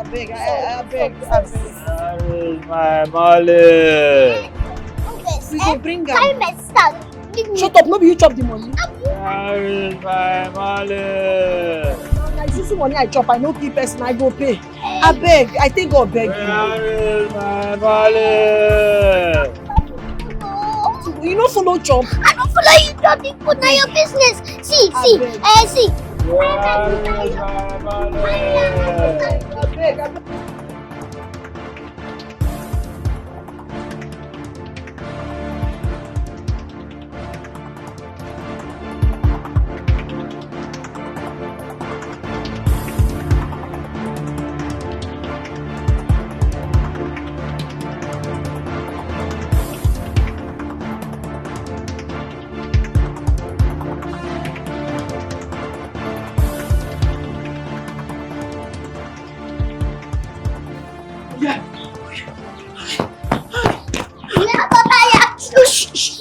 I beg. I beg. Where is my money? We go bring her. Carry my stuff. Shut up, nobody you chop the money. Where is my money? Now you see money I chop, I no keep person, I go pay. I beg, I think God beg you. Where is my money? You no follow chop. I don't follow you chopping food, now your business. See. Where is my money? I beg.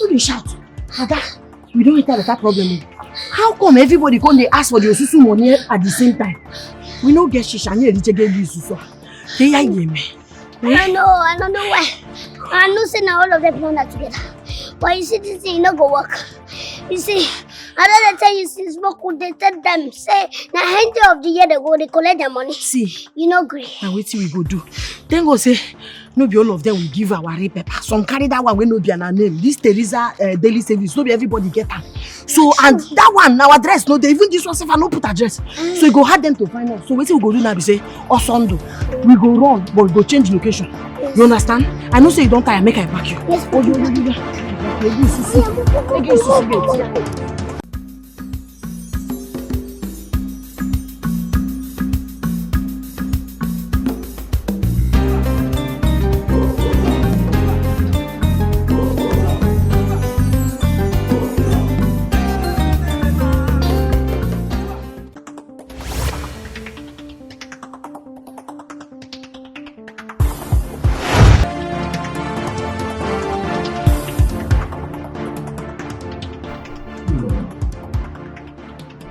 Don't shout. Ada, we don't enter that problem. How come everybody come they ask for the osusu money at the same time? We no get shisha near the chege osusu. They are me. I don't know why. I know say now all of them know that together. But you see this thing no go work. You see, another time you see smoke they tell them say na end of the year they go they collect their money. See, you know agree. Now what we go do? Then go say no be all of them will give our paper. Some carry that one when no be an name. This Teresa daily service, no be everybody get her. So and that one, our address, no, they even this one self no put address. So we go hard them to find out. So what we go do now be say, Osondo, we go run, but we go change location. Yes. You understand? I know say you don't tire, make I back you. Yes. Oh, you.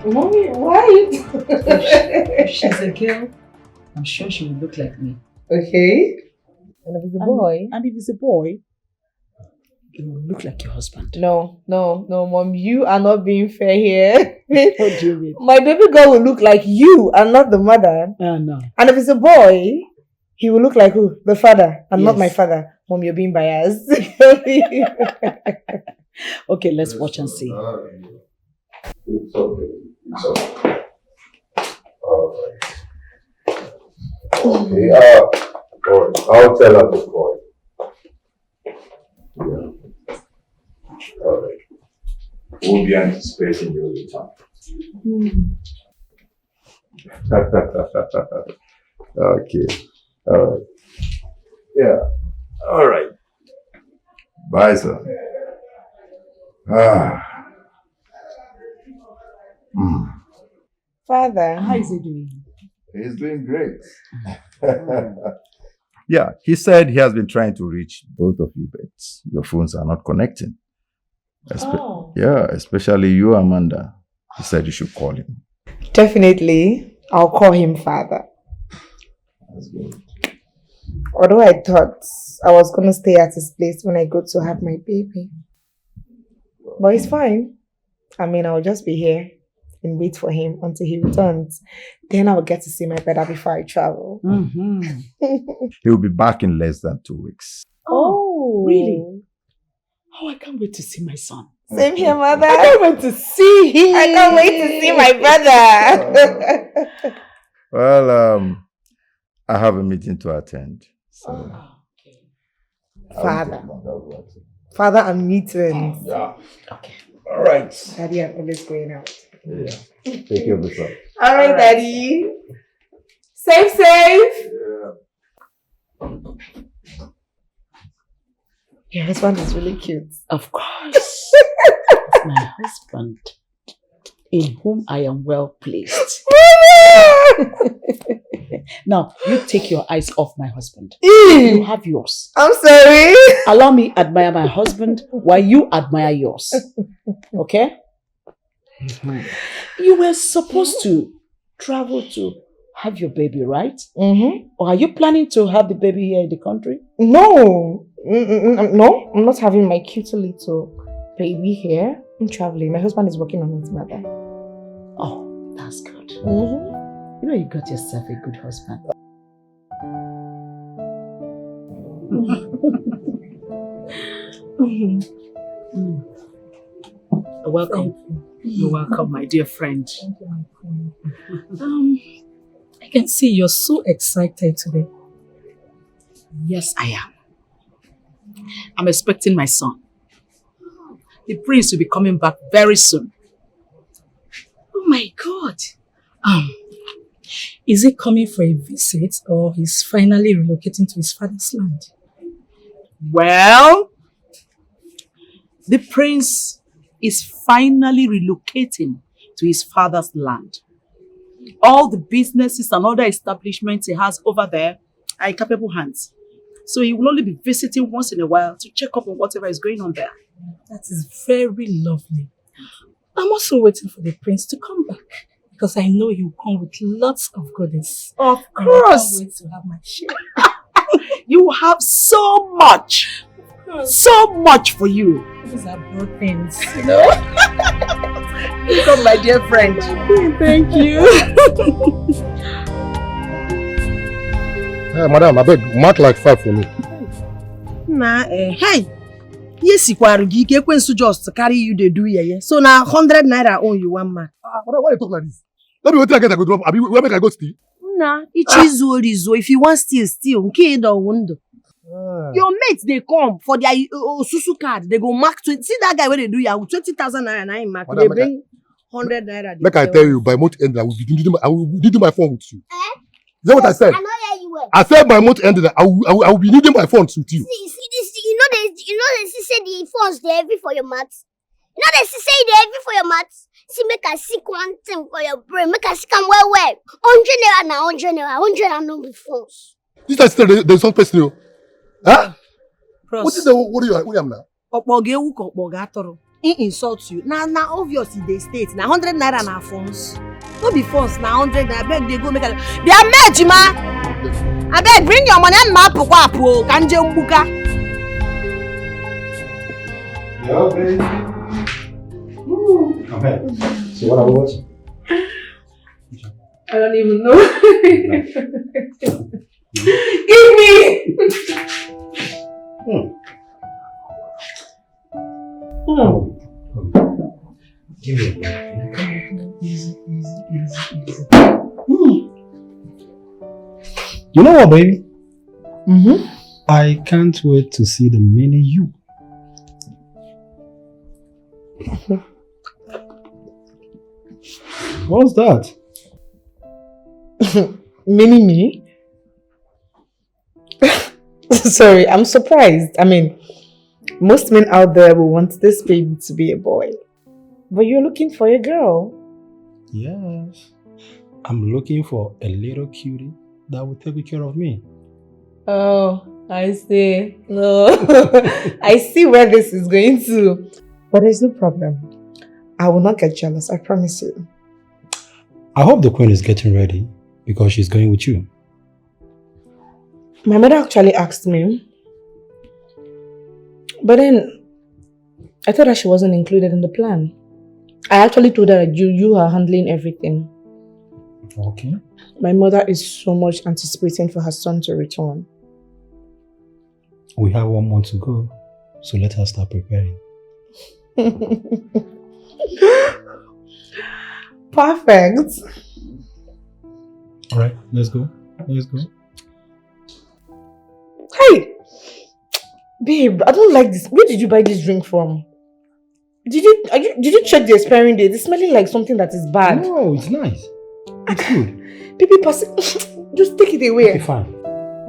Mommy, why? If she's a girl, I'm sure she will look like me. Okay. And if it's a boy? And if it's a boy, he will look like your husband. No, Mom, you are not being fair here. What do you mean? My baby girl will look like you and not the mother. No. And if it's a boy, he will look like who? The father and not my father. Mom, you're being biased. Okay, let's watch and see. It's okay. Alright. Okay, I'll tell her to call. Yeah. Alright. We'll be anticipating your return. Okay. Alright. Yeah. Alright. Bye, sir. Father. How is he doing? He's doing great. Yeah, he said he has been trying to reach both of you, but your phones are not connecting. Yeah, especially you, Amanda. He said you should call him. Definitely, I'll call him father. That's good. Although I thought I was going to stay at his place when I go to have my baby. But it's fine. I mean, I'll just be here and wait for him until he returns. Then I'll get to see my brother before I travel. He'll be back in less than 2 weeks. Oh, really? Oh, I can't wait to see my son. Same here, mother. I can't wait to see him. I can't wait to see my brother. Well, I have a meeting to attend. So Okay. Father and meetings. Yeah. Okay. All right. Daddy, I'm always going out. Yeah. Take care of yourself. All right, Daddy. Safe. Yeah. Your husband is really cute. Of course. My husband, in whom I am well pleased. Now, you take your eyes off my husband. You have yours. I'm sorry. Allow me admire my husband while you admire yours. Okay? You were supposed to travel to have your baby, right? Mm-hmm. Or are you planning to have the baby here in the country? No. No, I'm not having my cute little baby here. I'm traveling. My husband is working on his mother. Oh, that's good. Mm-hmm. You know, you got yourself a good husband. Welcome. You're welcome, my dear friend. I can see you're so excited today. Yes, I am. I'm expecting my son. The prince will be coming back very soon. Oh my God. Is he coming for a visit or he's finally relocating to his father's land? Well, the prince is finally relocating to his father's land. All the businesses and other establishments he has over there are in capable hands. So he will only be visiting once in a while to check up on whatever is going on there. That is very lovely. I'm also waiting for the prince to come back because I know he'll come with lots of goodies. Of I course. can't wait to have my share. You have so much. So much for you. These are broad things, you know? Come, my dear friend. Thank you. Hey, madam, I beg, mark like 5 for me. Hey, yes, you can just carry you the do here. So now 100 naira on you one man. Why you talk like this? Let me wait till I get a good drop. Where make I go steal? Nah, it is what it is. If you want steal. Okay, the window. Your mates they come for their susu card. They go mark 20. See that guy where they do ya 20,000 naira and I mark. They bring 100 naira. Make I tell you, by month end I will be needing my phone with you. Is that what I said? I know where you were. I said by month end I will be needing my phone with you. See this. You know they say the phones they heavy for your maths. You know they say they heavy for your maths. See, make I seek one thing for your brain. Make I seek them well. 100 naira na 100 naira. 100 and no be phones. This is still there's some person. Huh? Pros. What is the what are you now? He insults you. Now obviously they state. Now 100 naira na phones. No be phones. Now 100 naira. I beg they go make a. They are mad, ma. I beg bring your money and map po kanje mbuka. Yeah, baby. Come here. So what are we watching? I don't even know. Give me! Give me. Easy. You know what, baby? I can't wait to see the mini you. What's that? Mini me? Sorry, I'm surprised. I mean, most men out there will want this baby to be a boy. But you're looking for a girl. Yes. I'm looking for a little cutie that will take care of me. Oh, I see. No. I see where this is going to. But there's no problem. I will not get jealous, I promise you. I hope the queen is getting ready because she's going with you. My mother actually asked me. But then, I thought that she wasn't included in the plan. I actually told her that you are handling everything. Okay. My mother is so much anticipating for her son to return. We have 1 month to go, so let her start preparing. Perfect. Alright, let's go. Hey! Babe, I don't like this. Where did you buy this drink from? Did you check the expiring date? It's smelling like something that is bad. No, it's nice. It's good. Baby, pass it. Just take it away. Okay, fine.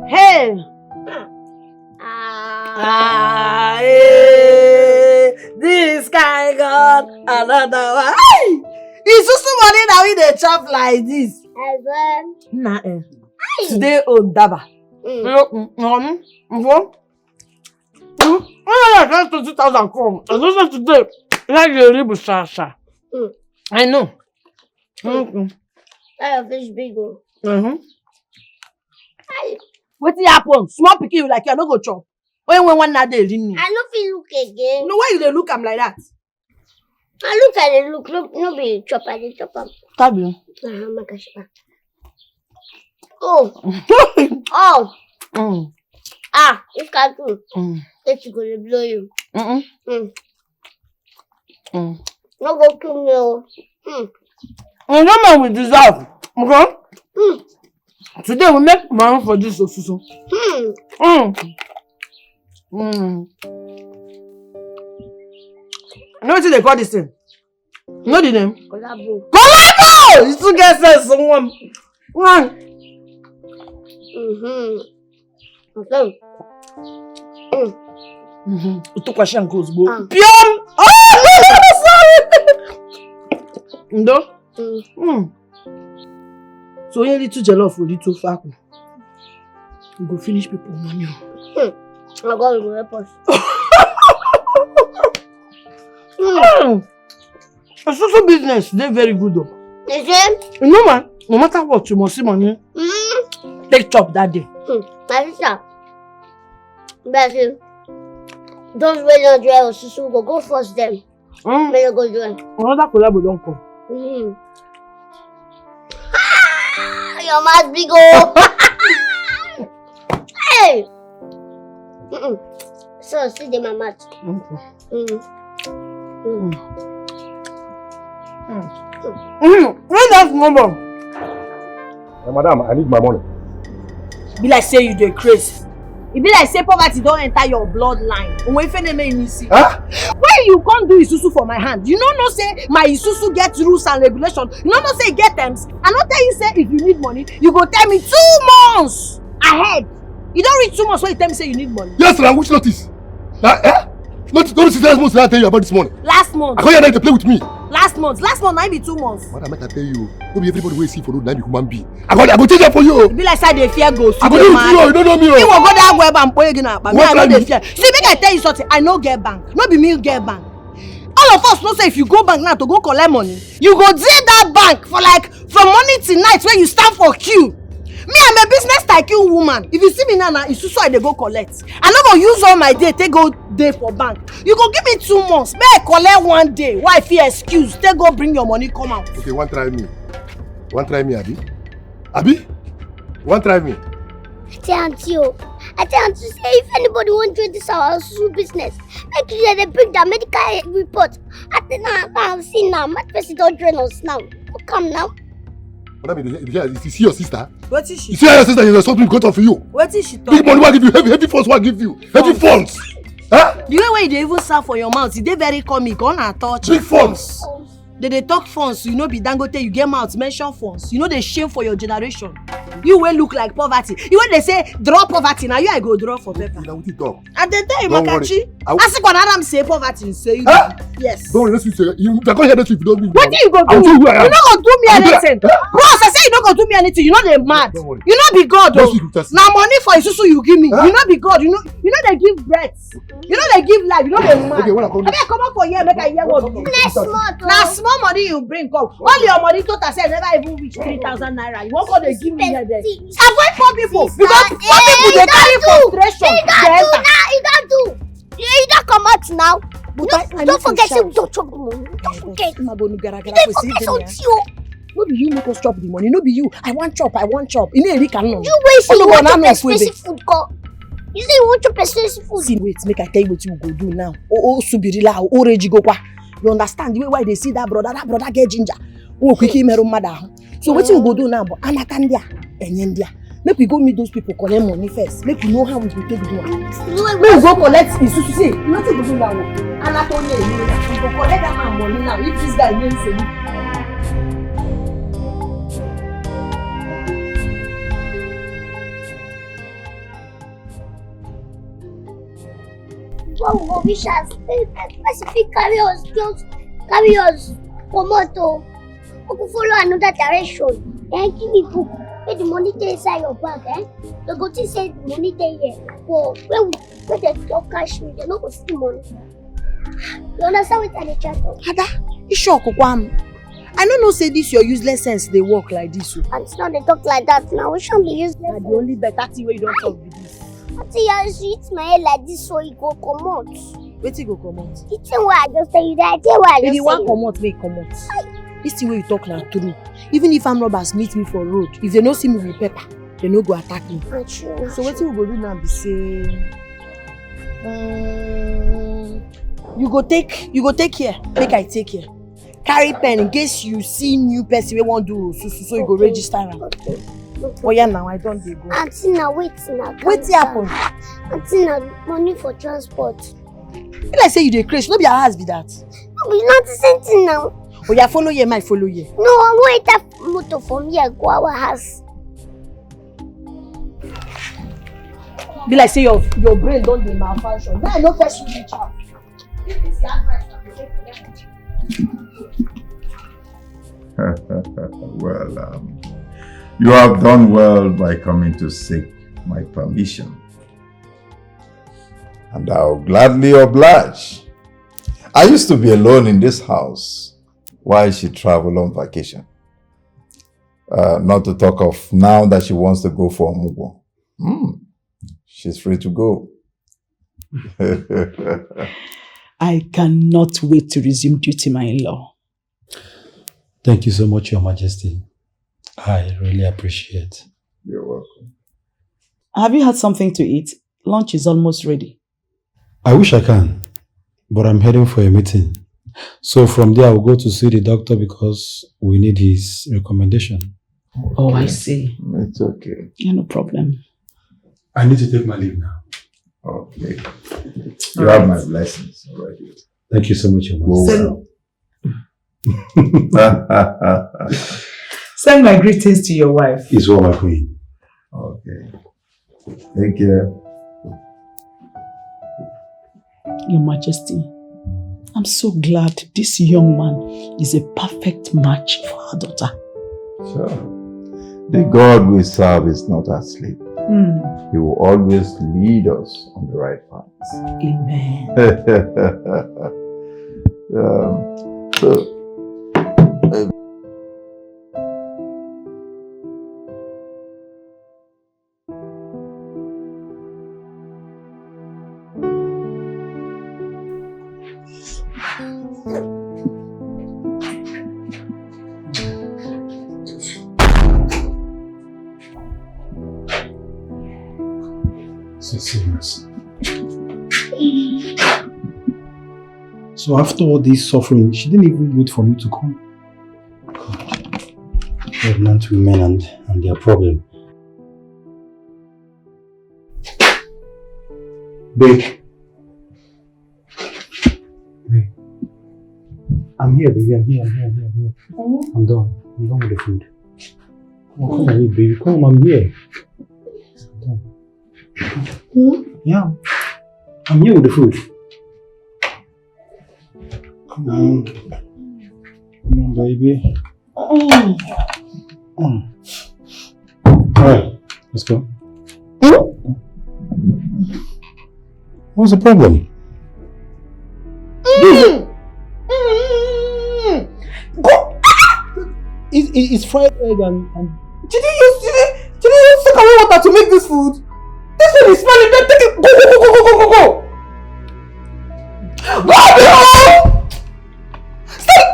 Hey! This guy got another one. Hey! It's just somebody that we dey chop like this. Nah, today on Daba. I 20,000 come. I just today. Like the ribu sasha. I know. That your fish big. What happen? Small pikin you like you no go chop. When one na dey lean me. I no fit look again. No, why you dey look am like that? I look at the look, no be chop, I dey chop am. Tabi. Oh. If I do, it's gonna blow you. No go kill me. No man will deserve. Okay? Today we make money for this osusu. You know what they call this thing? You know the name? Collabo. Collabo! You still get sense someone. Okay. You took a shot and goes, bro. Pion! Oh, sorry! Ndo? So when you little jollof or little fat, you go finish people money. My God will help us. Social business, they're very good though. Is it? You know man, no matter what, you must see money. Take chop that day. My sister. Bessie. Those way not drive Susu go force them. May you go join. Another collabo don't come. Your mouth big oh. Hey. So see the mama. Where that number? Madam, I need my money. Be like say you dey crazy. It be like say poverty don't enter your bloodline. When you can't do isusu for my hand, you know say my isusu get rules and regulations. You know say get terms. I not tell you say if you need money, you go tell me 2 months ahead. You don't read 2 months when you tell me say you need money. Yes, sir. Which notice? Notice last month I tell you about this morning. Last month. I call you to play with me. Last month might be 2 months. Madam, I can tell you, don't be everybody will see for road, now be human being. I go change that for you. It be like say they fear ghosts. I go do it for you. You don't know me. You will go that web and play again. But me, I know they fear. See, make I tell you something. I know get bank. No be me get bank. All of us know say if you go bank now to go collect money, you go deal that bank for like from morning till night when you stand for queue. Me, I'm a business tycoon woman. If you see me now, it's just so I dey go collect. I no go use all my day take go day for bank. You go give me 2 months. May I collect 1 day? Why fear excuse? Take go bring your money, come out. Okay, one try me, Abi. Abi, one try me. I tell auntie say if anybody want to do this our business, make sure they bring their medical report. I think now see now, my person don't join us now. Come now. Madam, you see your sister? What is she? You see your sister is something good for you. What is she talking? Big money will give you, heavy funds will give you. Heavy funds. Huh? The way they even serve for your mouth, they very comic. On a touch. Big funds. They talk funds, you know be Dangote, you get mouth, mention funds. You know they shame for your generation. You will look like poverty. You when they say draw poverty, now you I go draw for paper. And they tell you, Makachi, as if Adam say poverty, say you. Yes. Don't worry, you can't hear that if you don't mean. What do you go do? You not gonna do me anything. Bros, I say you not gonna do me anything. You know they mad. You not be God though. Now money for Isusu you give me. You not be God. You know they give breath. You know they give life. You know they mad. Okay, when I come up for here, make I hear what. Now small money you bring come. All your money total say never even reach 3,000 naira. You won't go they give me here there. Avoid poor people. Because poor people they carry frustration. You don't come out now. Don't forget say we don't chop the money. Don't forget. You don't forget something. No be you make us chop the money. No be you. I want chop. You wait say you want chop expensive food go. You say you want chop expensive food. See wait, make I tell you what you go do now. Subirila, reji go kwa. You understand the way why they see that brother get ginger. Quickly meron mother. So what you go do now? Anakandia, Enyendia. Make we go meet those people, collect money first. Make we know how we go take do it. We go collect Isusu. See, nothing to do now. Anatolia, we go collect that man money now. If this guy names him. Wow, we shall specific carry us promote. We could follow another direction. And give me book. Where the money stay inside your bag, They go to say the money stay here. Where they don't cash me, they don't go see money. You understand what I chat of? Ada, you sure Kwam? I I don't know say this your useless sense they work like this. So. And it's not they talk like that now. We shouldn't be useless. The only better thing where you don't talk with this. Auntie, you should eat my hair like this so it go come out. Wait till go come out. The thing where I just tell you that, the thing where I just If you want say come out, make come out. This thing where you talk like true. Even if armed robbers meet me for road, if they don't see me with pepper, they no go attack me. So what you go do now be say, you go take care, make I take care. Carry pen in case you see new person we won't do so you go register am. Oh yeah, now I don't dey go. Auntie, now wait now. Wait till happen. Auntie, now money for transport. Be like say you dey craze, no be your house be that. No, but it's not the same thing now. Oh yeah, follow here, my follow here. No, I want that motor from here go our house. Be like say your brain don't dey malfunction. Now I no first reach out. This is the advice I dey take for them. Well, you have done well by coming to seek my permission. And I'll gladly oblige. I used to be alone in this house while she traveled on vacation. Not to talk of now that she wants to go for a mugo. She's free to go. I cannot wait to resume duty, my in-law. Thank you so much, Your Majesty. I really appreciate. You're welcome. Have you had something to eat? Lunch is almost ready. I wish I can, but I'm heading for a meeting. So from there, I will go to see the doctor because we need his recommendation. Oh, I see. It's okay. Yeah, no problem. I need to take my leave now. Okay. You have my blessings already. Thank you so much, Your Majesty. Send my greetings to your wife. It's all my queen. Okay. Take care. Your Majesty, I'm so glad this young man is a perfect match for our daughter. Sure. The God we serve is not asleep. He will always lead us on the right path. Amen. So after all this suffering, she didn't even wait for me to come. Pregnant women and their problem. Babe. Babe. I'm here, baby. I'm here. I'm done. I'm done with the food. Oh, come on, baby. Come on, I'm here. I'm done. Yeah. I'm here with the food. Come on. Come on, baby. Alright, let's go. What's the problem? It's fried egg and... Did you use second water to make this food? This food is smelling. Then take it. Go! Stop!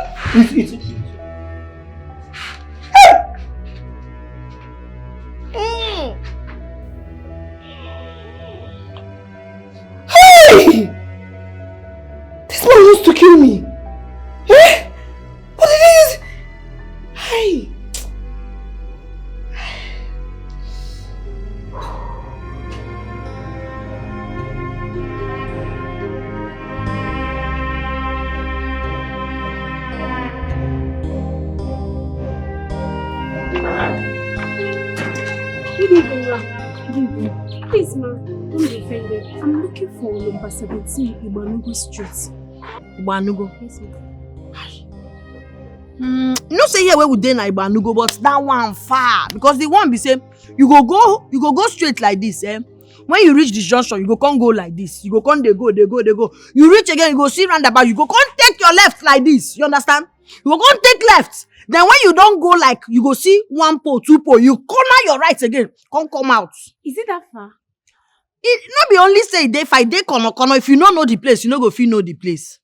Hey! This man used to kill me. Eh? What did he use? Hey! Please, ma, don't be offended. I'm looking for number 17 Ibanugo Street. Ibanugo? Yes, ma. You know say here where we dey na Ibanugo, but that one far because the one be say you go go straight like this, When you reach this junction, you go come go like this. You go come, they go. You reach again, you go see roundabout. You go come take your left like this. You understand? You go come take left. Then when you don't go like, you go see 1 pole, 2 pole. You corner your right again. Come out. Is it that far? It not be only say they fight, they corner. If you don't know the place, you no go feel know the place.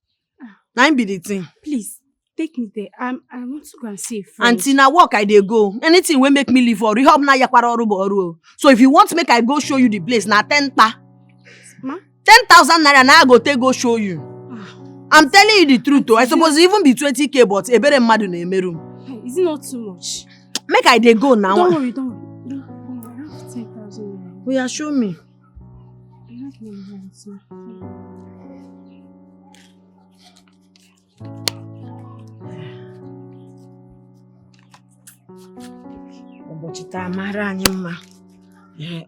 Now be the thing. Please, take me there. I want to go and see a friend. Until na work I dey go. Anything will make me leave for rehab na yakwara oru. So if you want to make I go show you the place, na 10,000 naira na I go take go show you. I'm telling you the truth though. I suppose even be 20k, but a better madu na emerum. Is it not too much? Make I dey go now. Don't worry. I have 10,000. Oh yeah, show me. I have my hands.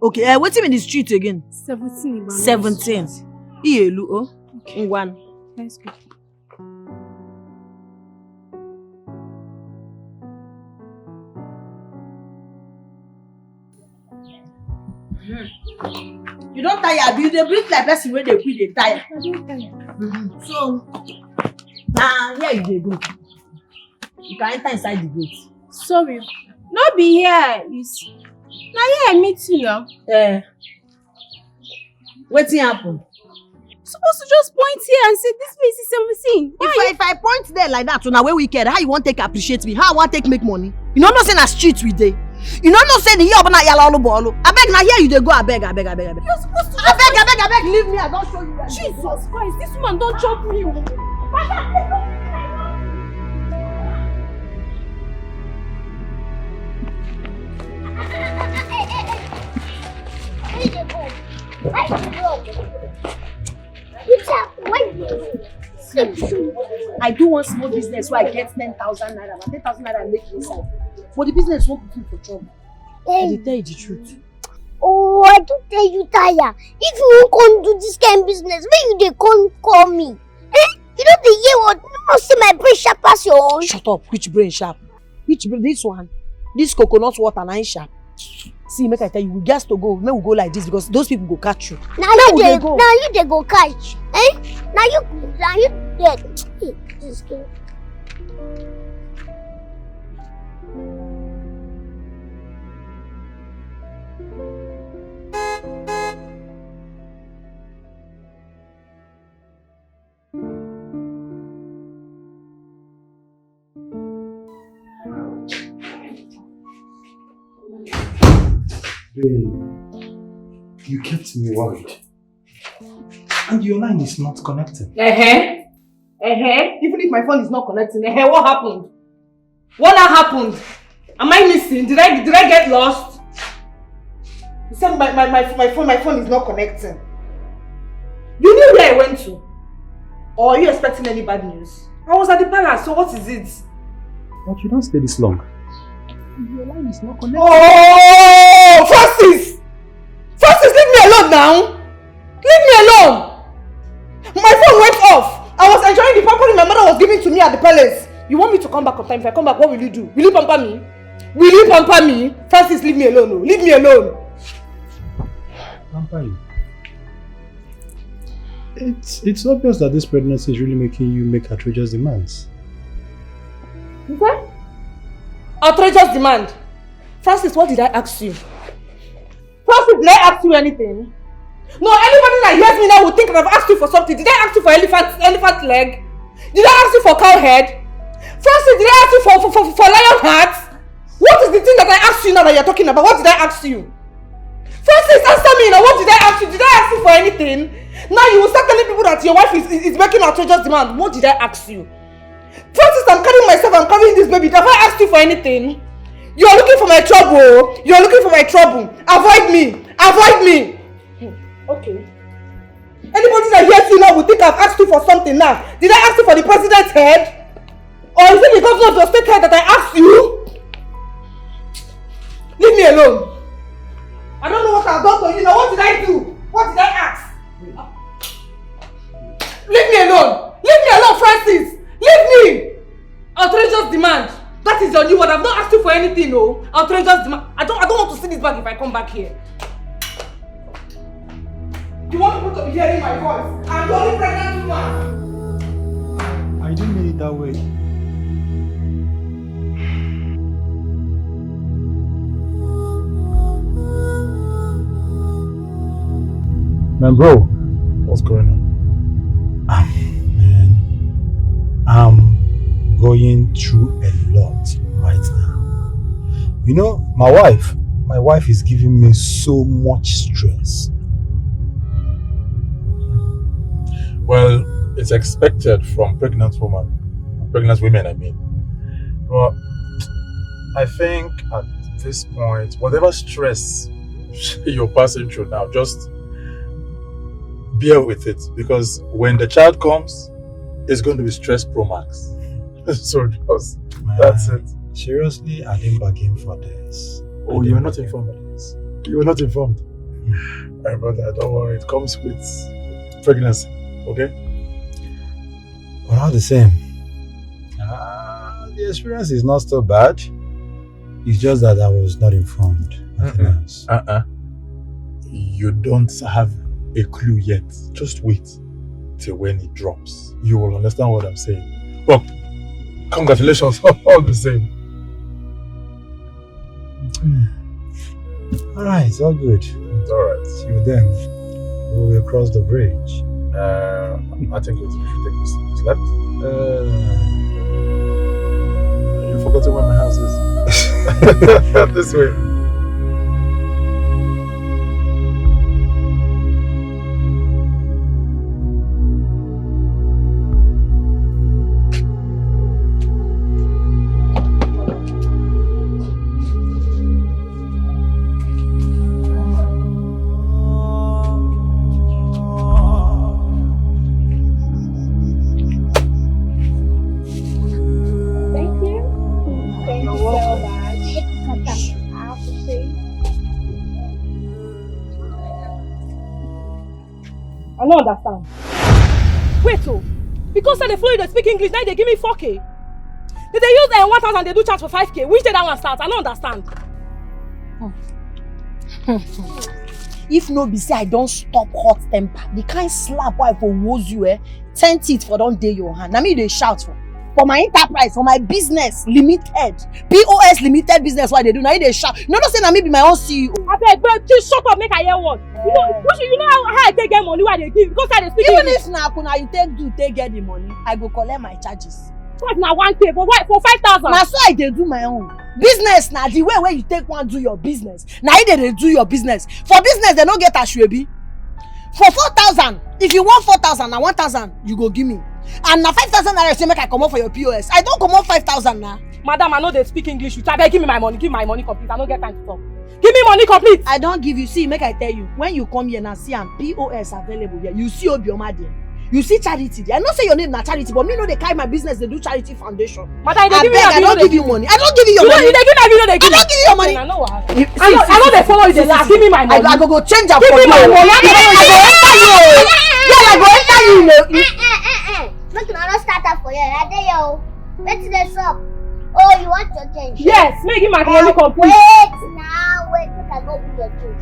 Okay, what's in the street again? 17. 17. Ielu, oh? Okay. One. Let's go. You don't tire, you dey breathe like person when they quit, they tire. I don't tire. So, now here you dey go. You can enter inside the gate. Sorry. Not be here. Now here I meet you now. Wetin happen? Supposed to just point here and say this place is 17. If I point there like that, so now where we care, how you want take appreciate me? How I want take make money? You know not say na street we dey. You know not say the here na yala olo bolo. Abeg na here you dey go, abeg. You're supposed to Abeg, leave me, I don't show you. Jesus Christ, this woman don't chop me. I do one small business where I get 10,000 naira, but 10,000 naira I make inside. But the business won't put you for trouble. I dey tell you the truth. Oh, I don't tell you, Taya. If you won't do this kind of business, when you can't call me. You know the year what? No, see my brain sharp as your own. Shut up. Which brain sharp? Which brain? This one. This coconut water na sharp. See, make I tell you, we got to go. May we go like this because those people go catch you. Now you they go catch. Now you dead. This game. Babe, you kept me worried. And your line is not connecting. Even if my phone is not connecting, what happened? What happened? Am I missing? Did I get lost? You said my phone is not connecting. You knew where I went to? Or are you expecting any bad news? I was at the palace, so what is it? But you don't stay this long. Your line is not connected. Oh, Francis! Francis, leave me alone now! Leave me alone! My phone went off. I was enjoying the pampering my mother was giving to me at the palace. You want me to come back on time? If I come back, what will you do? Will you pamper me? Will you pamper me? Francis, leave me alone. No. Leave me alone. Pamper you? It's obvious that this pregnancy is really making you make outrageous demands. Okay? Outrageous demand? Francis, what did I ask you? Francis, did I ask you anything? No, anybody that hears me now will think that I've asked you for something. Did I ask you for elephant leg? Did I ask you for cow head? Francis, did I ask you for lion heart? What is the thing that I asked you now that you're talking about? What did I ask you? Francis, answer me now. What did I ask you? Did I ask you for anything? Now you will start telling people that your wife is making outrageous demand. What did I ask you? Francis, I'm carrying myself. I'm carrying this baby. Have I asked you for anything? You are looking for my trouble. You are looking for my trouble. Avoid me. Avoid me. Okay. Anybody that hears you now will think I've asked you for something now. Did I ask you for the president's head? Or is it the governor of your state head that I asked you? Leave me alone. I don't know what I've done to you now. What did I do? What did I ask? Leave me alone. Leave me alone, Francis. Leave me. Outrageous demand. That is your new word. I've not asked you for anything, no. Outrageous demand. I don't want to see this bag if I come back here. hearing my voice. I'm the only pregnant woman. I didn't mean it that way. Man, bro. What's going on? Man, I'm going through a lot right now. You know, my wife is giving me so much stress. Well, it's expected from pregnant women, I mean. But I think at this point, whatever stress you're passing through now, just bear with it, because when the child comes, it's going to be stress pro max. So just, that's it. Seriously, I didn't bargain for this. Oh, you were not informed of this? You were not informed? My brother, don't worry, it comes with pregnancy, okay? But all the same, the experience is not so bad. It's just that I was not informed. Nothing else. You don't have a clue yet. Just wait till when it drops. You will understand what I'm saying. Well, congratulations all the same. Alright, it's all good. It's alright. See you then. We will cross the bridge. I think you should take this left. You forgot where my house is. This way. I don't understand. Wait, so because they follow they speak English, now they give me 4K. Did they use 1,000, they do charge for 5K? Which day that one starts? I don't understand. If no be say I don't stop hot temper, the kind slap wife for woes you 10 teeth for don't day your hand. Now me they shout for my enterprise, for my business limited, POS limited business. Why they do now they shout? No, say na me be my own CEO. I beg, but just shut up, make I hear one. You know how I take get money why they give because I they speak Even English. if na you take get the money, I go collect my charges. What na 1K for what? For 5,000? Na so I dey do my own business. Na the way where you take one do your business. Na you dey do your business. For business they no get ashwebi. For 4,000, if you want 4,000 na 1,000 you go give me. And na 5,000 naira say make I comot for your POS. I don't comot 5,000 na. Madam, I know they speak English. You try beg, give me my money complete. I don't get time to talk. Give me money complete. I don't give you. See, make I tell you. When you come here and see am POS available here, you see Obioma there. You see charity there. I know say your name na charity, but me know they carry my business. They do charity foundation. Madam, they give me I don't give you money. I don't give you your money. They give me I don't give you your money. I know what. I know they follow you. They laugh. Give me my money. I go change am for you. Give me my money. I go enter you. Make you not start up for you. I tell you. Wait till the shop. Oh, you want your change? Yes, make him my money complete. Wait now, wait, make I go give your change.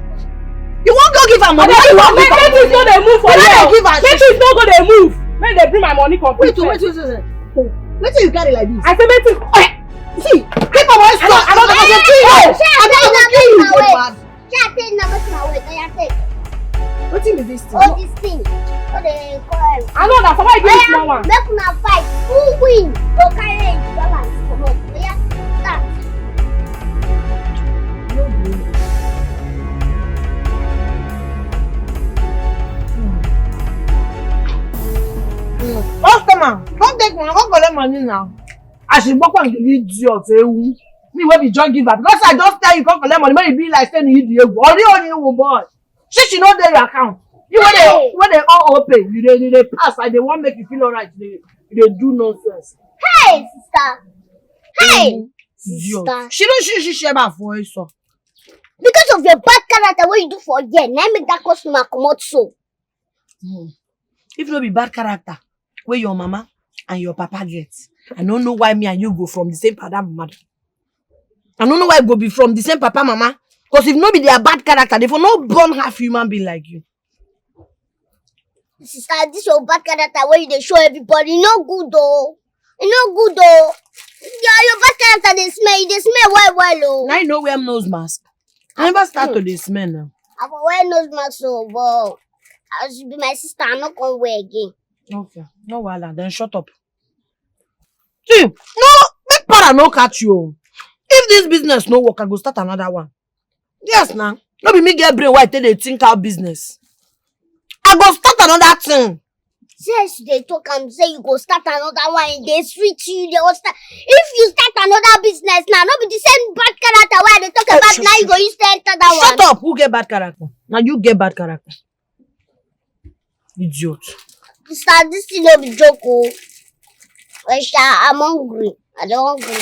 You won't go give her money. You want make things no they move for you. Make things no go they move. Make they bring my money complete. Wait. Wait till you carry like this. I say make things. See, people want to. I don't know what to What is this thing? Oh, this thing. Oh, they call. I know that. So why you give me small one? Make una fight. Who win? Go carry it. Balance. Come on. Yeah, start. Customer, come take my come collect money now. I should walk on the idiot. Me will be joint giver because I just tell you come collect money. When you be like saying you idiot, or you boy. She know their account. You when they all open, they pass. Like they want make you feel alright. They do nonsense. Hey, sister. Hey, sister. She share my voice so. Because of your bad character, what you do for yeah, now make that customer come out so. If you be bad character, where your mama and your papa get, I don't know why me and you go from the same father mother. I don't know why go be from the same papa mama. Because if nobody they are bad character, they for no born half human being like you. Sister, this your bad character where you dey show everybody. No good though. No good though. Yeah, your bad character they smell well oh. Now you know wear nose mask. I never start to dey smell now. I will wear nose mask so but as you be my sister, I'm not gonna wear again. Okay, no wahala, then shut up. See, no, make para no catch you. If this business no work, I go start another one. Yes, now. No be me get brain why tell they think out business. I go start another thing. Yes, they talk and say you go start another one. They sweet you. They will start. If you start another business now, not be the same bad character where they talk about now. You go use to enter that one. Shut up. Who get bad character? Now you get bad character. Idiot. Sister, this thing no be joke oh. I'm hungry. I don't hungry.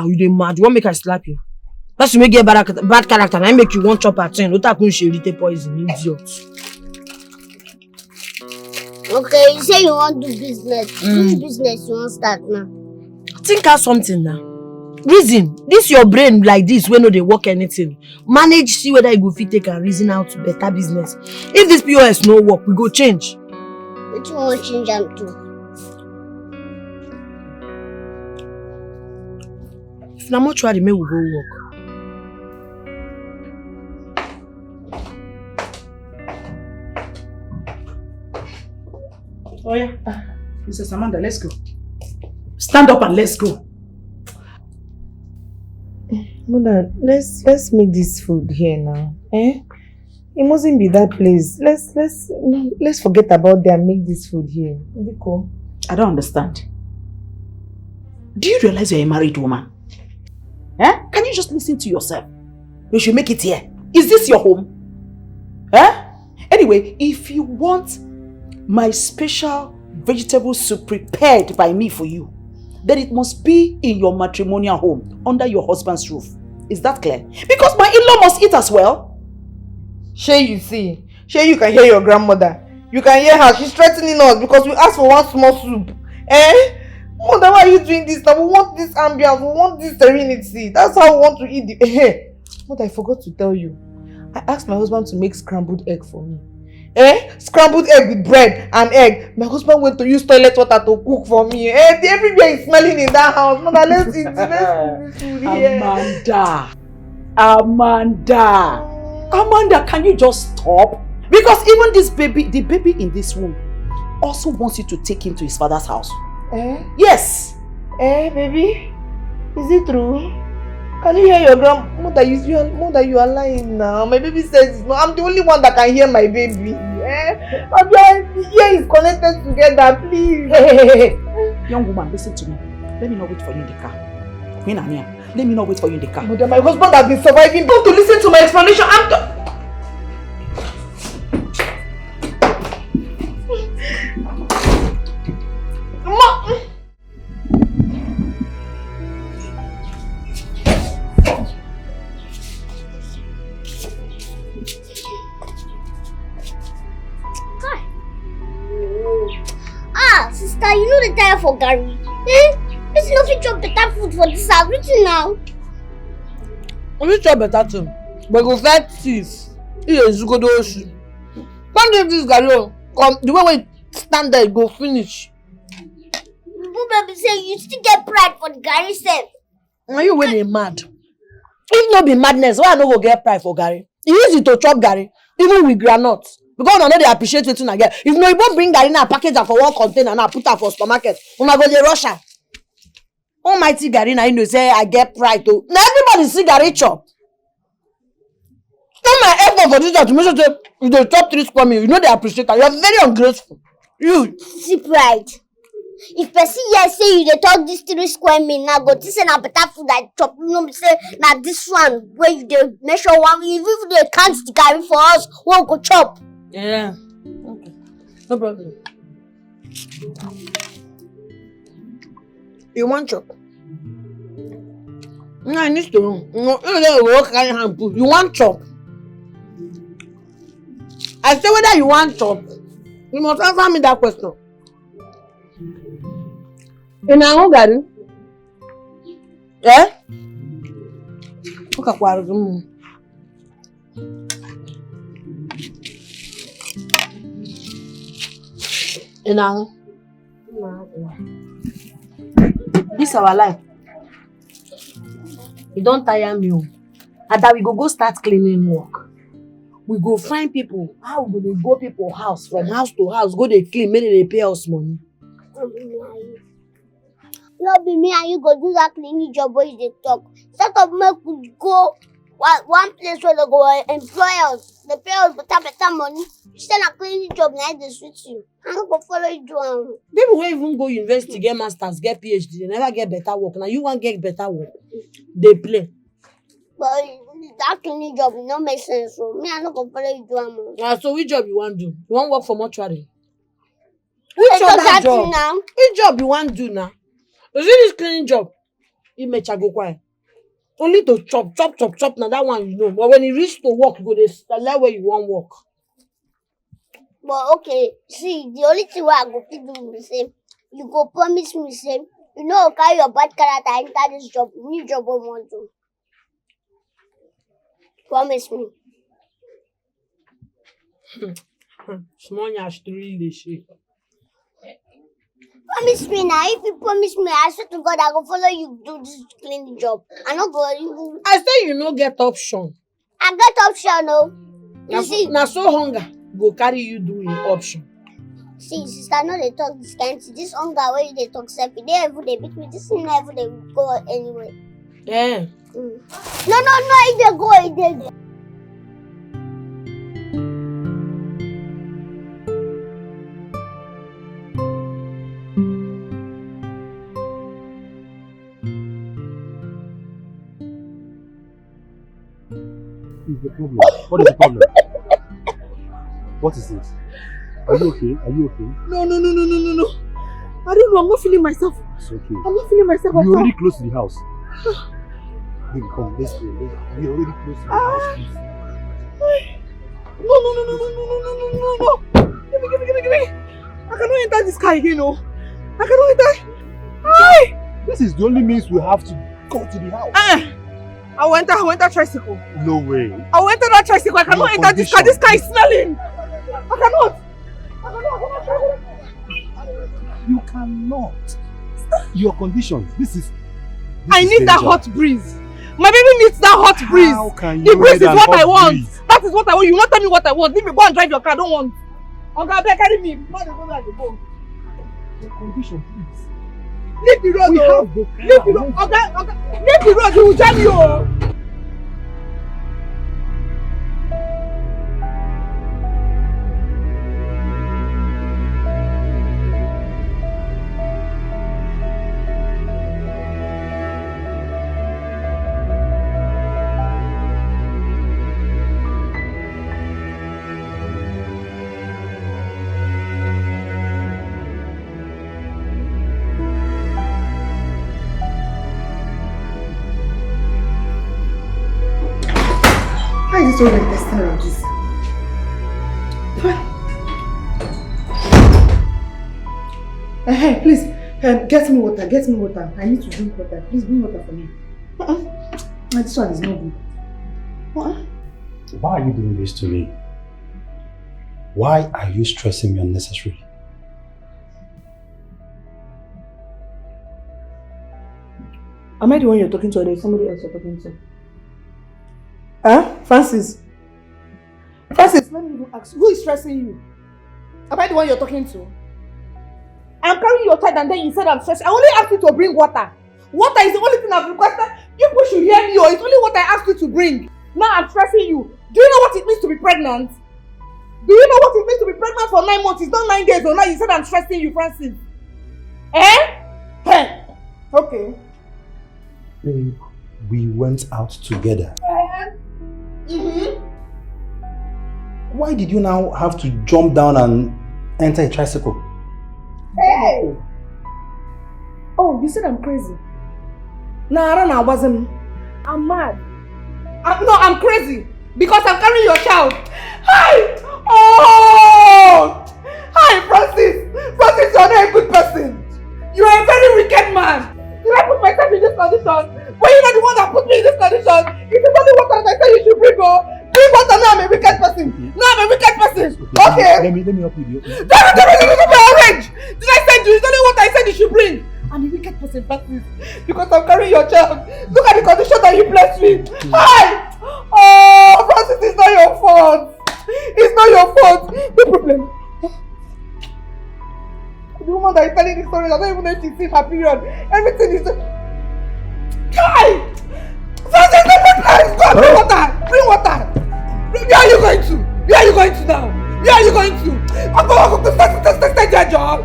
You dey mad. You want make I slap you? That's to make you bad character. I make you want chop at 10. Don't kun share the poison, idiot. Okay, you say you want to do business. Which business you want start now? Think out something now. Reason. This your brain like this when no they work anything. Manage, see whether you go fit take and reason out to better business. If this POS no work, we go change. What you want to change them to? If na mortuary, may we go work. Oh yeah, Mrs. Amanda, let's go. Stand up and let's go. Mother, let's make this food here now. Eh? It mustn't be that place. Let's forget about that and make this food here. Cool. I don't understand. Do you realize you're a married woman? Eh? Can you just listen to yourself? We should make it here. Is this your home? Eh? Anyway, if you want my special vegetable soup prepared by me for you, then it must be in your matrimonial home, under your husband's roof. Is that clear? Because my in-law must eat as well. Shay, you see. Shay, you can hear your grandmother. You can hear her. She's threatening us because we asked for one small soup. Eh? Mother, why are you doing this? Now we want this ambience. We want this serenity. That's how we want to eat the... Hey, Mother, I forgot to tell you. I asked my husband to make scrambled egg for me. Scrambled egg with bread and egg. My husband went to use toilet water to cook for me. Everywhere is smelling in that house. Mother, let's eat this food here. Amanda, can you just stop? Because even this baby, the baby in this womb, also wants you to take him to his father's house. Yes. Baby? Is it true? Can you hear your grandmother? Mother, you are lying now. My baby says no. I'm the only one that can hear my baby. The ear is connected together, please. Hey. Young woman, listen to me. Let me not wait for you in the car. Let me not wait for you in the car. Mother, my husband has been surviving. Don't to listen to my explanation. Sister, you know the tire for Gary. It's no fit chop better food for this house. What you now? We chop better thing. But go fight thieves. Yes, you go do it. One day this Gary come, the way we stand there, go finish. You baby say you still get pride for the Gary self. Are you really mad? If not be madness, why I no go get pride for Gary? E easy to chop Gary, even with groundnut. Because I know they appreciate wetin I get. If no, you won't bring Gary now, package her for one container and put her for supermarket. Una go dey rush her. Almighty Gary now, you know say I get pride too. Now everybody see Gary chop. Not my effort for this to make sure say you dey chop 3 square meal. You know they appreciate her. You are very ungrateful. You see pride. If person here say you dey talk this 3 square meal now, go to say na better food I chop. You know me say na this one where you dey measure one. If they count the Gary for us, one go chop. Yeah. Okay. No problem. You want chop? No, I need to know. No, you don't work carry hand put. You want chop? I say whether you want chop, you must answer me that question. In our own garden? Eh? Okay, Now, this our life. You don't tire me. And that we go start cleaning work. We go find people. How we go people house from house to house, go they clean, maybe they pay us money. Not be me and you go do that cleaning job where they talk. Set up make we go one place where they go employ us. They pay us better money. Instead of cleaning job, now they switch you. I'm not going to follow you do. People who even go university, get masters, get PhD, they never get better work. Now you want get better work. They play. But that cleaning job, it don't make sense. So me, I'm not going to follow you do. So which job you want to do? You want to work for mortuary? Which other job? Now? Which job you want to do now? You see this cleaning job? You make go quiet. Only to chop. Now that one you know. But when you reach to work, you go to select where you want work. But okay, see, the only thing I go to do is say, you go promise me, say, you know, carry your bad character enter this job, new job I want to. Promise me. Small nyash to really shit. Promise me now. If you promise me, I swear to God, I go follow you do this cleaning job. I not go you. I say you no get option. I get option, no. You see. Now so hunger go carry you do in option. See, sister, no they talk this kind thing. This hunger where they talk selfie. They every day beat me. This thing every day go anyway. Yeah. No. If they go, if they. Is the problem? What is the problem? What is it? Are you okay? Are you okay? No. I don't know. I'm not feeling myself. It's okay. I'm not feeling myself. We're already close to the house. Baby, come. Let's go. We're already close to the house. Please. No. Give me. I cannot enter this car again, no. I cannot enter. Hi! This is the only means we have to go to the house. I will enter tricycle. No way. I will enter that tricycle. I cannot enter this car. This car is smelling. I cannot. You cannot. Your conditions. This is I need that hot breeze. My baby needs that hot breeze. How can you the breeze is what I want. Breeze? That is what I want. You won't tell me what I want. Leave me go and drive your car. I don't want. Okay, carry me. Your condition, please. Leave the road. Leave the road. Okay. Leave the road. You will jam you. Why is it so like this time like this? Hey, please, get me water. I need to drink water. Please bring water for me. This one is not good. Why are you doing this to me? Why are you stressing me unnecessarily? Am I the one you're talking to or there's somebody else you're talking to? Francis, let me even ask, who is stressing you? Am I the one you're talking to? I'm carrying your child and then you said I'm stressed. I only asked you to bring water. Water is the only thing I've requested. You people should hear me, it's only what I asked you to bring. Now I'm stressing you. Do you know what it means to be pregnant? Do you know what it means to be pregnant for 9 months? It's not 9 days, now you said I'm stressing you, Francis. Hey. Okay. Babe, we went out together. Why did you now have to jump down and enter a tricycle? Hey! Oh, you said I'm crazy. I wasn't. I'm mad. I'm crazy because I'm carrying your child. Hi! Oh! Hi, Francis! Francis, you're not a good person. You're a very wicked man. Did I put myself in this condition? Were you not the one that put me in this condition? If you only water that I said you should bring water, now I'm a wicked person. Now I'm a wicked person. Okay. Let me help you. Don't orange. Did I send you? It's only what I said you should bring. And the wicked person, Francis, because I'm carrying your child. Look at the condition that you placed me. Hi! Oh, Francis, it's not your fault. It's not your fault. No problem. The woman that is telling the story, I don't even know if she's seen her period. Everything is... Hi! Francis, no problem. Go, bring water. Bring water. Where are you going to? Where are you going to now? Where are you going to? I'm going to stay your job.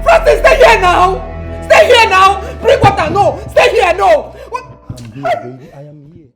Francis, stay here now! Stay here now! Bring water, no! Stay here, no! What? I'm here, baby. I am here.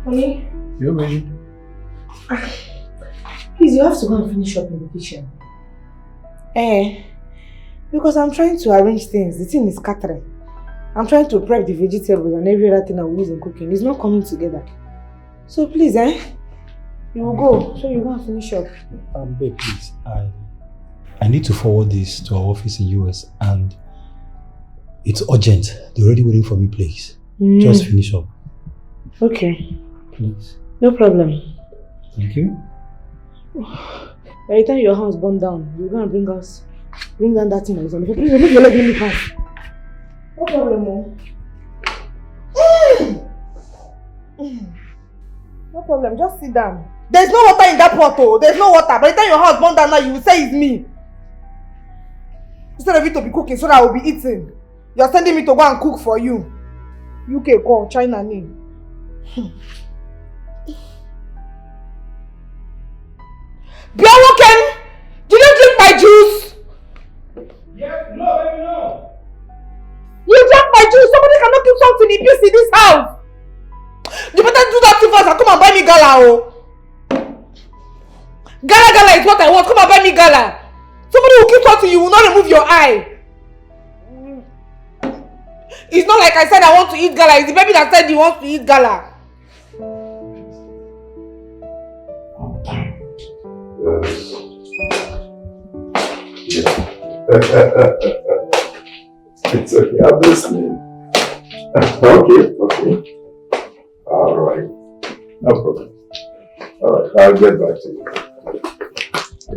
Honey? Yeah, baby. Please, you have to go and finish up in the kitchen. Because I'm trying to arrange things. The thing is scattering. I'm trying to prep the vegetables and every other thing I will use in cooking. It's not coming together. So please, you will go. So you go and finish up. Babe, please. I need to forward this to our office in US and it's urgent. They're already waiting for me, please. Just finish up. Okay. Please. No problem. Thank you. By the time your house burned down, you're going to bring down that thing that is on the floor. Please remove your leg, let me pass. No problem, Mom. No problem, just sit down. There's no water in that pot, oh. There's no water. By the time your house burned down now, you will say it's me. Instead of you to be cooking so that I will be eating, you're sending me to go and cook for you. UK call, China name. Biawoken, did you drink my juice? Yes, no, baby, no. You drank my juice. Somebody cannot keep something in peace in this house. You better do that thing first and come and buy me gala, oh. Gala is what I want. Come and buy me gala. Somebody will keep something, you will not remove your eye. It's not like I said I want to eat gala. It's the baby that said he wants to eat gala. It's okay, I'm listening. Okay. Alright. No problem. Alright, I'll get back to you.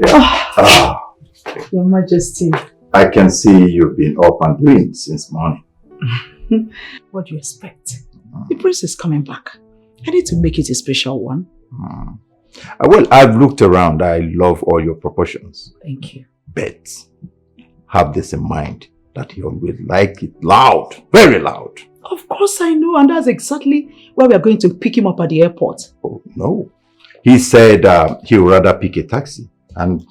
Yeah. Your Majesty. I can see you've been up and doing since morning. What do you expect? The prince is coming back. I need to make it a special one. Well, I've looked around. I love all your proportions. Thank you. But have this in mind that you will like it loud, very loud. Of course I know, and that's exactly why we are going to pick him up at the airport. Oh, no. He said he would rather pick a taxi, and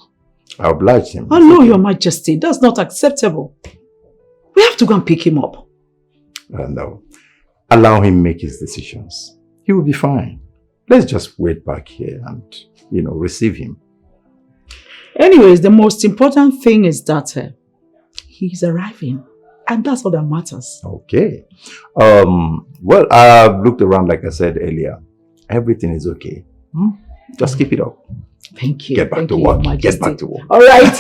I obliged him. Oh no, Your Majesty, that's not acceptable. We have to go and pick him up. No. Allow him make his decisions. He will be fine. Let's just wait back here and, receive him. Anyways, the most important thing is that he's arriving. And that's all that matters. Okay. Well, I've looked around like I said earlier. Everything is okay. Just keep it up. Thank you. Get back Thank to you, work. Your Get Majesty. back to work. All right.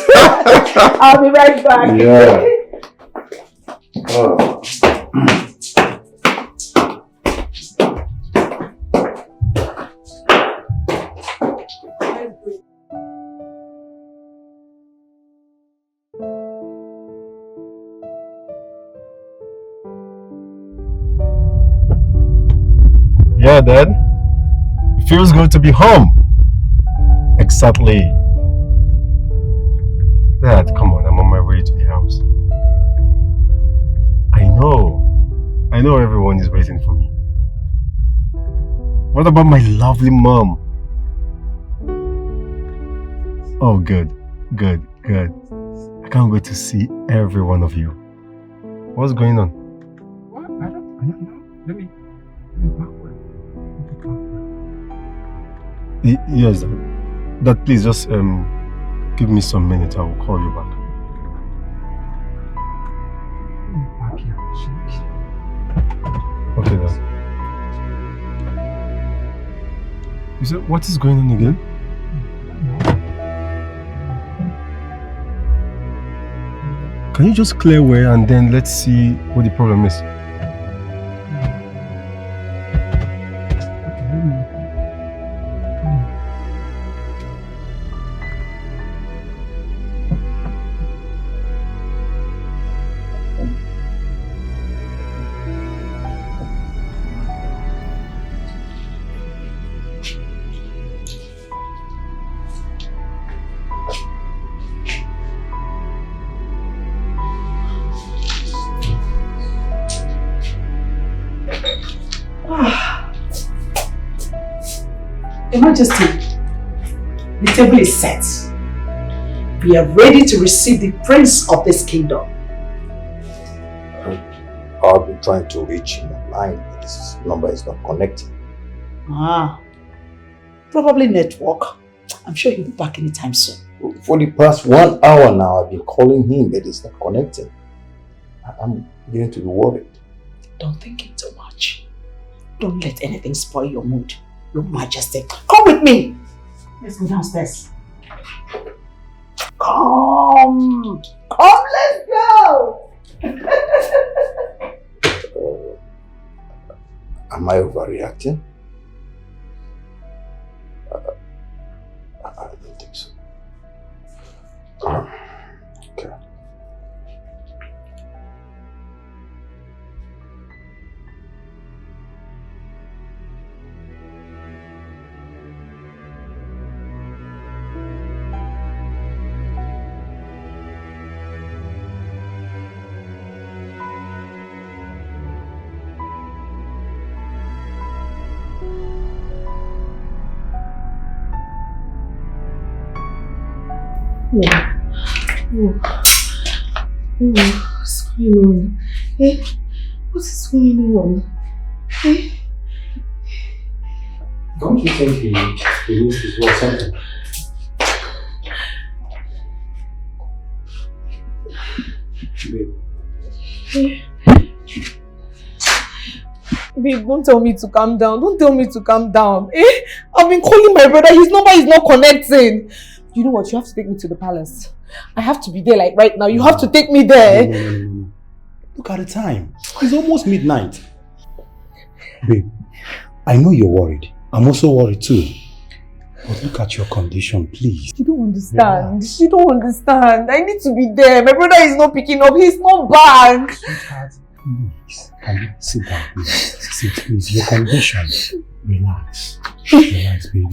I'll be right back. Yeah. Oh. Yeah, Dad. It feels good to be home. Exactly. Dad, come on, I'm on my way to the house. I know everyone is waiting for me. What about my lovely mom? Oh, good. I can't wait to see every one of you. What's going on? What? I don't know. Let me backward. Yes, Dad, please just give me some minutes. I will call you back. Okay, Dad. You said, what is going on again? Can you just clear away and then let's see what the problem is? Your Majesty, the table is set. We are ready to receive the prince of this kingdom. I've been trying to reach him online, but his number is not connecting. Probably network. I'm sure he'll be back anytime soon. For the past 1 hour now, I've been calling him, but he's not connecting. I'm beginning to be worried. Don't think it too much. Don't let anything spoil your mood. Your Majesty, come with me. Let's go downstairs. Come, let's go. Am I overreacting? I don't think so. Okay. What's going on? What is going on? Don't you think he needs to do something? Babe, don't tell me to calm down. Don't tell me to calm down. I've been calling my brother. His number is not connecting. You know what? You have to take me to the palace. I have to be there like right now. You have to take me there. No. Look at the time. It's almost midnight. Babe, I know you're worried. I'm also worried too. But look at your condition, please. You don't understand. Yeah. You don't understand. I need to be there. My brother is not picking up. He's not back. Sweetheart, please. Can you sit down, please? Sit, please. Your condition. Relax. Relax, baby.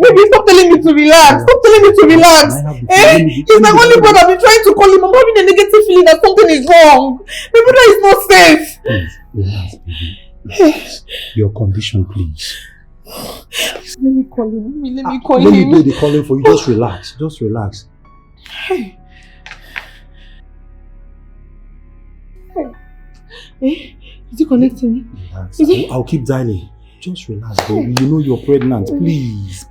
Baby, stop telling me to relax. Stop telling me to relax. He's my only brother. I've been trying to call him. I'm having a negative feeling that something is wrong. My brother is not safe. Please, relax, baby. Relax. Your condition, please. Let me call him. Let me call him. Let me do the calling for you. Just relax. Just relax. Hey. Is he connecting? Relax. I'll keep dialing. Just relax, baby. You know you're pregnant. Please.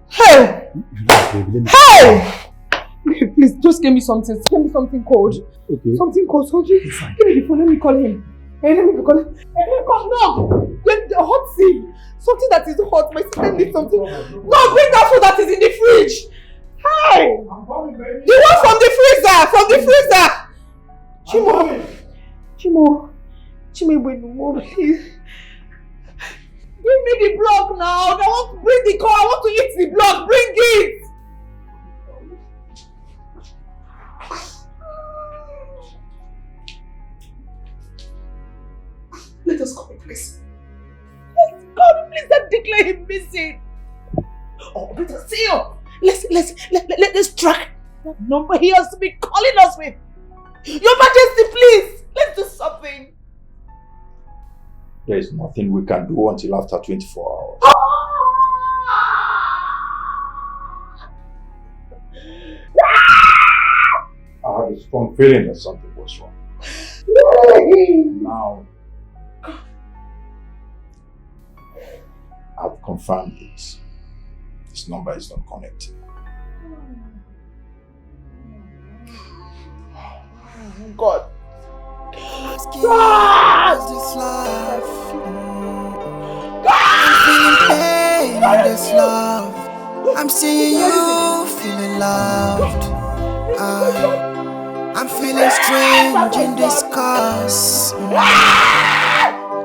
Hey! Relax, baby. Let me Hey! Please, just give me something. Give me something cold. Okay. Something cold. Give me the phone. Let me call him. Hey, let me be calling. Hey, come, no! The hot tea! Something that is hot. My sister needs something. No, bring that food that is in the fridge! Hey! The one from the freezer! From the freezer! Chimo, please. Bring me the block now. I want to bring the car. I want to eat the block. Bring it. Let us call him, please. Let's call him, please. Don't declare him missing. Oh, let us see him. Let's track that number he has to be calling us with. Your Majesty, please. Let's do something. There is nothing we can do until after 24 hours. I have a strong feeling that something was wrong. Now, I've confirmed it. This number is not connected. God. This love, I'm seeing you feeling loved. I'm feeling strange in this cause.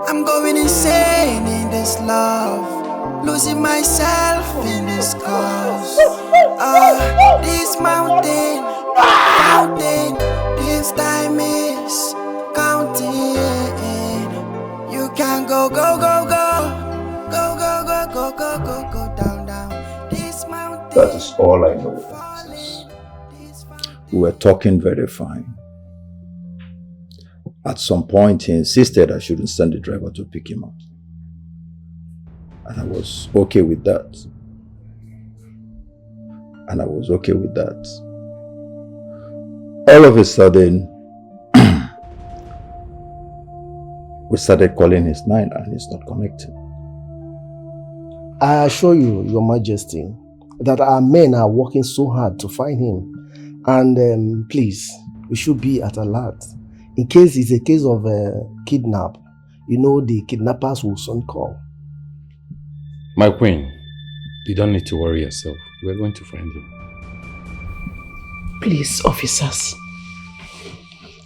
I'm going insane in this love, losing myself in this cause. This mountain, this time is counting. You can go down this mountain. That is all I know. We were talking very fine. At some point, he insisted I shouldn't send the driver to pick him up. And I was okay with that. All of a sudden, we started calling his line and he's not connecting. I assure you, Your Majesty, that our men are working so hard to find him. And please, we should be at alert. In case it's a case of kidnap, you know the kidnappers will soon call. My queen, you don't need to worry yourself. We're going to find him. Please, officers.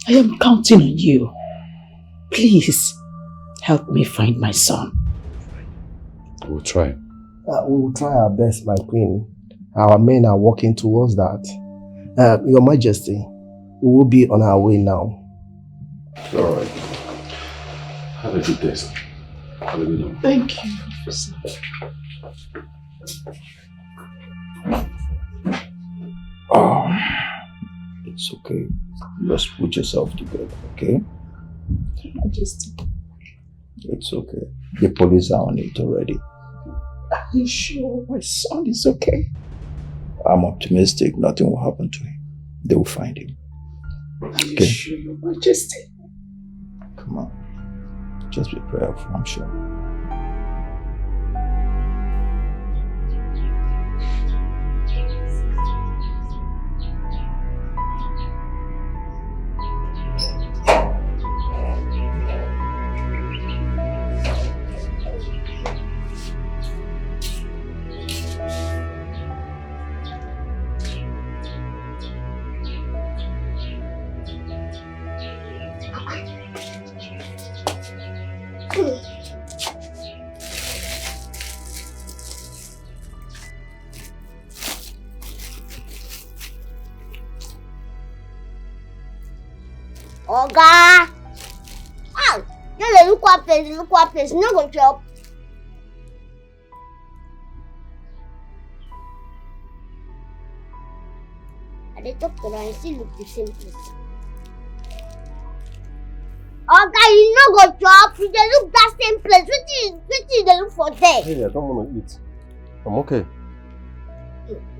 I am counting on you. Please, help me find my son. We'll try. We will try our best, my queen. Our men are working towards that. Your Majesty, we will be on our way now. All right. Have a good day, sir. Have a good one. Thank you, officer. Oh, it's okay. Just put yourself together, okay? Majesty. It's okay. The police are on it already. Are you sure my son is okay? I'm optimistic nothing will happen to him. They will find him. Are you sure, Your Majesty? Come on. Just be prayerful, I'm sure. Oga! Ah! You look what place, no go chop. I dey talk to her and still look the same place. Oga, you no go chop, you dey look that same place. Wetin you dey look for there? Hey, I don't want to eat. I'm okay.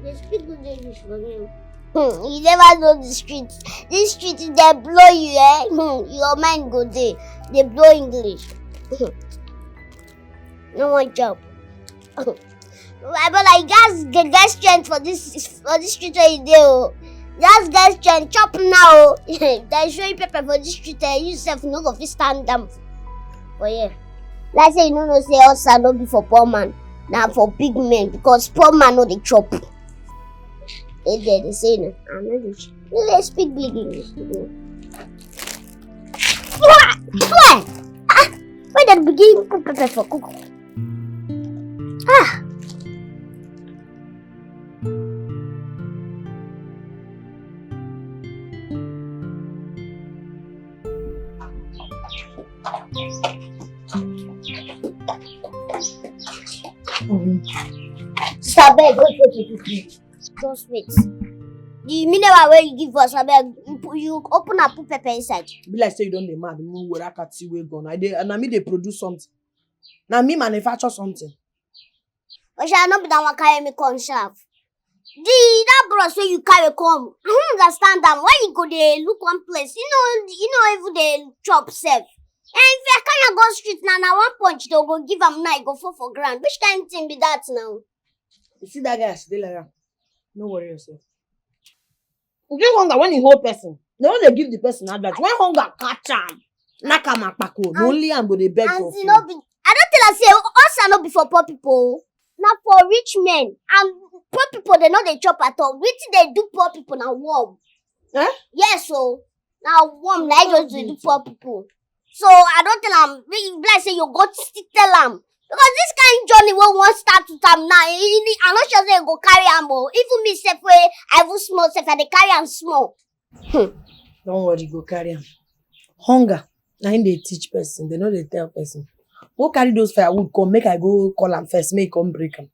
They speak good English for you. You never know the streets. This street, if they blow you, your mind go there. They blow English. No one job. But I guess get that strength for this street where you do. Just guys can chop now. They show you paper for this street. You yourself no go fit stand them. Oh yeah. Let's say you know say also no be for poor man. Now for big men because poor man know the chop. They say no. I know this. Let's speak big English. Why that begin put pepper for cook? Ah. Sabeg, wait. Just wait. The mineral where you give us, Sabeg, you open and put pepper inside. Be like say you don't dey mad, move where I can see where gone. And I mean they produce something. Now me manufacture something. But shall not be that one carry me come sharp. That bros where you carry come. I don't understand them. Why you go there look one place? You know even they chop self. And if I can't go street now one punch they'll go give them now go fall for ground. Which kind of thing be that now? You see that guy still like that? No worry yourself. You get hunger when you hold person. They want to give the person advice. When hunger catch am, nakama pako. Only I'm going to beg for food. I don't tell her say us are not before poor people. Not for rich men. And poor people they know they chop at all. What they do poor people now warm? Eh? Yes, so now warm. Now just do poor people. So I don't tell them. Like say you go still tell them. Because this kind of journey we won't start to time now. I'm not sure they go carry am. Even me self way I will small self and they carry am small. Don't worry, go carry am. Hunger. Now they teach person. They know they tell person. Go carry those firewood come. Make I go call am first. Make come break am.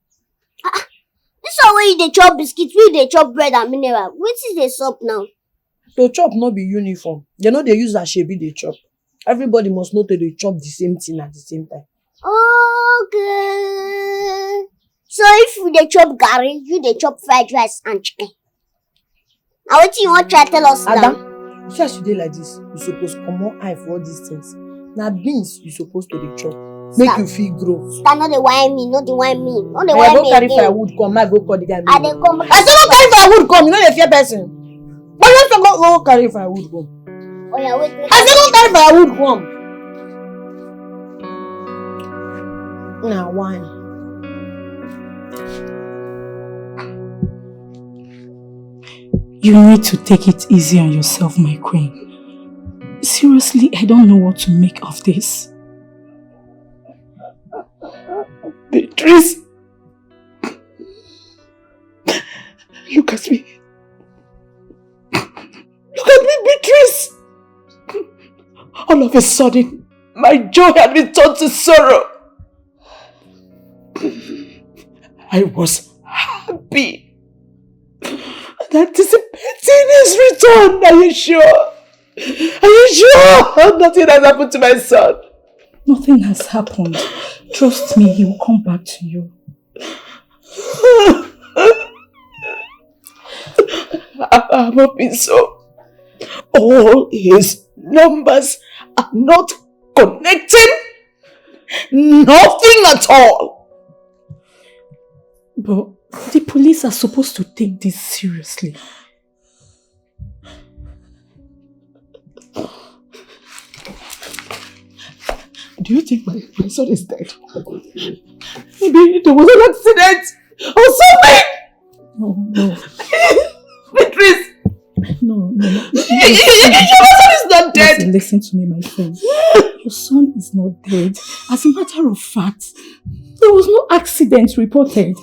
This one where they chop biscuits, where they chop bread and mineral. Which is the soup now? To chop not be uniform. They know they use a shebi they chop. Everybody must know that they chop the same thing at the same time. Okay. So if they chop garri, you they chop fried rice and chicken. Now what you want to try tell us now? Adam, see as you dey like this, you suppose come on eye for all these things. Now beans you supposed to dey chop. Make you feel grow. Stand not the wine me, not the wine me. Not the I wine go me. carry firewood come, I go call the guy. I dey come. I say go carry firewood come, you know the fear person. But you say go carry firewood come. Oh yeah, wait. I say go carry firewood come. Now wine. You need to take it easy on yourself, my queen. Seriously, I don't know what to make of this. Beatrice! Look at me. Look at me, Beatrice! All of a sudden, my joy had been turned to sorrow. I was happy and anticipating his return. Are you sure? Are you sure nothing has happened to my son? Nothing has happened. Trust me, he will come back to you. I'm hoping so. All his numbers are not connecting. Nothing at all. But the police are supposed to take this seriously. Do you think my son is dead? Maybe there was an accident or something. No. Beatrice! No. Your son is not dead. Listen to me, my friend. Your son is not dead. As a matter of fact, there was no accident reported.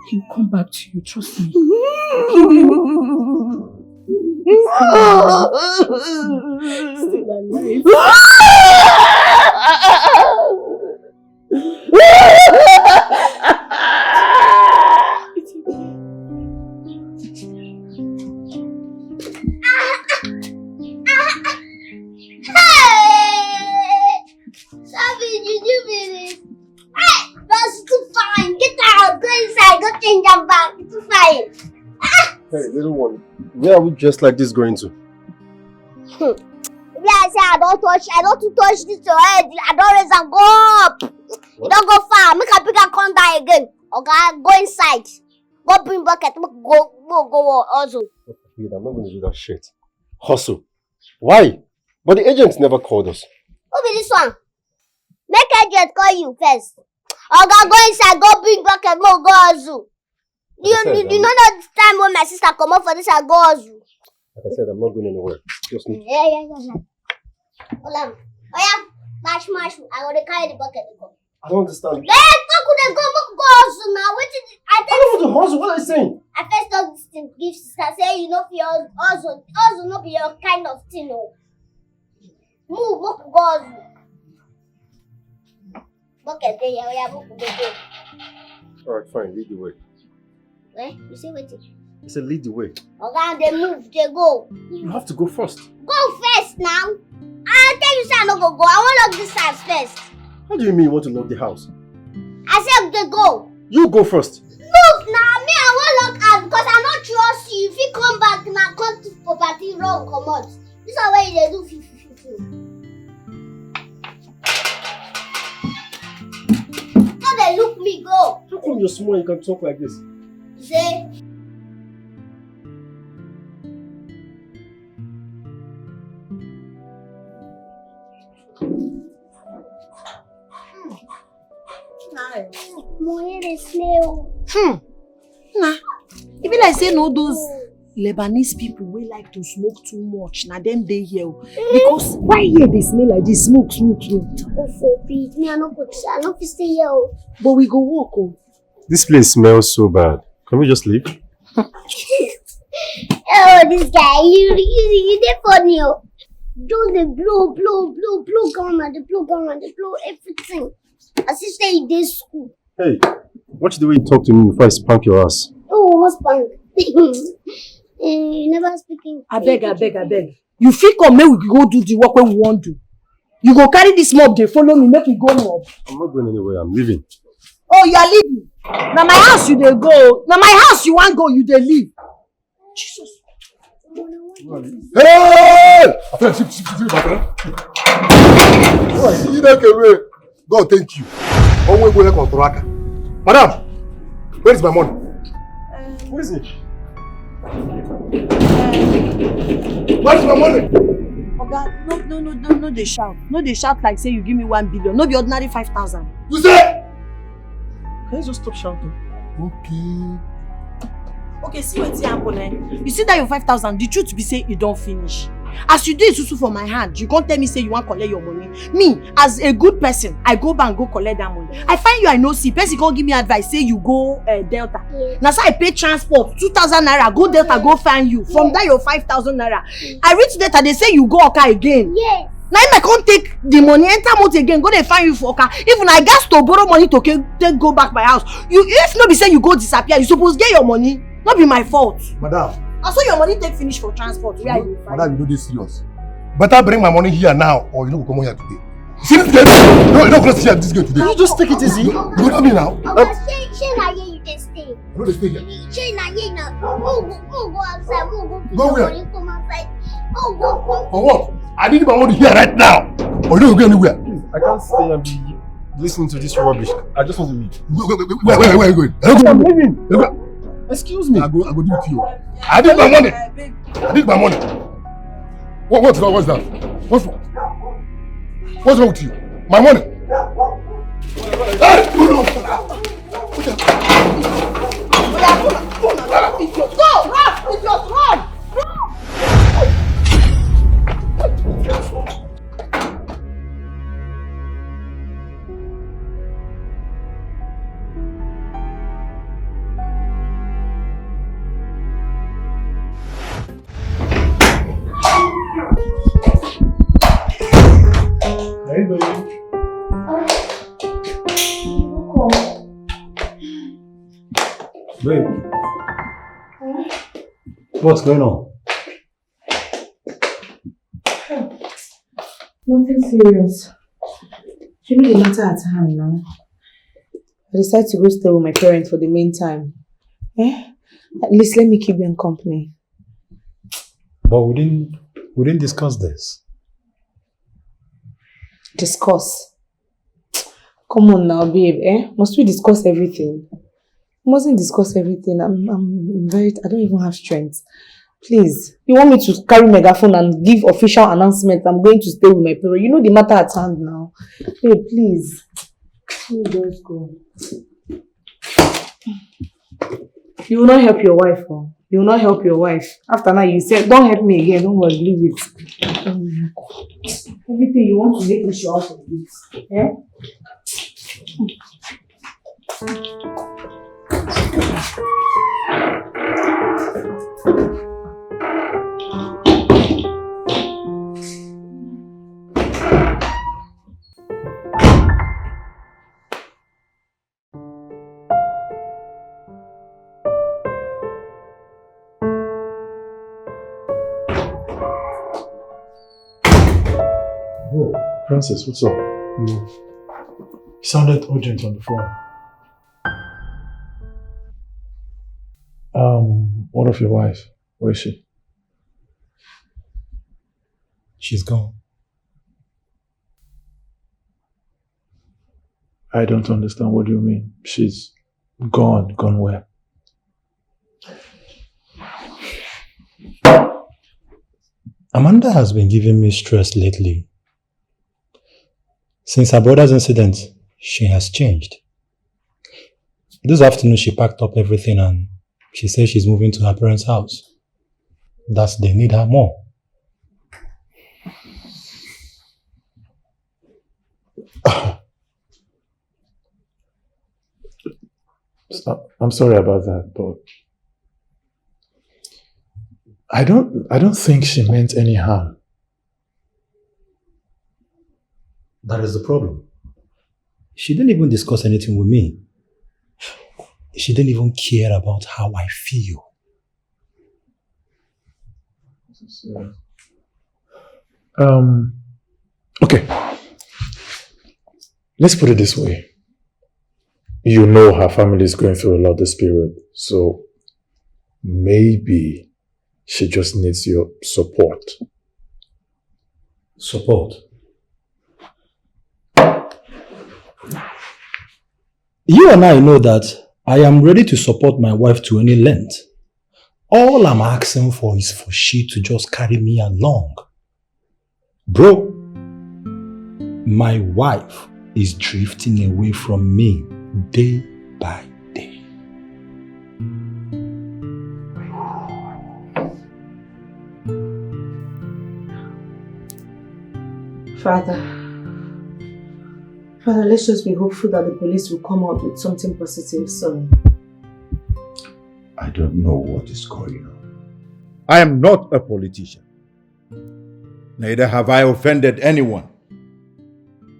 He'll come back to you, trust me. Still alive. It's okay. Savage, you do it. Hey, that's too fine. Get out. Go inside. Go change your back. It's too fine. Hey, little one, where are we dressed like this going to? Maybe I say I don't touch this your head. I don't raise and go up. You don't go far. Make a bigger come down again. Okay, go inside. Go bring bucket. Go also. stupid. I'm not going to do that shit. Hustle. Why? But the agents never called us. Who be this one? Make agent call you first. Oga, go inside, go bring bucket, more go hustle. You know that time when my sister come up for this, I go hustle. Like I said, I'm not going anywhere. Just need. Yeah. Hold on. Oh yeah, mash. I want to carry the bucket. I don't understand. Let's go hustle now. I don't want to hustle. What are you saying? I first talk this thing, give sister, say you know for your hustle not be your kind of thing, no. Move, go hustle. Bucket, yeah, go. Alright, fine. Lead the way. Eh? You say what? I said lead the way. Okay, they move, they go. You have to go first. Go first now. I tell you, say I no go. I want to lock this house first. How do you mean you want to lock the house? I said they go. You go first. Look now, me I want lock house because I not trust you. If you come back, now come to property wrong, come out. This is why they do 50. So they look me go. How come you're small and you can talk like this? Say. My hair is snail. Nah. Even like say no those Lebanese people will like to smoke too much. Now them they here. Because why here they smell like this? Smoke. Oh, for Pete, me I no fit stay here. But we go walk. Oh. This place smells so bad. Can we just leave? Oh, this guy, you dey funny. Just the blow, government, the blow everything. As if say you dey school. Hey, watch the way you talk to me before I spank your ass. Oh, what's spank? You never speaking. I beg. You feel come, make we go do the work we want to. You go carry this mob, they follow me, make we go mob. I'm not going anywhere, I'm leaving. Oh, you are leaving? Now my house you dey go. Now my house you want go, you dey leave. Jesus. Hey! God, thank you. Madam, where is my money? Where is it? Where is my money? Oga, no, they shout. No, they shout like say you give me 1 billion. No, be ordinary 5,000. You say? Can you just stop shouting? Okay, see what's happening. You see that your 5,000, the truth be say you don't finish. As you do it for my hand, you can't tell me say you want to collect your money. Me, as a good person, I go back and go collect that money. I find you, I know see, person can't give me advice, say you go Delta. Now so I pay transport, 2,000 naira, go Delta, go find you. From that your 5,000 naira. I reach Delta, they say you go Oka again. Yes. Now if I can't take the money, enter motor again, go they find you for Oka. Even I got to borrow money to take go back my house. You, if not be say you go disappear, you supposed get your money. Not be my fault. Madam. I saw your money take finish for transport. Where are you? Madam, you know this serious. Better bring my money here now, or you know come on here today. See this girl? No, you don't close here this girl today. You just take it easy. You go tell me now. She na here you dey stay. No, they stay here. She na here now. Go outside. Go where? Come outside. Go. For what? I need my money here right now, or you don't go anywhere. I can't stay and be listening to this rubbish. I just want to leave. Where are you going? I'm leaving. Excuse me. I go do it to you. I need my money. I need my money. What's that? What's wrong with you? My money. Hey! Go! Run! It's your run! Hey, baby. Babe. What's going on? Nothing serious. You know the matter at hand now. I decided to go stay with my parents for the meantime. At least let me keep them company. But we didn't discuss this. Discuss? Come on now, babe. Must we discuss everything? We mustn't discuss everything. I don't even have strength. Please. You want me to carry megaphone and give official announcement? I'm going to stay with my parents. You know the matter at hand now. Hey, please. Let me just go. You will not help your wife, oh. You will not help your wife. After now, you said, don't help me again. Don't worry, leave it. Everything you want to make me show out of this. Eh? Oh, Francis, what's up? You sounded urgent on the phone. What of your wife? Where is she? She's gone. I don't understand. What do you mean? She's gone. Gone where? Amanda has been giving me stress lately. Since her brother's incident, she has changed. This afternoon she packed up everything and she says she's moving to her parents' house. Thus they need her more. I'm sorry about that, but I don't think she meant any harm. That is the problem. She didn't even discuss anything with me. She didn't even care about how I feel. Okay. Let's put it this way. You know her family is going through a lot this period, so maybe she just needs your support. Support? You and I know that I am ready to support my wife to any length. All I'm asking for is for she to just carry me along. Bro, my wife is drifting away from me day by day. Father, let's just be hopeful that the police will come out with something positive soon. I don't know what is going on. I am not a politician. Neither have I offended anyone.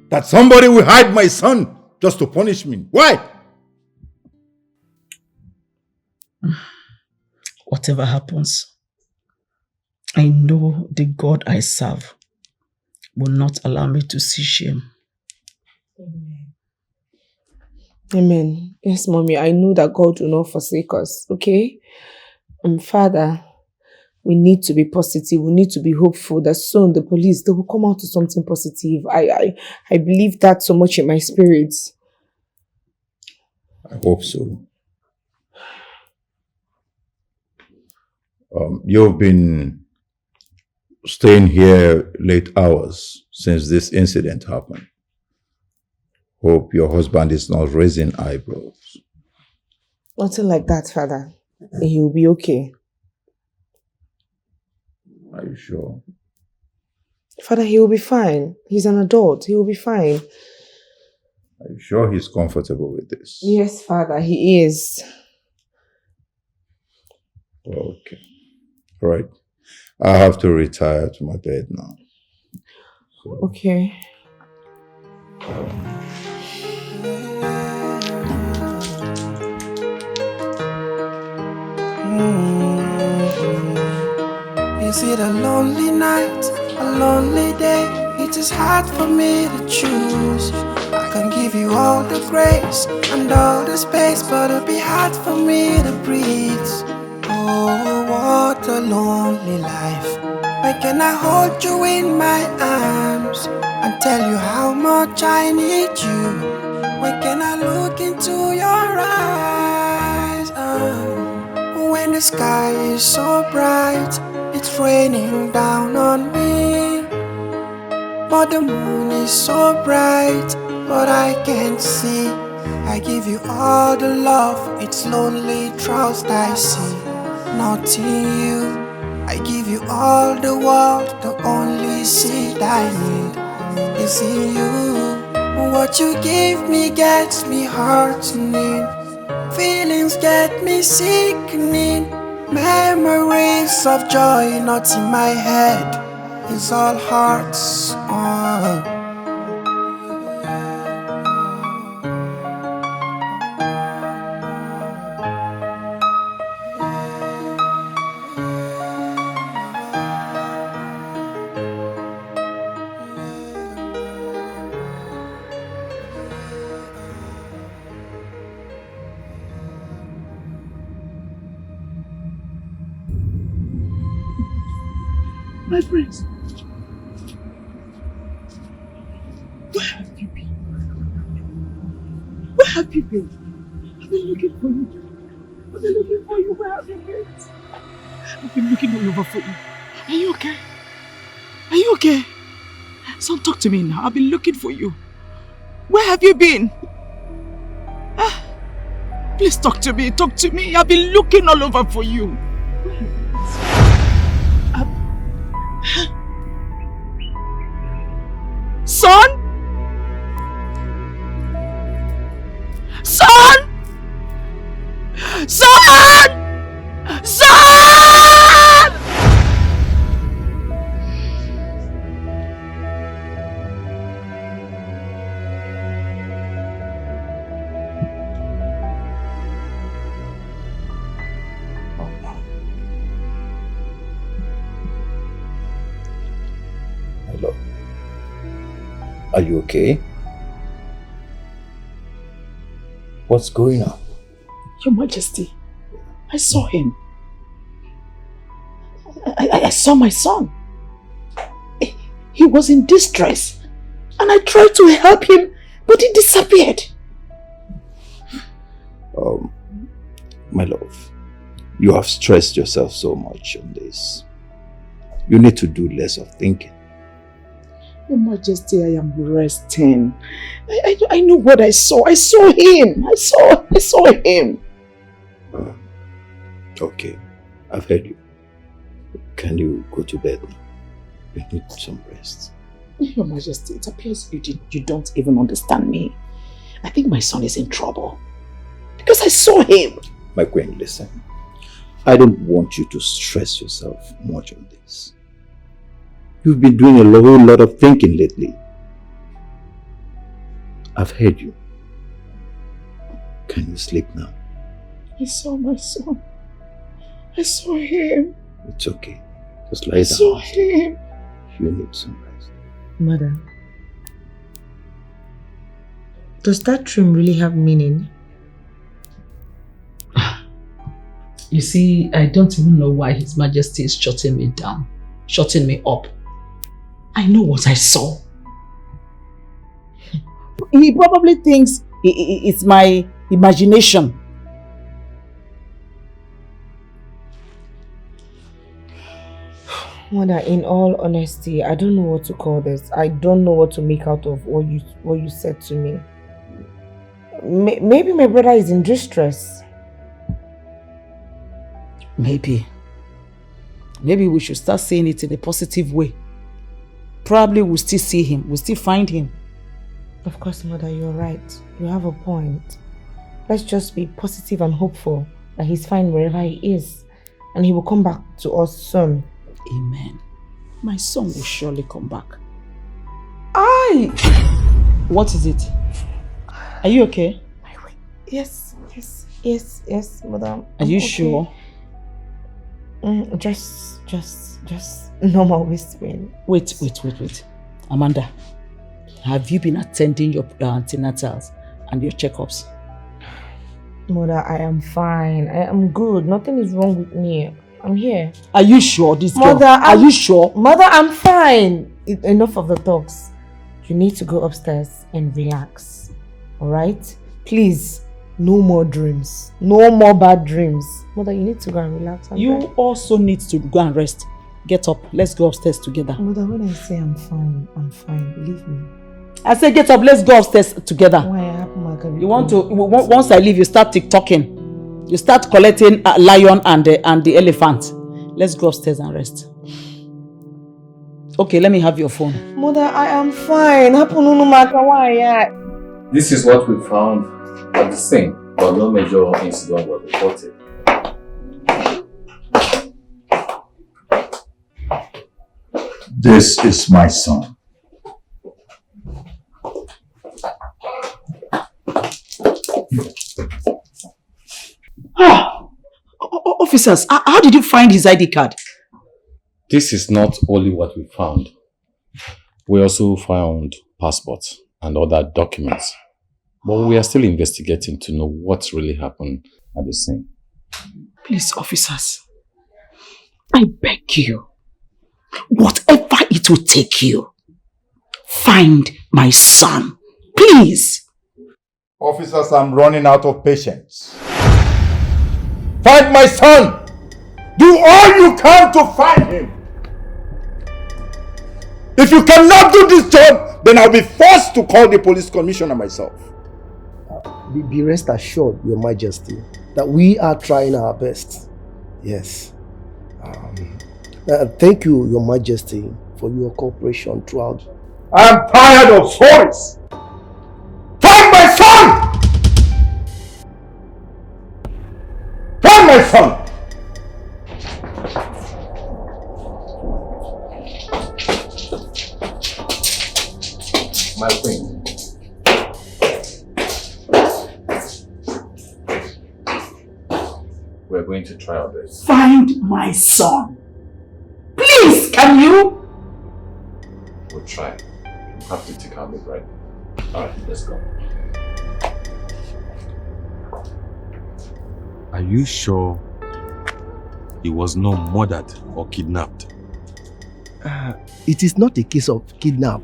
That somebody will hide my son just to punish me. Why? Whatever happens, I know the God I serve will not allow me to see shame. Amen. Amen. Yes, Mommy, I know that God will not forsake us, okay? Father, we need to be positive. We need to be hopeful that soon the police, they will come out to something positive. I believe that so much in my spirit. I hope so. You've been staying here late hours since this incident happened. Hope your husband is not raising eyebrows. Nothing like that, Father. He will be okay. Are you sure? Father, he will be fine. He's an adult. He will be fine. Are you sure he's comfortable with this? Yes, Father, he is. Okay. Right. I have to retire to my bed now. So. Okay. Is it a lonely night, a lonely day? It is hard for me to choose. I can give you all the grace and all the space, but it'll be hard for me to breathe. Oh, what a lonely life. When can I hold you in my arms and tell you how much I need you? When can I look into your eyes? When the the sky is so bright, it's raining down on me. But the moon is so bright, but I can't see. I give you all the love, it's lonely trust I see. Not in you, I give you all the world, the only seed I need is in you. What you give me gets me hurting, feelings get me sickening. Memories of joy not in my head, it's all hearts. My friends, where have you been? Where have you been? I've been looking for you. I've been looking for you. Where have you been? I've been looking all over for you. Are you okay? Are you okay? Son, talk to me now. I've been looking for you. Where have you been? Please talk to me. Talk to me. I've been looking all over for you. Son? Son! Son! Son! Hello. Are you okay? What's going on? Your Majesty, I saw him. I saw my son. He was in distress and I tried to help him, but he disappeared. My love, you have stressed yourself so much on this. You need to do less of thinking. Your Majesty, I am resting. I know what I saw. I saw him. I saw him. Okay, I've heard you. Can you go to bed now? You need some rest. Your Majesty, it appears you don't even understand me. I think my son is in trouble. Because I saw him. My queen, listen. I don't want you to stress yourself much on this. You've been doing a whole lot of thinking lately. I've heard you. Can you sleep now? I saw my son. I saw him. It's okay. Just lie down. I saw him. You need some rest. Madam, does that dream really have meaning? You see, I don't even know why His Majesty is shutting me down, shutting me up. I know what I saw. He probably thinks it's my imagination. Mother, in all honesty, I don't know what to call this. I don't know what to make out of what you said to me. Maybe my brother is in distress. Maybe we should start saying it in a positive way. Probably we'll still see him. We'll still find him. Of course, Mother, you're right. You have a point. Let's just be positive and hopeful that he's fine wherever he is. And he will come back to us soon. Amen. My son will surely come back. What is it? Are you okay? Yes, Madam. Are you sure? Just normal whispering. Wait. Amanda, have you been attending your antenatals and your checkups? Mother, I am fine. I am good. Nothing is wrong with me. I'm here. Are you sure this girl? Mother, are you sure? Mother, I'm fine. Enough of the talks. You need to go upstairs and relax. Alright? Please, No more dreams. No more bad dreams. Mother, you need to go and relax. You also need to go and rest. Get up. Let's go upstairs together. Mother, when I say I'm fine, believe me. I say get up. Let's go upstairs together. Why happened, You want to? Once I leave, you start TikToking. You start collecting a lion and the elephant. Let's go upstairs and rest. Okay, let me have your phone. Mother, I am fine. This is what we found at the scene, but no major incident was reported. This is my son. Officers, how did you find his ID card? This is not only what we found. We also found passports and other documents. But we are still investigating to know what really happened at the scene. Please, officers, I beg you, whatever it will take you, find my son. Please. Officers, I'm running out of patience. Find my son! Do all you can to find him! If you cannot do this job, then I'll be forced to call the police commissioner myself. Be rest assured, Your Majesty, that we are trying our best. Yes. Thank you, Your Majesty, for your cooperation throughout. I'm tired of stories! Find my son! Find my son! My queen. We're going to try our best. Find my son. Please, can you? We'll try. You have to take out the bread. Alright, let's go. Are you sure he was not murdered or kidnapped? It is not a case of kidnap.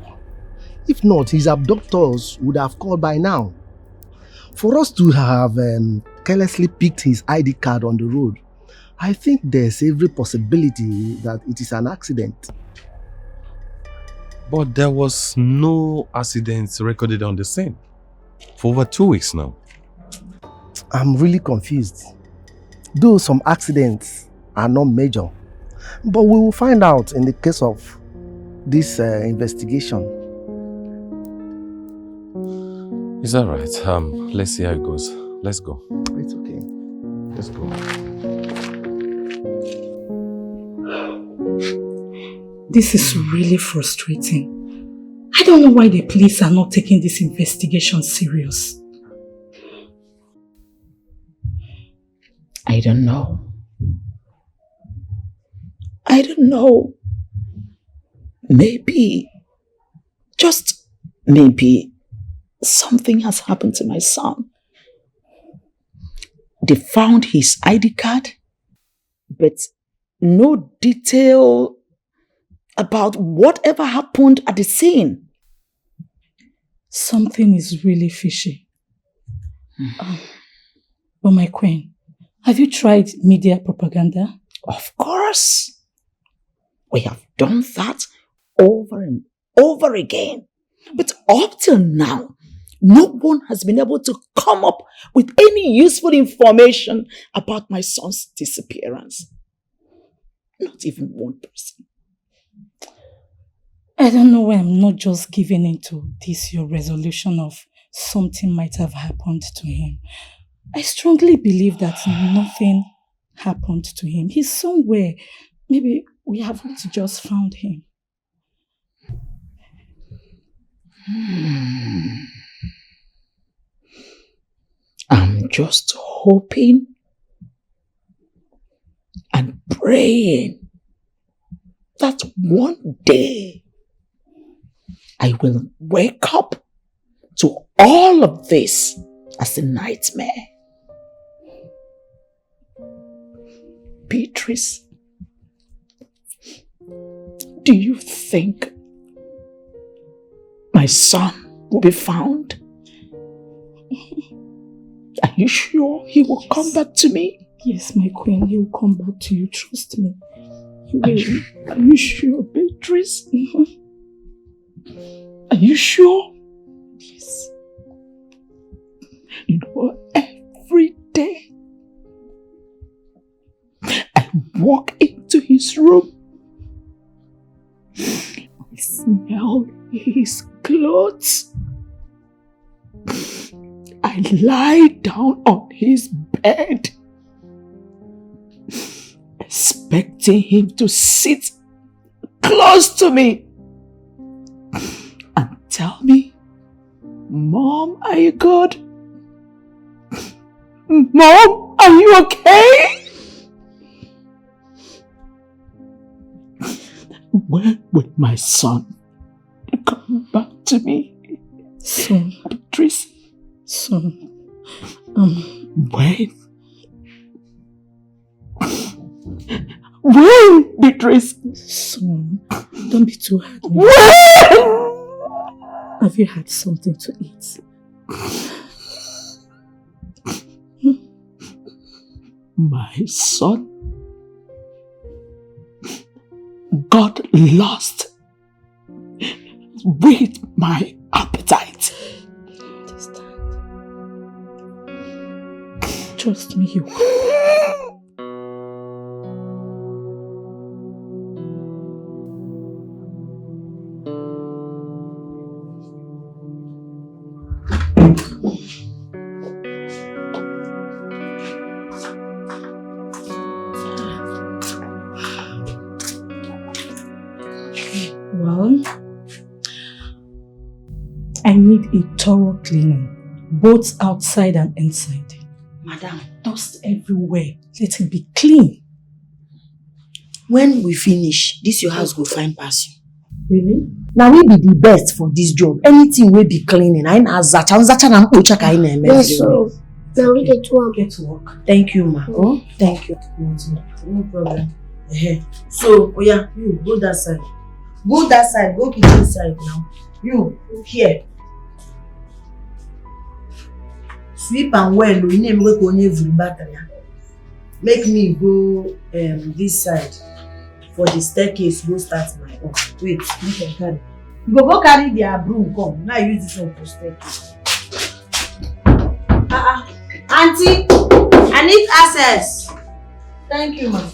If not, his abductors would have called by now. For us to have carelessly picked his ID card on the road, I think there's every possibility that it is an accident. But there was no accidents recorded on the scene for over 2 weeks now. I'm really confused. Though some accidents are not major, but we will find out in the case of this investigation. Is that right? Let's see how it goes. Let's go. It's okay. Let's go. This is really frustrating. I don't know why the police are not taking this investigation serious. I don't know. I don't know. Maybe, just maybe, something has happened to my son. They found his ID card, but no detail about whatever happened at the scene. Something is really fishy. But my queen, have you tried media propaganda? Of course. We have done that over and over again. But up till now, no one has been able to come up with any useful information about my son's disappearance. Not even one person. I don't know why I'm not just giving into this your resolution of something might have happened to him. I strongly believe that nothing happened to him. He's somewhere. Maybe we haven't just found him. I'm just hoping and praying that one day I will wake up to all of this as a nightmare. Beatrice, do you think my son will be found? Are you sure he will come back to me? Yes, my queen, he will come back to you. Trust me. He will. Are you sure, Beatrice? Are you sure? Yes. You know, every day I walk into his room, I smell his clothes. I lie down on his bed, expecting him to sit close to me and tell me, Mom, are you good? Mom, are you okay? When will my son come back to me? Soon. Beatrice. Soon. When? When, Beatrice? Soon. Don't be too hard. When? Have you had something to eat? My son got lost with my appetite. I understand. Trust me, you will. Well, I need a thorough cleaning, both outside and inside. Madam, dust everywhere. Let it be clean. When we finish, this your house go fine pass you. Really? Now we be the best for this job. Anything we be cleaning. I na zacha na mpocha ka ina eme. Yes, so now we get to work. Thank you, ma. Oh, thank you. No problem. So, oh yeah, you go that side. Go that side. Go kitchen side now. You here. Sweep and well. You need to go every battle. Make me go this side. For the staircase, go start my own. Wait, you can carry. You go carry their broom, come. Now use this one for staircase. Auntie, I need access. Thank you, ma'am.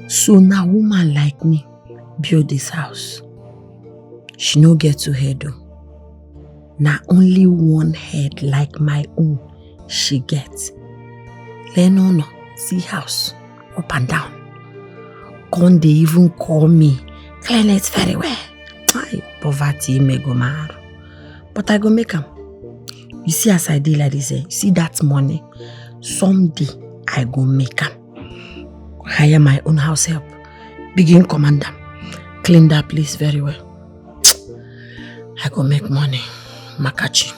So now woman like me build this house. She no get to head though. Now only one head like my own she gets. No, see house up and down. Can't they even call me? Clean it very well. Ay, poverty me go mad. But I go make them. You see as I did like this, you see that money? Someday I go make them. Hire my own house help. Begin command them. Clean that place very well. I go make money. Makachi.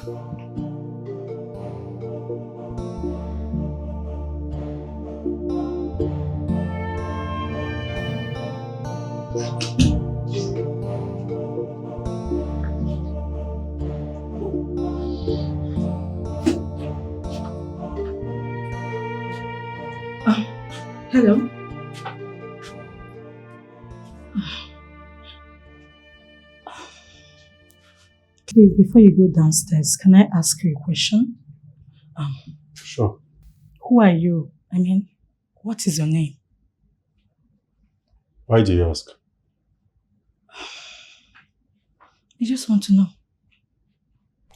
Hello. Please, before you go downstairs, can I ask you a question? Sure. Who are you? I mean, what is your name? Why do you ask? I just want to know.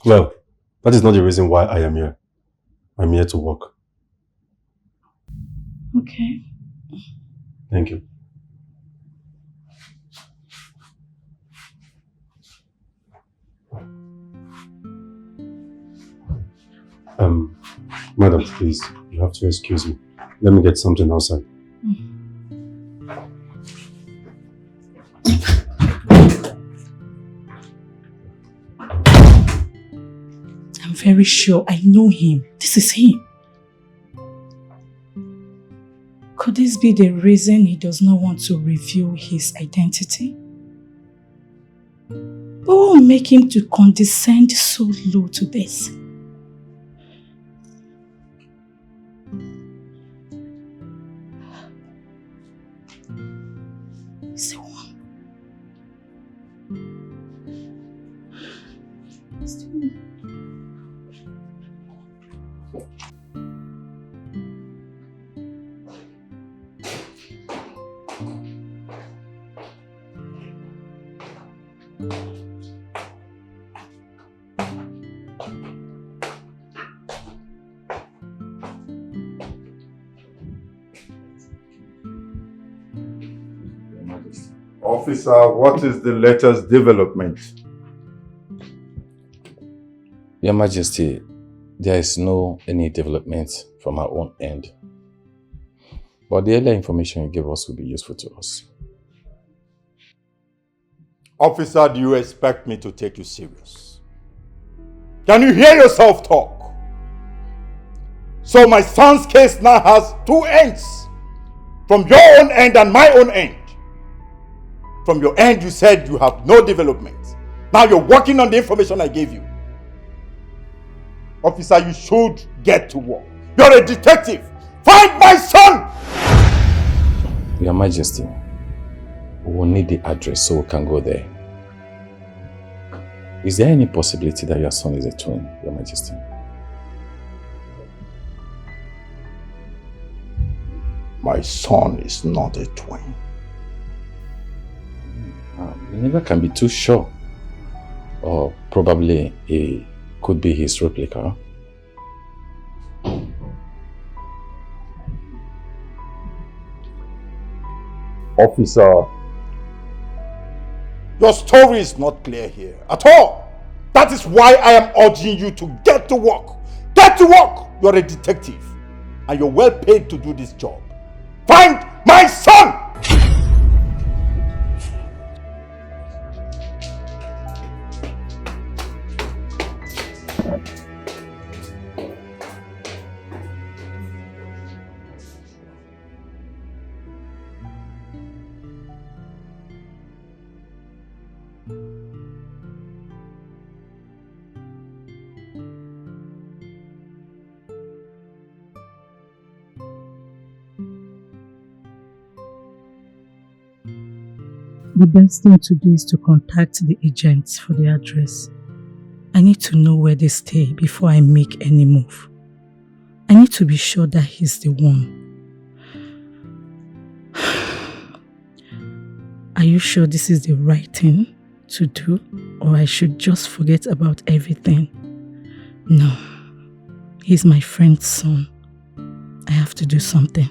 Well, That is not the reason why I am here. I'm here to work. Okay. Thank you. Madam, please, you have to excuse me. Let me get something outside. I'm very sure I know him. This is him. Could this be the reason he does not want to reveal his identity? But what will make him to condescend so low to this? Officer, what is the latest development? Your Majesty, there is no any development from our own end. But the earlier information you gave us will be useful to us. Officer, do you expect me to take you serious? Can you hear yourself talk? So my son's case now has two ends. From your own end and my own end. From your end, you said you have no development. Now you're working on the information I gave you. Officer, you should get to work. You're a detective. Find my son! Your Majesty, we will need the address so we can go there. Is there any possibility that your son is a twin, Your Majesty? My son is not a twin. You never can be too sure. Or probably it could be his replica. Officer, your story is not clear here at all. That is why I am urging you to get to work. Get to work! You're a detective and you're well paid to do this job. Find my son! The best thing to do is to contact the agents for the address. I need to know where they stay before I make any move. I need to be sure that he's the one. Are you sure this is the right thing to do? Or I should just forget about everything? No. He's my friend's son. I have to do something.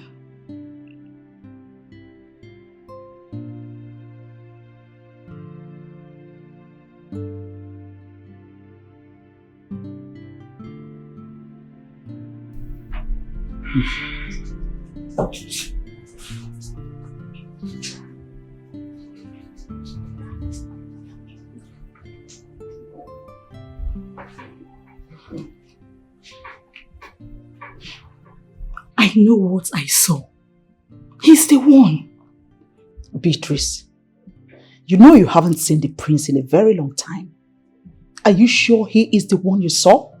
I know what I saw. He's the one. Beatrice, you know you haven't seen the prince in a very long time. Are you sure he is the one you saw?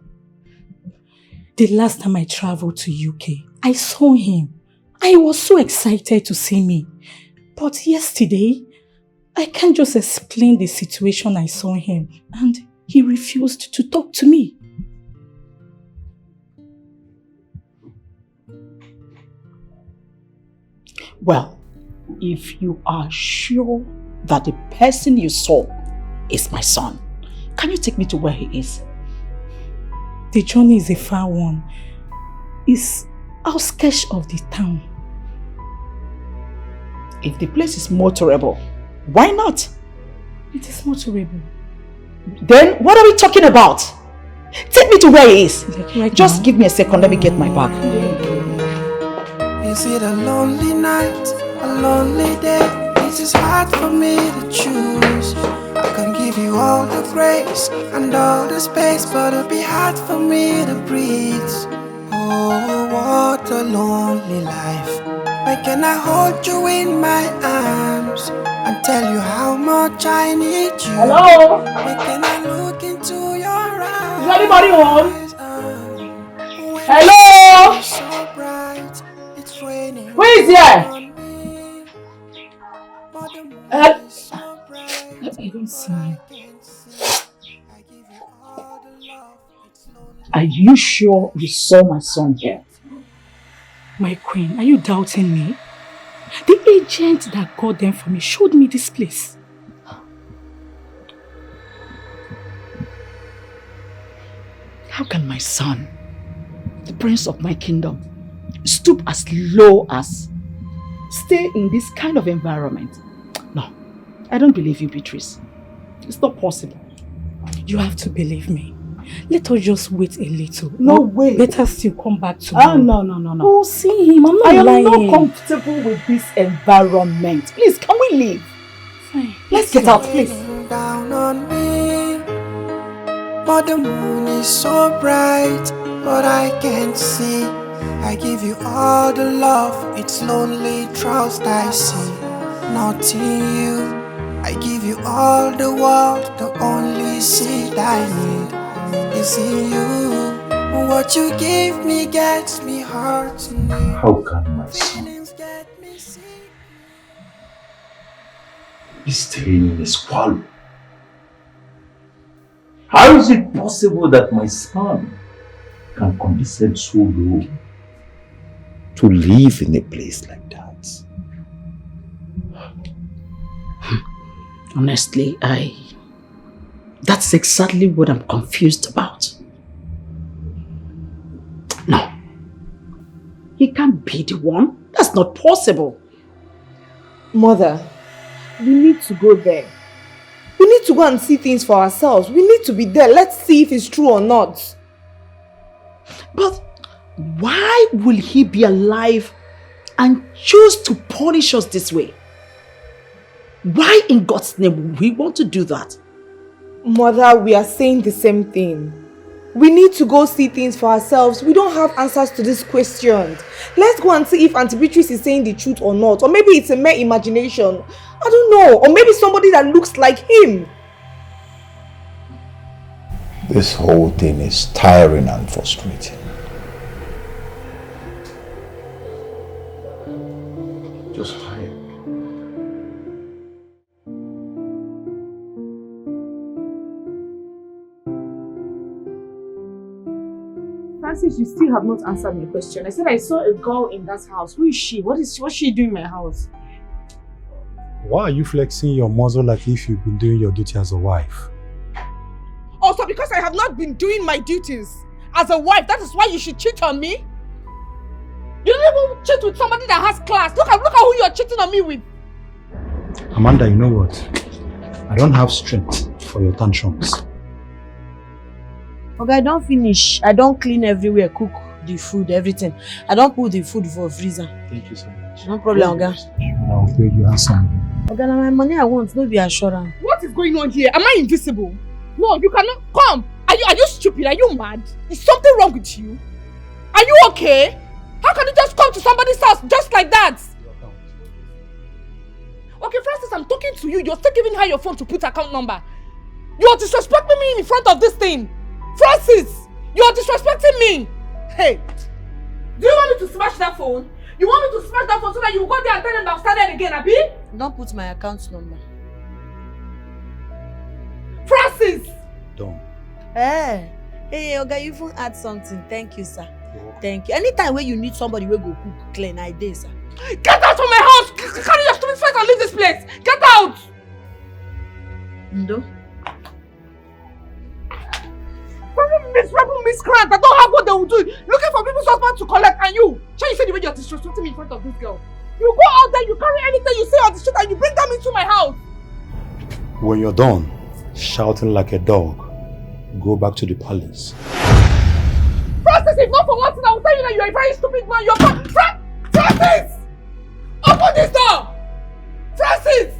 The last time I traveled to UK, I saw him. I was so excited to see me. But yesterday, I can't just explain the situation I saw him, and he refused to talk to me. Well, if you are sure that the person you saw is my son, can you take me to where he is? the journey is a far one. It's outskirts of the town. If the place is motorable, why not? It is motorable. Then what are we talking about? Take me to where he is. Like Just give me a second, let me get my bag. Is it a lonely night, a lonely day? It is hard for me to choose. I can give you all the grace and all the space, but it'll be hard for me to breathe. Oh, what a lonely life. Why can I hold you in my arms and tell you how much I need you? Hello? Why can I look into your eyes? Is anybody home? Hello? So bright, it's raining. Who is here? I don't see you. Are you sure you saw my son here? My queen, are you doubting me? The agent that got them for me showed me this place. How can my son, the prince of my kingdom, stoop as low as stay in this kind of environment? No, I don't believe you, Beatrice. It's not possible. You have to believe me. Let us just wait a little. No way. Better still come back tomorrow. Oh, no. Oh, see him. I'm not I lying. am not comfortable with this environment. Please, can we leave? Fine. Let's get out, please. Down on me, but the moon is so bright, but I can't see. I give you all the love, it's lonely trust I see, not in you. I give you all the world, the only seed I need is in you. What you give me gets me hurt. How can my son be staying in a squalor? How is it possible that my son can condescend so low to live in a place like that? Honestly, that's exactly what I'm confused about. No. He can't be the one. That's not possible. Mother, we need to go there. We need to go and see things for ourselves. We need to be there. Let's see if it's true or not. But why will he be alive and choose to punish us this way? Why in God's name would we want to do that? Mother, we are saying the same thing. We need to go see things for ourselves. We don't have answers to these questions. Let's go and see if Auntie Beatrice is saying the truth or not. Or maybe it's a mere imagination. I don't know. Or maybe somebody that looks like him. This whole thing is tiring and frustrating. Just tired. Francis, you still have not answered my question. I said I saw a girl in that house. Who is she? What's she doing in my house? Why are you flexing your muzzle like if you've been doing your duty as a wife? Also, because I have not been doing my duties as a wife, that is why you should cheat on me? You don't even cheat with somebody that has class. Look at who you're cheating on me with. Amanda, you know what? I don't have strength for your tantrums. Okay, I don't finish. I don't clean everywhere, cook the food, everything. I don't put the food for freezer. Thank you so much. No problem, Oga. I'll pay you handsomely. Oga, now my money I want, no be assurance. What is going on here? Am I invisible? No, you cannot come. Are you stupid? Are you mad? Is something wrong with you? Are you okay? How can you just come to somebody's house just like that? Okay, Francis, I'm talking to you. You're still giving her your phone to put account number. You're disrespecting me in front of this thing. Francis, you're disrespecting me. Hey, do you want me to smash that phone? You want me to smash that phone so that you go there and tell them that I've started again, Abi? Don't put my account number. Francis! Don't. Hey, Oga, you even add something. Thank you, sir. Thank you. Anytime when you need somebody will go cook, clean, I did, sir. Get out from my house! Carry your stupid face and leave this place! Get out! Ndo? Miserable miscreant! ignorant. I don't have what they will do. Looking for people's husband to collect, and you. Shall you say the way you're disrespecting me in front of this girl? You go out there, you carry anything you say on the street, and you bring them into my house. When you're done shouting like a dog, go back to the palace. Francis, if not for one thing, I will tell you that you're a very stupid man. You're Francis! Open this door! Francis!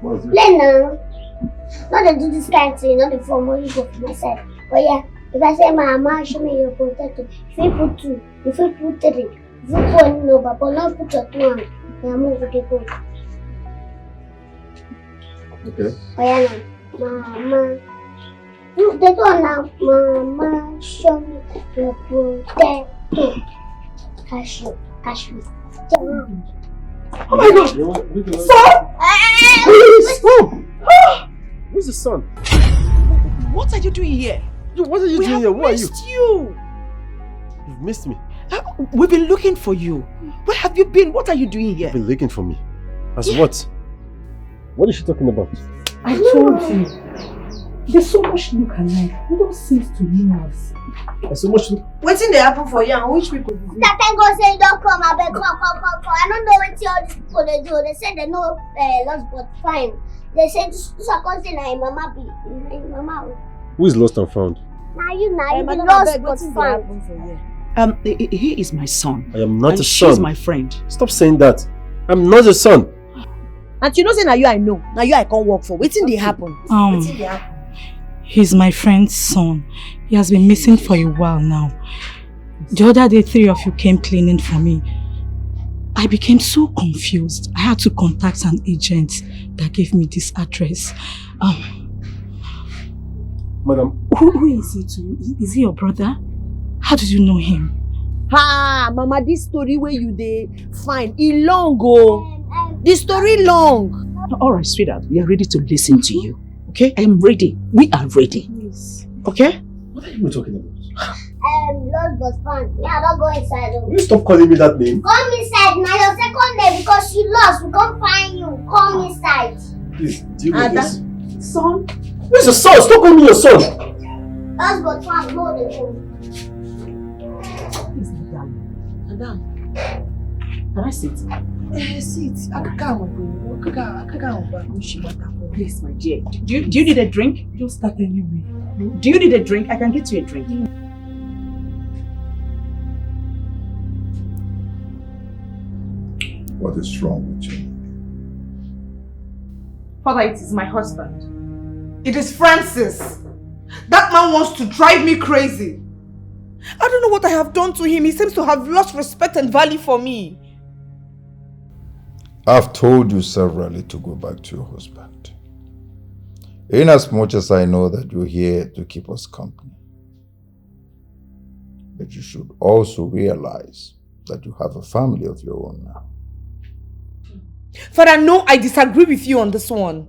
Play now. Not to do this kind of thing, not the form when you go from my side. But yeah, if I say Mama, show me your protector. If you put 2, if you put 3, if you put no, but not put your 2 on. Yeah, move with the phone. Okay. Oh yeah, Mama. You the door now. Mama, show me your protector. Cash me. Oh my God! Son! Who's the son? What are you doing here? What are you doing here? Who are you? Missed you. You've missed me. We've been looking for you. Where have you been? What are you doing here? You've been looking for me. As what? What is she talking about? I told you. There's so much look alike. You don't seem to know us. There's so much look. What thing they happen for you and which people? That time God say don't come, I beg, come. I don't know what all these people they do. They say they know lost but fine. They say this account say na mama be mama. Who is lost and found? Now you be lost but found. He is my son. I am not and a son. She's my friend. Stop saying that. I'm not a son. And you know say na you I know. Now you I can't work for. Wetin dey happen? Wetin dey happen? He's my friend's son. He has been missing for a while now. The other day, 3 of you came cleaning for me. I became so confused. I had to contact an agent that gave me this address. Madam. Who is he to you? Is he your brother? How did you know him? Mama, this story where you dey find, it long go. The story long. All right, sweetheart, we are ready to listen to you. Okay, I am ready. We are ready. Yes. Okay? What are you talking about? Lost but found. Yeah, don't go inside. Will you stop calling me that name? Come inside. Now your second name because you lost. We can't find you. Come inside. Please, deal with this. Son? Where's your son? Stop calling me your son. Lost but found. No, they go. Madam, can I sit? Sit. Please, my dear. Do you need a drink? Just start anyway. Do you need a drink? I can get you a drink. What is wrong with you? Father, it is my husband. It is Francis. That man wants to drive me crazy. I don't know what I have done to him. He seems to have lost respect and value for me. I've told you severally to go back to your husband. In as much as I know that you're here to keep us company. But you should also realize that you have a family of your own now. Father, no, I disagree with you on this one.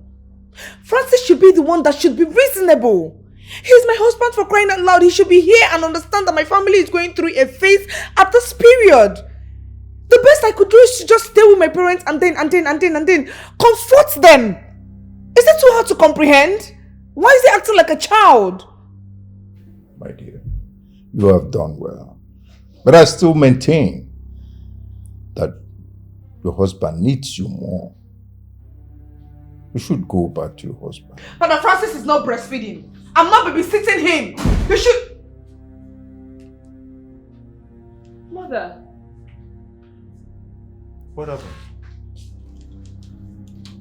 Francis should be the one that should be reasonable. He's my husband, for crying out loud. He should be here and understand that my family is going through a phase at this period. The best I could do is to just stay with my parents and then comfort them. Is it too hard to comprehend? Why is he acting like a child? My dear, you have done well. But I still maintain that your husband needs you more. You should go back to your husband. Father, Francis is not breastfeeding. I'm not babysitting him. You should... Mother. What happened?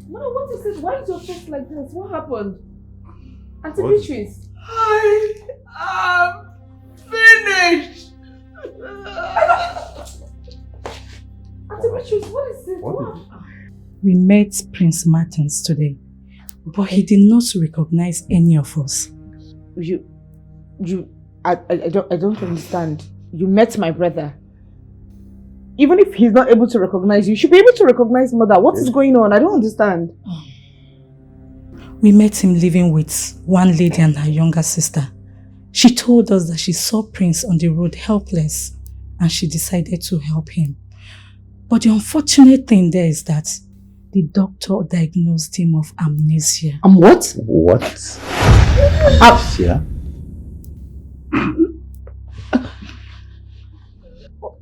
Mother, what is it? Why is your face like this? What happened? Auntie What? Beatrice. I am finished. Auntie Beatrice, what is it? What? We met Prince Martins today, but he did not recognize any of us. I don't understand. You met my brother. Even if he's not able to recognize you should be able to recognize Mother. What is going on? I don't understand. We met him living with one lady and her younger sister. She told us that she saw Prince on the road helpless and she decided to help him. But the unfortunate thing there is that The doctor diagnosed him of amnesia. What? What? Amnesia?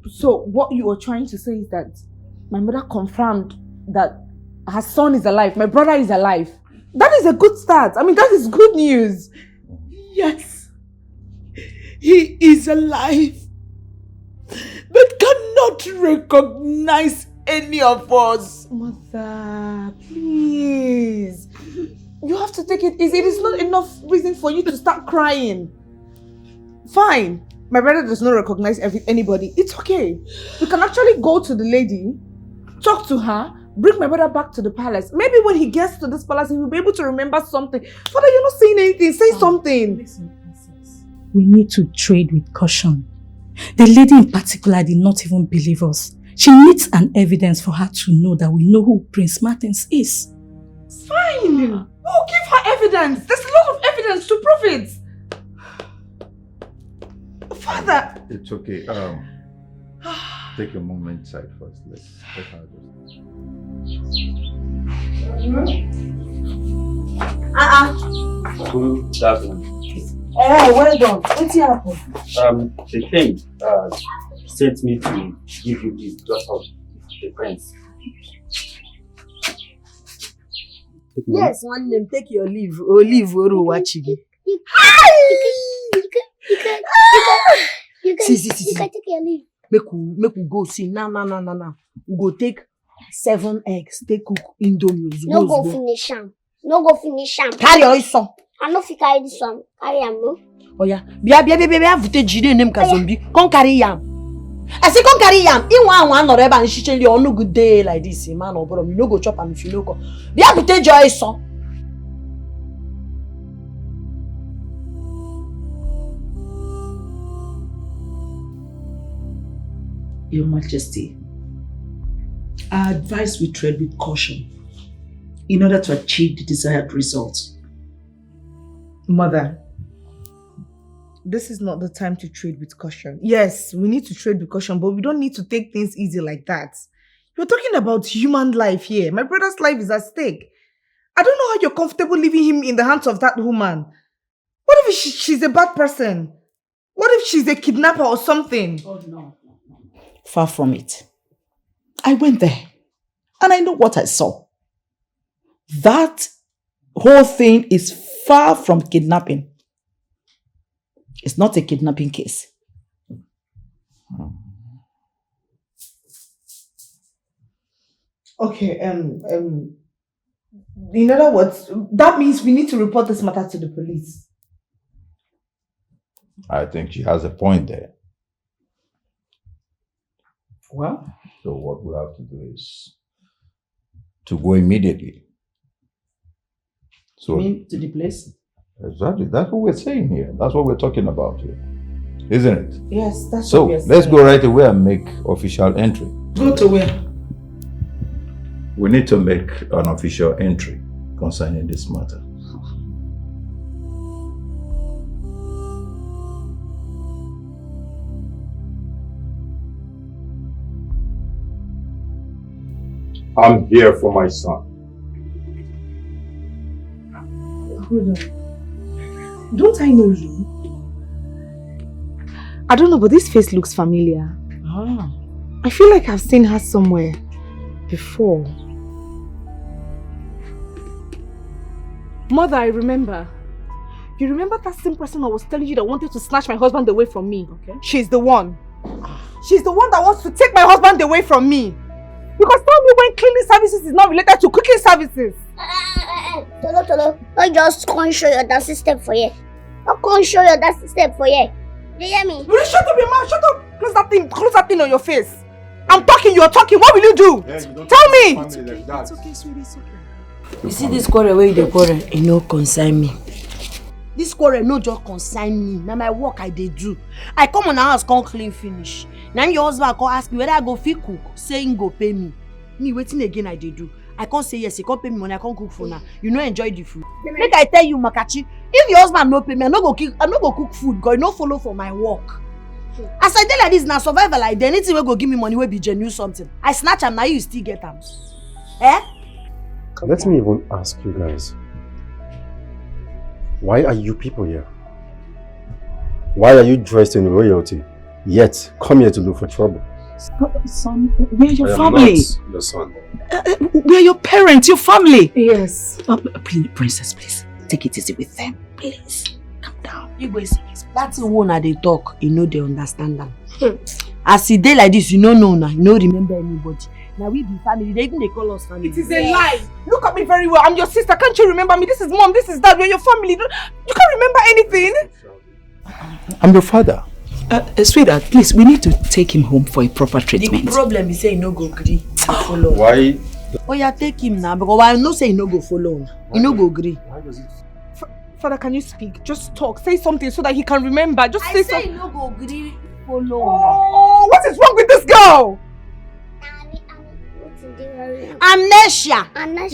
So what you are trying to say is that my mother confirmed that her son is alive, my brother is alive. That is a good start. I mean, that is good news. Yes. He is alive, but cannot recognize any of us. Mother, please. You have to take it easy. It is not enough reason for you to start crying. Fine. My brother does not recognize anybody. It's okay. We can actually go to the lady, talk to her, bring my brother back to the palace. Maybe when he gets to this palace, he will be able to remember something. Father, you're not saying anything. Say something. Listen, Princess. We need to trade with caution. The lady in particular did not even believe us. She needs an evidence for her to know that we know who Prince Martins is. Fine. We'll give her evidence. There's a lot of evidence to prove it. Father. It's okay. Take a moment inside first. Let her just. Good afternoon. Oh, well done. What's happened? The king sent me to give you this just of the prince. Yes, one name. Take your leave. Or leave Oro watching. You can take your leave. Make we go see. Now. We go take 7 eggs. Take cook indomie. No go finish them. No go finish them. Carry your son. I know if you carry this one. Carry am, no? Oh yeah. Bia. Vute jide name kazombi. Come carry yam. I say come carry yam. In one or ever and she tell you on no good day like this, man or brother. You no go chop am if you no go. Bia vute joy son. Your Majesty, I advise we tread with caution in order to achieve the desired results. Mother, this is not the time to trade with caution. Yes, we need to trade with caution, but we don't need to take things easy like that. You're talking about human life here. My brother's life is at stake. I don't know how you're comfortable leaving him in the hands of that woman. What if she's a bad person? What if she's a kidnapper or something? Oh no. Far from it. I went there and I know what I saw. That whole thing is far from kidnapping. It's not a kidnapping case. Okay, in other words, that means we need to report this matter to the police. I think she has a point there. Well, so what we have to do is to go immediately. So, you mean to the place? Exactly. That's what we're saying here. That's what we're talking about here. Isn't it? Yes, that's so what we're saying. let's go right away and make official entry. Go to where? We need to make an official entry concerning this matter. I'm here for my son. Hold on. Don't I know you? I don't know, but this face looks familiar. Ah. I feel like I've seen her somewhere before. Mother, I remember. You remember that same person I was telling you that wanted to snatch my husband away from me? Okay. She's the one. She's the one that wants to take my husband away from me. Because tell me when cleaning services is not related to cooking services. Tolo. Don't just come show your dancing step for you. Don't come show your dancing step for you. Do you hear me? Will you shut up your mouth? Shut up. Close that thing on your face. I'm talking, you're talking. What will you do? Yeah, tell me. It's okay, sweetie, it's okay. You see this quarrel where you quarrel, it no concern me. This quarrel no just concern me. Now my work I dey do. I come on the house, come clean finish. Now your husband come ask me whether I go fit cook, saying go pay me. Me waiting again I dey do. I can't say yes, he can't pay me money, I can't cook for now. You no enjoy the food. Make I tell you, Makachi, if your husband no pay me, I no go cook food, because you no follow for my work. As I tell like this, now survival like anything will go give me money will be genuine something. I snatch am, now you still get am. Eh? Let me even ask you guys. Why are you people here? Why are you dressed in royalty, yet come here to look for trouble? Son, we're your I am family. not your son. We're your parents, your family. Yes. Please, princess, please. Take it easy with them. Please. Calm down. You go see. That's the one they talk, you know they understand them. As a day like this, you know now, you know remember anybody. Now we be family, they call us family. It is a lie. Look at me very well. I'm your sister. Can't you remember me? This is mom, this is dad. We're your family. You can't remember anything. I'm your father. Sweetheart, please, we need to take him home for a proper treatment. The problem is say no go agree. Follow. Why? Oh yeah, take him now because I know say you no go follow. You no go agree. Why does it? Father, can you speak? Just talk. Say something so that he can remember. Just say something. I say no go agree. Follow. Oh, what is wrong with this girl? Amnesia.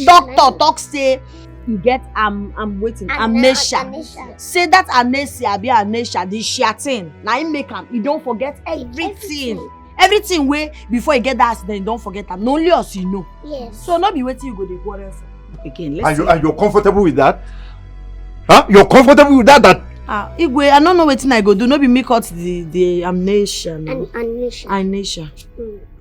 Doctor talk say you get I'm waiting. Amnesia. Say that amnesia be amnesia. The shatin. Now you make him. You don't forget everything. Everything way before you get that accident, you don't forget them. Only us you know. Yes. So not be waiting you go the quarrel for. Again, Are you comfortable with that? Huh? You're comfortable with that? Igwe, I don't know what I go do. No be me cut the amnesia. Amnesia. Amnesia.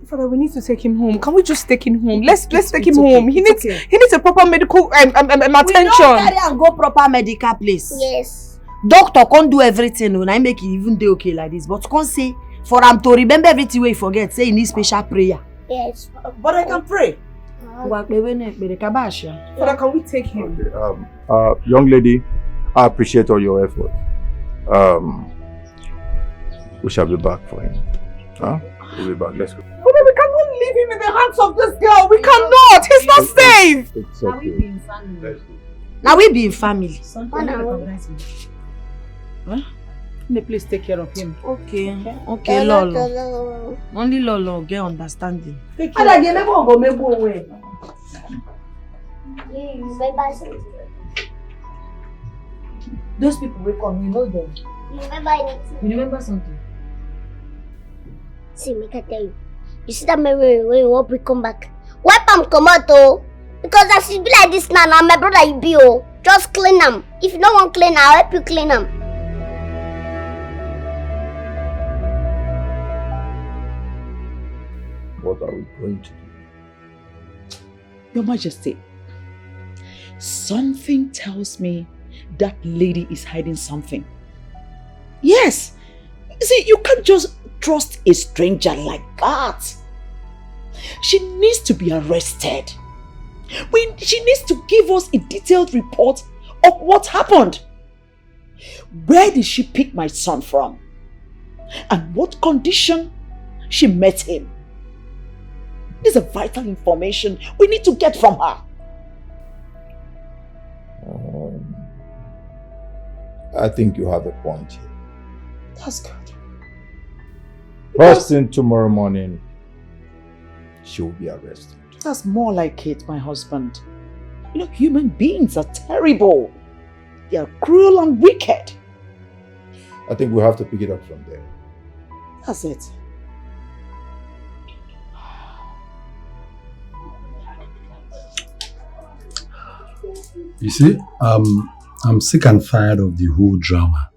Father, we need to take him home. Can we just take him home? Let's take him home. He needs a proper medical attention. We don't carry and go proper medical place. Yes. Doctor can't do everything when I make it even day okay like this. But can't say for him to remember everything we forget. Say he needs special prayer. Yes. But I can pray. Father, can we take him? Okay, young lady, I appreciate all your effort. We shall be back for him. Huh? We'll be back. Let's go. But we cannot leave him in the hands of this girl. We cannot. He's not safe. It's okay. Now we be in family. Please take care of him. Okay, Lolo. Only Lolo get understanding. Take care. Those people will come, you know them. You remember anything? You remember something? See, make I tell you. You see that memory when you want to come back. Wipe them come out, oh. Because as you be like this now, my brother you be, oh. Just clean them. If you don't want to clean, I'll help you clean them. What are we going to do? Your Majesty, something tells me that lady is hiding something. Yes! See, you can't just trust a stranger like that. She needs to be arrested. She needs to give us a detailed report of what happened. Where did she pick my son from? And what condition she met him? These are vital information we need to get from her. I think you have a point here. That's good. First thing tomorrow morning, she will be arrested. That's more like it, my husband. You know, human beings are terrible. They are cruel and wicked. I think we have to pick it up from there. That's it. You see, I'm sick and tired of the whole drama.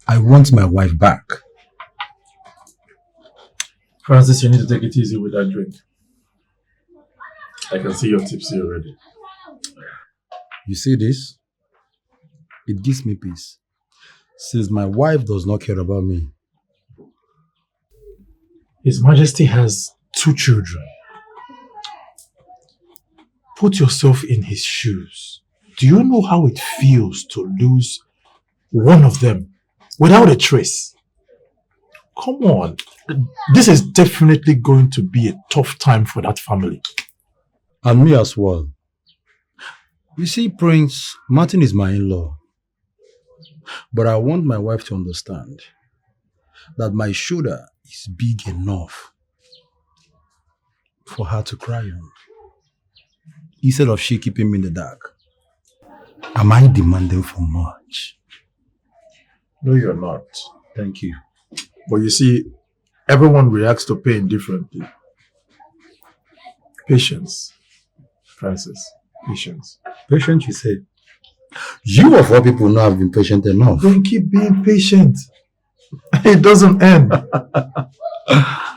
I want my wife back. Francis, you need to take it easy with that drink. I can see you're tipsy already. You see this? It gives me peace. Since my wife does not care about me. His Majesty has 2 children. Put yourself in his shoes. Do you know how it feels to lose one of them without a trace? Come on. This is definitely going to be a tough time for that family. And me as well. You see, Prince, Martin is my in-law. But I want my wife to understand that my shoulder is big enough for her to cry on. Instead of she keeping me in the dark. Am I demanding for much? No, you're not. Thank you. But you see, everyone reacts to pain differently. Patience. Francis, patience. Patient, you say? You of all people know I've been patient enough. Don't keep being patient. It doesn't end.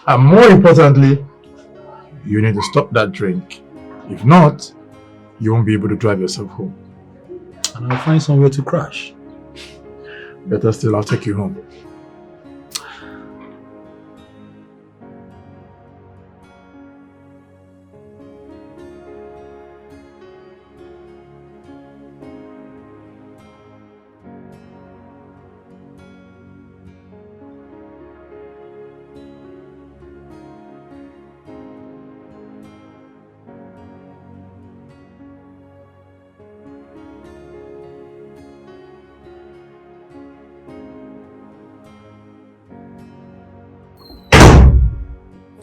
And more importantly, you need to stop that drink. If not, you won't be able to drive yourself home. And I'll find somewhere to crash. Better still, I'll take you home.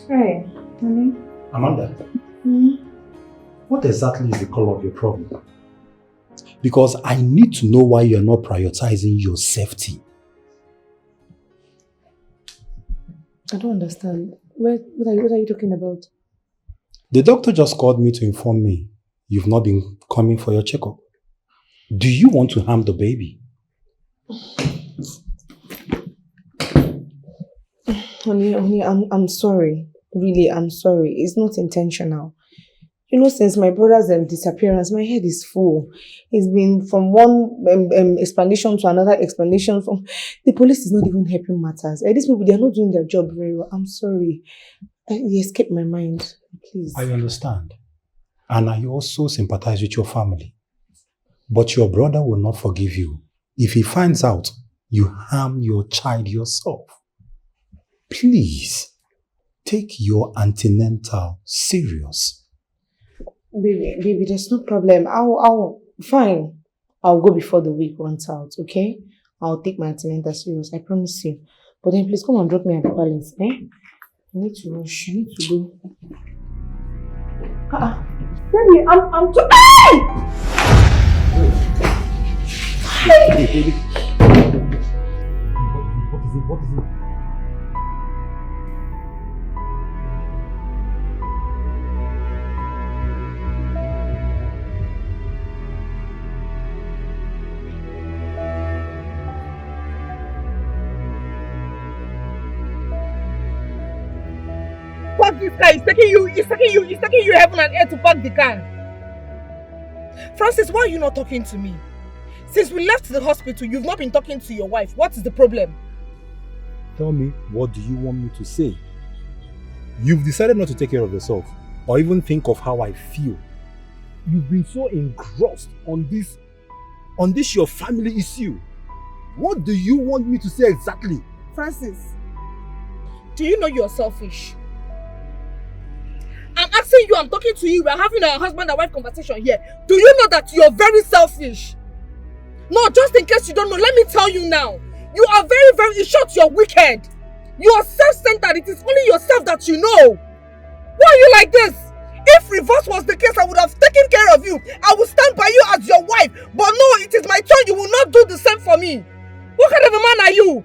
Hi, honey. Amanda, what exactly is the color of your problem? Because I need to know why you're not prioritizing your safety. I don't understand. What are you talking about? The doctor just called me to inform me you've not been coming for your checkup. Do you want to harm the baby? Honey, I'm sorry. Really, I'm sorry. It's not intentional. You know, since my brother's disappearance, my head is full. It's been from one explanation to another explanation. From the police is not even helping matters. These people, they are not doing their job very well. I'm sorry. It escaped my mind. Please. I understand. And I also sympathize with your family. But your brother will not forgive you if he finds out you harm your child yourself. Please, take your antenatal serious. Baby, there's no problem. Fine. I'll go before the week runs out, okay? I'll take my antenatal serious, I promise you. But then please come and drop me at the palace, eh? I need to rush. I need to go. Baby, I'm too. Hey, baby. What is it? Park this car. It's taking you heaven and earth to park the car. Francis, why are you not talking to me? Since we left the hospital, you've not been talking to your wife. What is the problem? Tell me, what do you want me to say? You've decided not to take care of yourself or even think of how I feel. You've been so engrossed on this your family issue. What do you want me to say exactly? Francis, do you know you're selfish? I'm asking you, I'm talking to you, we're having a husband and wife conversation here. Do you know that you're very selfish? No, just in case you don't know, let me tell you now. You are very, very, in short, you're wicked. You are self-centered. It is only yourself that you know. Why are you like this? If reverse was the case, I would have taken care of you. I would stand by you as your wife. But no, it is my turn. You will not do the same for me. What kind of a man are you?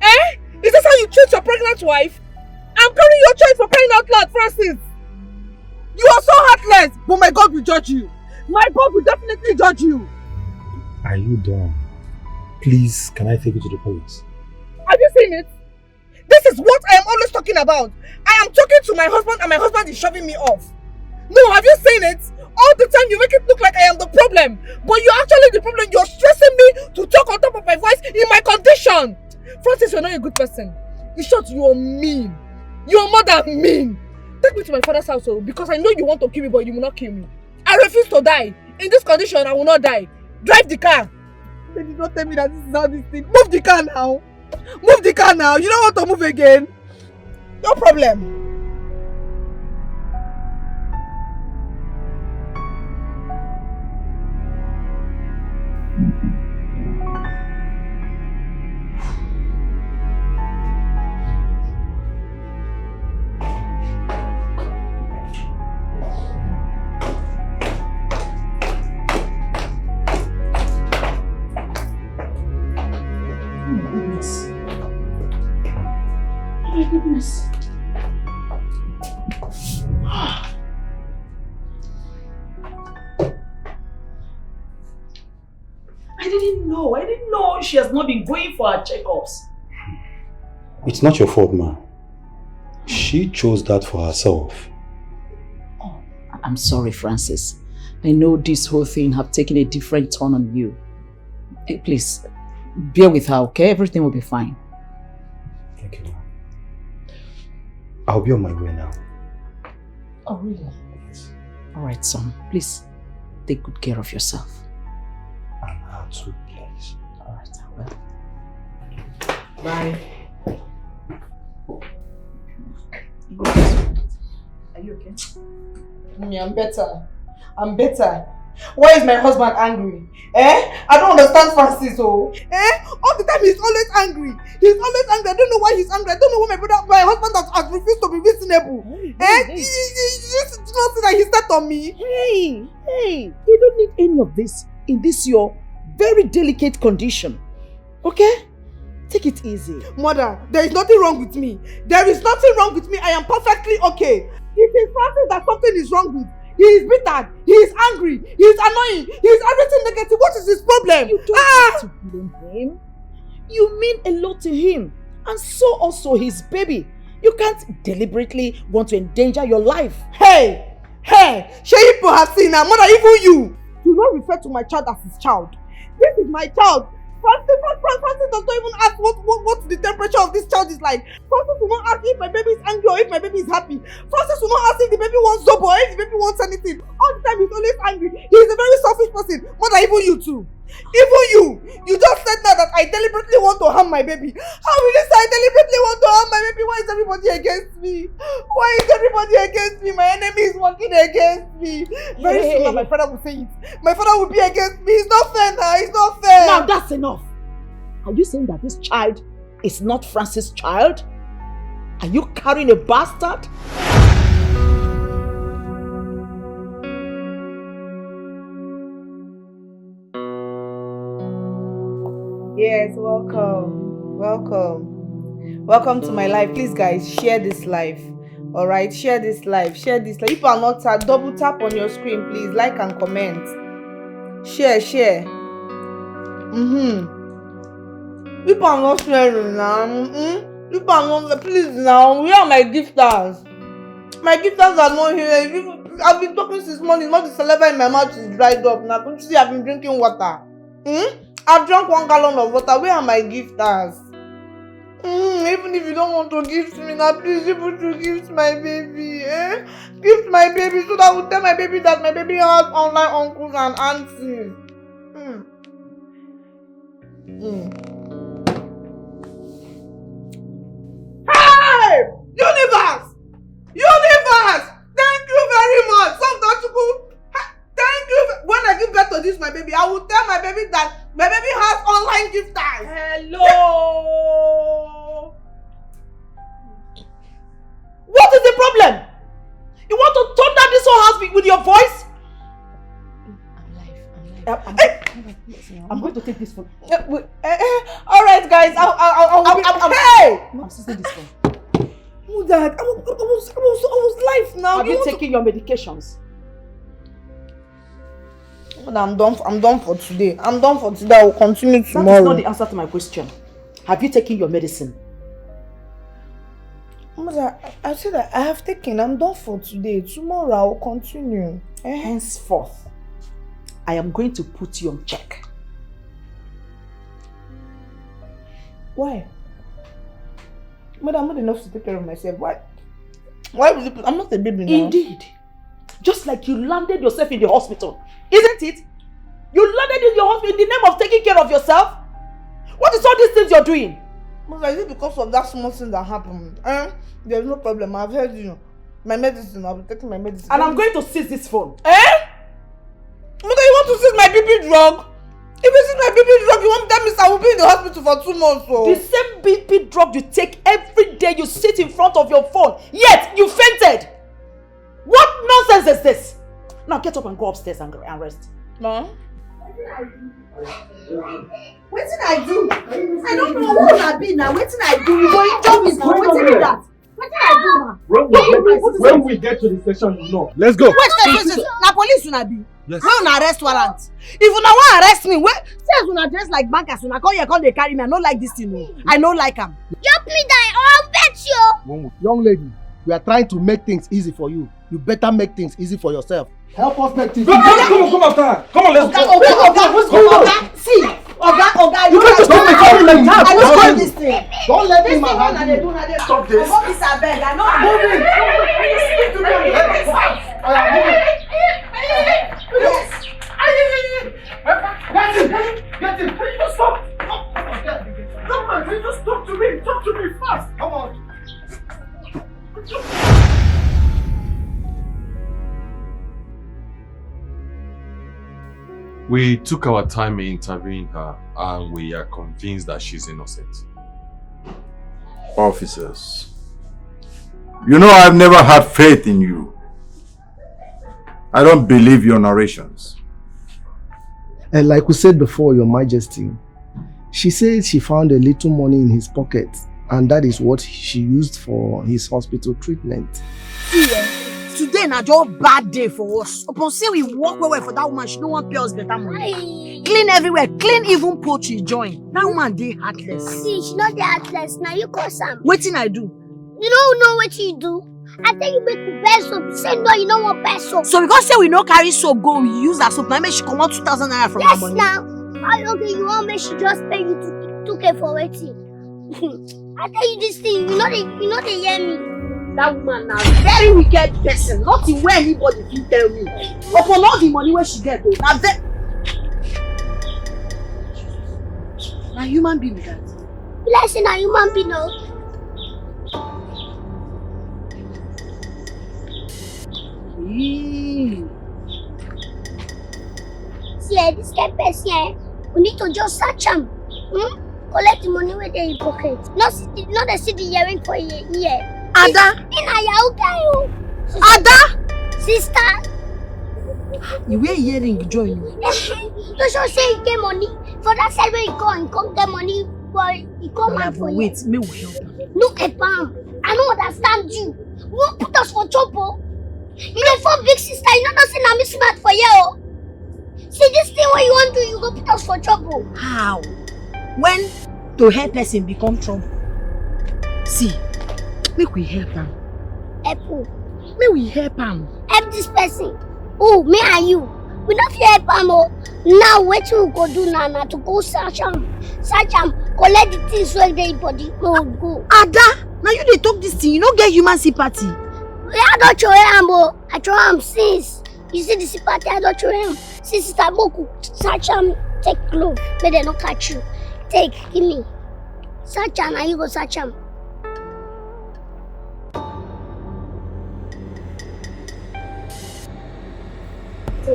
Eh? Is this how you treat your pregnant wife? I'm carrying your child for crying out loud, Francis. You are so heartless. But my God will judge you. My God will definitely judge you. Are you done? Please, can I take you to the police? Have you seen it? This is what I am always talking about. I am talking to my husband and my husband is shoving me off. No, have you seen it? All the time you make it look like I am the problem. But you're actually the problem. You're stressing me to talk on top of my voice in my condition. Francis, you're not a good person. In short, you're mean. You're more than mean. Take me to my father's house because I know you want to kill me, but you will not kill me. I refuse to die. In this condition, I will not die. Drive the car. They did not tell me that this is how this thing. Move the car now. Move the car now. You don't want to move again. No problem. My goodness. I didn't know. I didn't know she has not been going for her checkups. It's not your fault, ma. She chose that for herself. Oh, I'm sorry, Francis. I know this whole thing have taken a different turn on you. Hey, please, bear with her, okay? Everything will be fine. Thank you, ma. I'll be on my way now. Oh, really? All right, son. Please, take good care of yourself. And her too, please. All right, I will. Bye. Are you okay? Me, I'm better. I'm better. Why is my husband angry? I don't understand Francis, oh. All the time he's always angry. He's always angry. I don't know why he's angry. I don't know why my husband has refused to be reasonable. You just not see that he stepped on me. Hey, you don't need any of this in this your very delicate condition. Okay? Take it easy. Mother, there is nothing wrong with me. There is nothing wrong with me. I am perfectly okay. It is Francis that something is wrong with. He is bitter. He is angry. He is annoying. He is everything negative. What is his problem? You don't have to blame him. You mean a lot to him. And so also his baby. You can't deliberately want to endanger your life. Hey! Sheyipo has seen her. Mother, even you. Do not refer to my child as his child. This is my child. Francis does not even ask what the temperature of this child is like. Francis will not ask if my baby is angry or if my baby is happy. Francis will not ask if the baby wants zobo or if the baby wants anything. All the time he's always angry. He is a very selfish person. Mother, even you too. Even you. You just said now that I deliberately want to harm my baby. How will you say I deliberately want to harm my baby? Why is everybody against me? Why is everybody against me? My enemy is working against me. Very soon my father will say it. My father will be against me. It's not fair now. It's not fair. Now that's enough. Are you saying that this child is not Francis' child? Are you carrying a bastard? Yes, welcome. Welcome to my life. Please guys, share this live. Alright, share this live. If you are not tapped, double tap on your screen, please. Like and comment. Share. People are not sharing now. People are not, please now. Where are my gifters? My gifters are not here. I've been talking since morning. Not the saliva in my mouth is dried up. Now, don't you see I've been drinking water? I've drunk 1 gallon of water. Where are my gifters? Even if you don't want to gift me now, please people to gift my baby. Gift my baby so that I will tell my baby that my baby has online uncles and aunties. Hey! Universe! Thank you very much. Thank you. When I give birth to this my baby, I will tell my baby that my baby has online gifters. Hello. What is the problem? You want to thunder this whole house with your voice? I'm going to take this phone. Alright guys, I'm seizing this phone. Dad, I was live now. Have you taken your medications? I'm done for today. I will continue tomorrow. That is not the answer to my question. Have you taken your medicine? Mother, I said that I have taken. I'm done for today. Tomorrow I will continue. Henceforth, I am going to put you on check. Why? Mother, I'm not enough to take care of myself. Why will you put... I'm not a baby now. Indeed. Just like you landed yourself in the hospital. Isn't it? You landed in your hospital in the name of taking care of yourself? What is all these things you're doing? Mother, is it because of that small thing that happened? There's no problem. I've heard you. My medicine. I'll be taking my medicine. And I'm going to seize this phone. Mother, you want to seize my baby drug? If you seize my baby drug, you want that means I will be in the hospital for 2 months. So. The same BP drug you take every day, you sit in front of your phone, yet you fainted. What nonsense is this? Now get up and go upstairs and rest. Ma? What did I do? I don't know who I be now. What did I do? You going job is not. What did that? What did I do now? When we get to the station, you know. Let's go. Wait. Na police una be. Yes. Where una arrest warrant? If una want arrest me, where since una dress like bankers, una come here, come they carry me. I don't like this thing. No. I don't like them. Drop me down or I'll bet you. Young lady, we are trying to make things easy for you. You better make things easy for yourself. Help us make things easy. Come after. Come on, let's go. What's going on? See, Oga, you can't just stop me calling like that. I don't want this thing. Don't let this him thing have they do. Stop this. I hope it's a beg. I know. Speak to me. Get it. Can you just stop? Come on, can you just talk to me? Talk to me fast. Come on. We took our time in interviewing her and we are convinced that she's innocent. Officers, you know I've never had faith in you. I don't believe your narrations. And like we said before, Your Majesty, she said she found a little money in his pocket and that is what she used for his hospital treatment. Today na just bad day for us. Upon say we work well for that woman, she don't want to pay us better money. Clean everywhere, clean even poultry join. That woman dey heartless. See, she not dey heartless. Now you call Sam. Wetin I do? You don't know what you do. I tell you make you buy soap. You say no, you don't want buy soap. So because say we no carry soap go, we use that soap. Now make she come out 2,000 naira from her money. Yes, now. Okay, you want me? She just pay you 2K for waiting. I tell you this thing. You know they hear me. That woman now very wicked person. Nothing where anybody can tell me. Upon all the money where she get, though. Now that. Now human being that. Let's say now human being no. See, this kind of person, we need to just search him. Collect the money where they in pocket. Not the city hearing for a year. Ada! Ada! Sister! You wear earring join. You should say you get money. For that side where you come get money, boy, you come out for you. Wait, me will help. Look at Pam. I don't understand you. You won't put us for trouble. You know, for big sister, you know nothing I'm smart for you. See this thing what you want to do, you go put us for trouble. How? When to help person become trouble? See, make we help him. Help who? Make we help him. Help this person. Oh, me and you. We not fit help him. Now what we go do now to go search him. Search him. Collect the things where they body. Go. Ada, now you dey talk this thing. You don't get human sympathy. I don't show him. I show him since. You see the sympathy, I don't show him. See, Sister Boku, search him. Take clothes. But they don't catch you. Take, give me. Search him and you go search him. I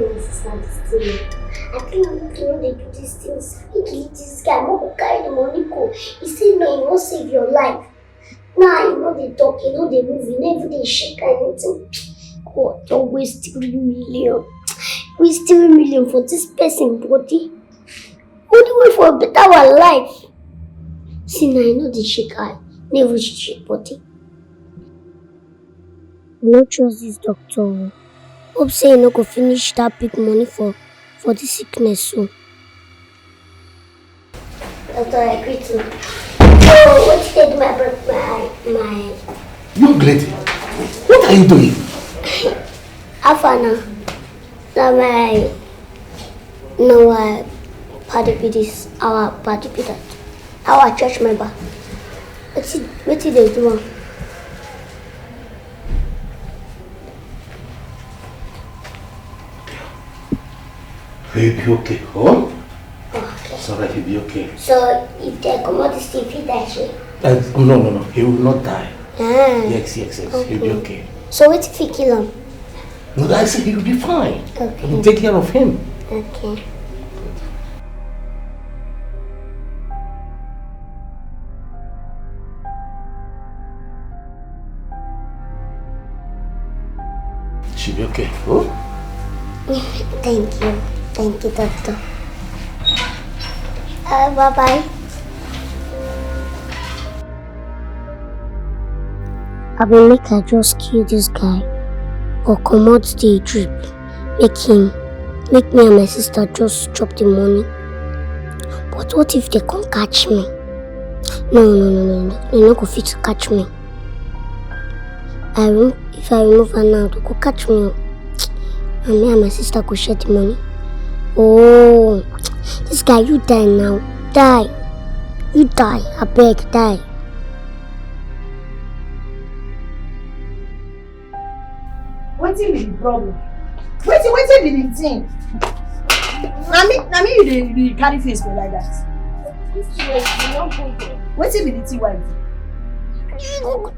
think they do these things. He kill this guy. I'm going to carry the money. He said, no, he won't save your life. Now, you know they talk, you know they move, you never they shake anything. God, don't waste 3 million. Waste 3 million for this person body. Only way for a better life. See, now you know they shake eye. Never shake body. I don't trust this doctor. Hope say you no go finish that big money for the sickness soon. Doctor, I agree to. Oh, what did my... You lady, what are you doing? Afana, that our party this, our party that, our church member. What did they do? He'll be okay, oh? Okay. It's alright, he'll be okay. So, if they come out, still fit that shit? No, he will not die. Yes, okay. He'll be okay. So, what if we kill him? No, I said he'll be fine. Okay. We'll take care of him. Okay. She'll be okay, oh? Thank you, doctor. Bye-bye. I will make her just kill this guy or come out the drip. Make him make me and my sister just chop the money. But what if they can't catch me? No. They're not going to catch me. If I remove her now, they could catch me. And me and my sister could share the money. Oh, this guy, you die now. Die. You die. I beg, die. What's be the problem? What's be the thing? Na me you carry face for like that. What's be the thing, wife?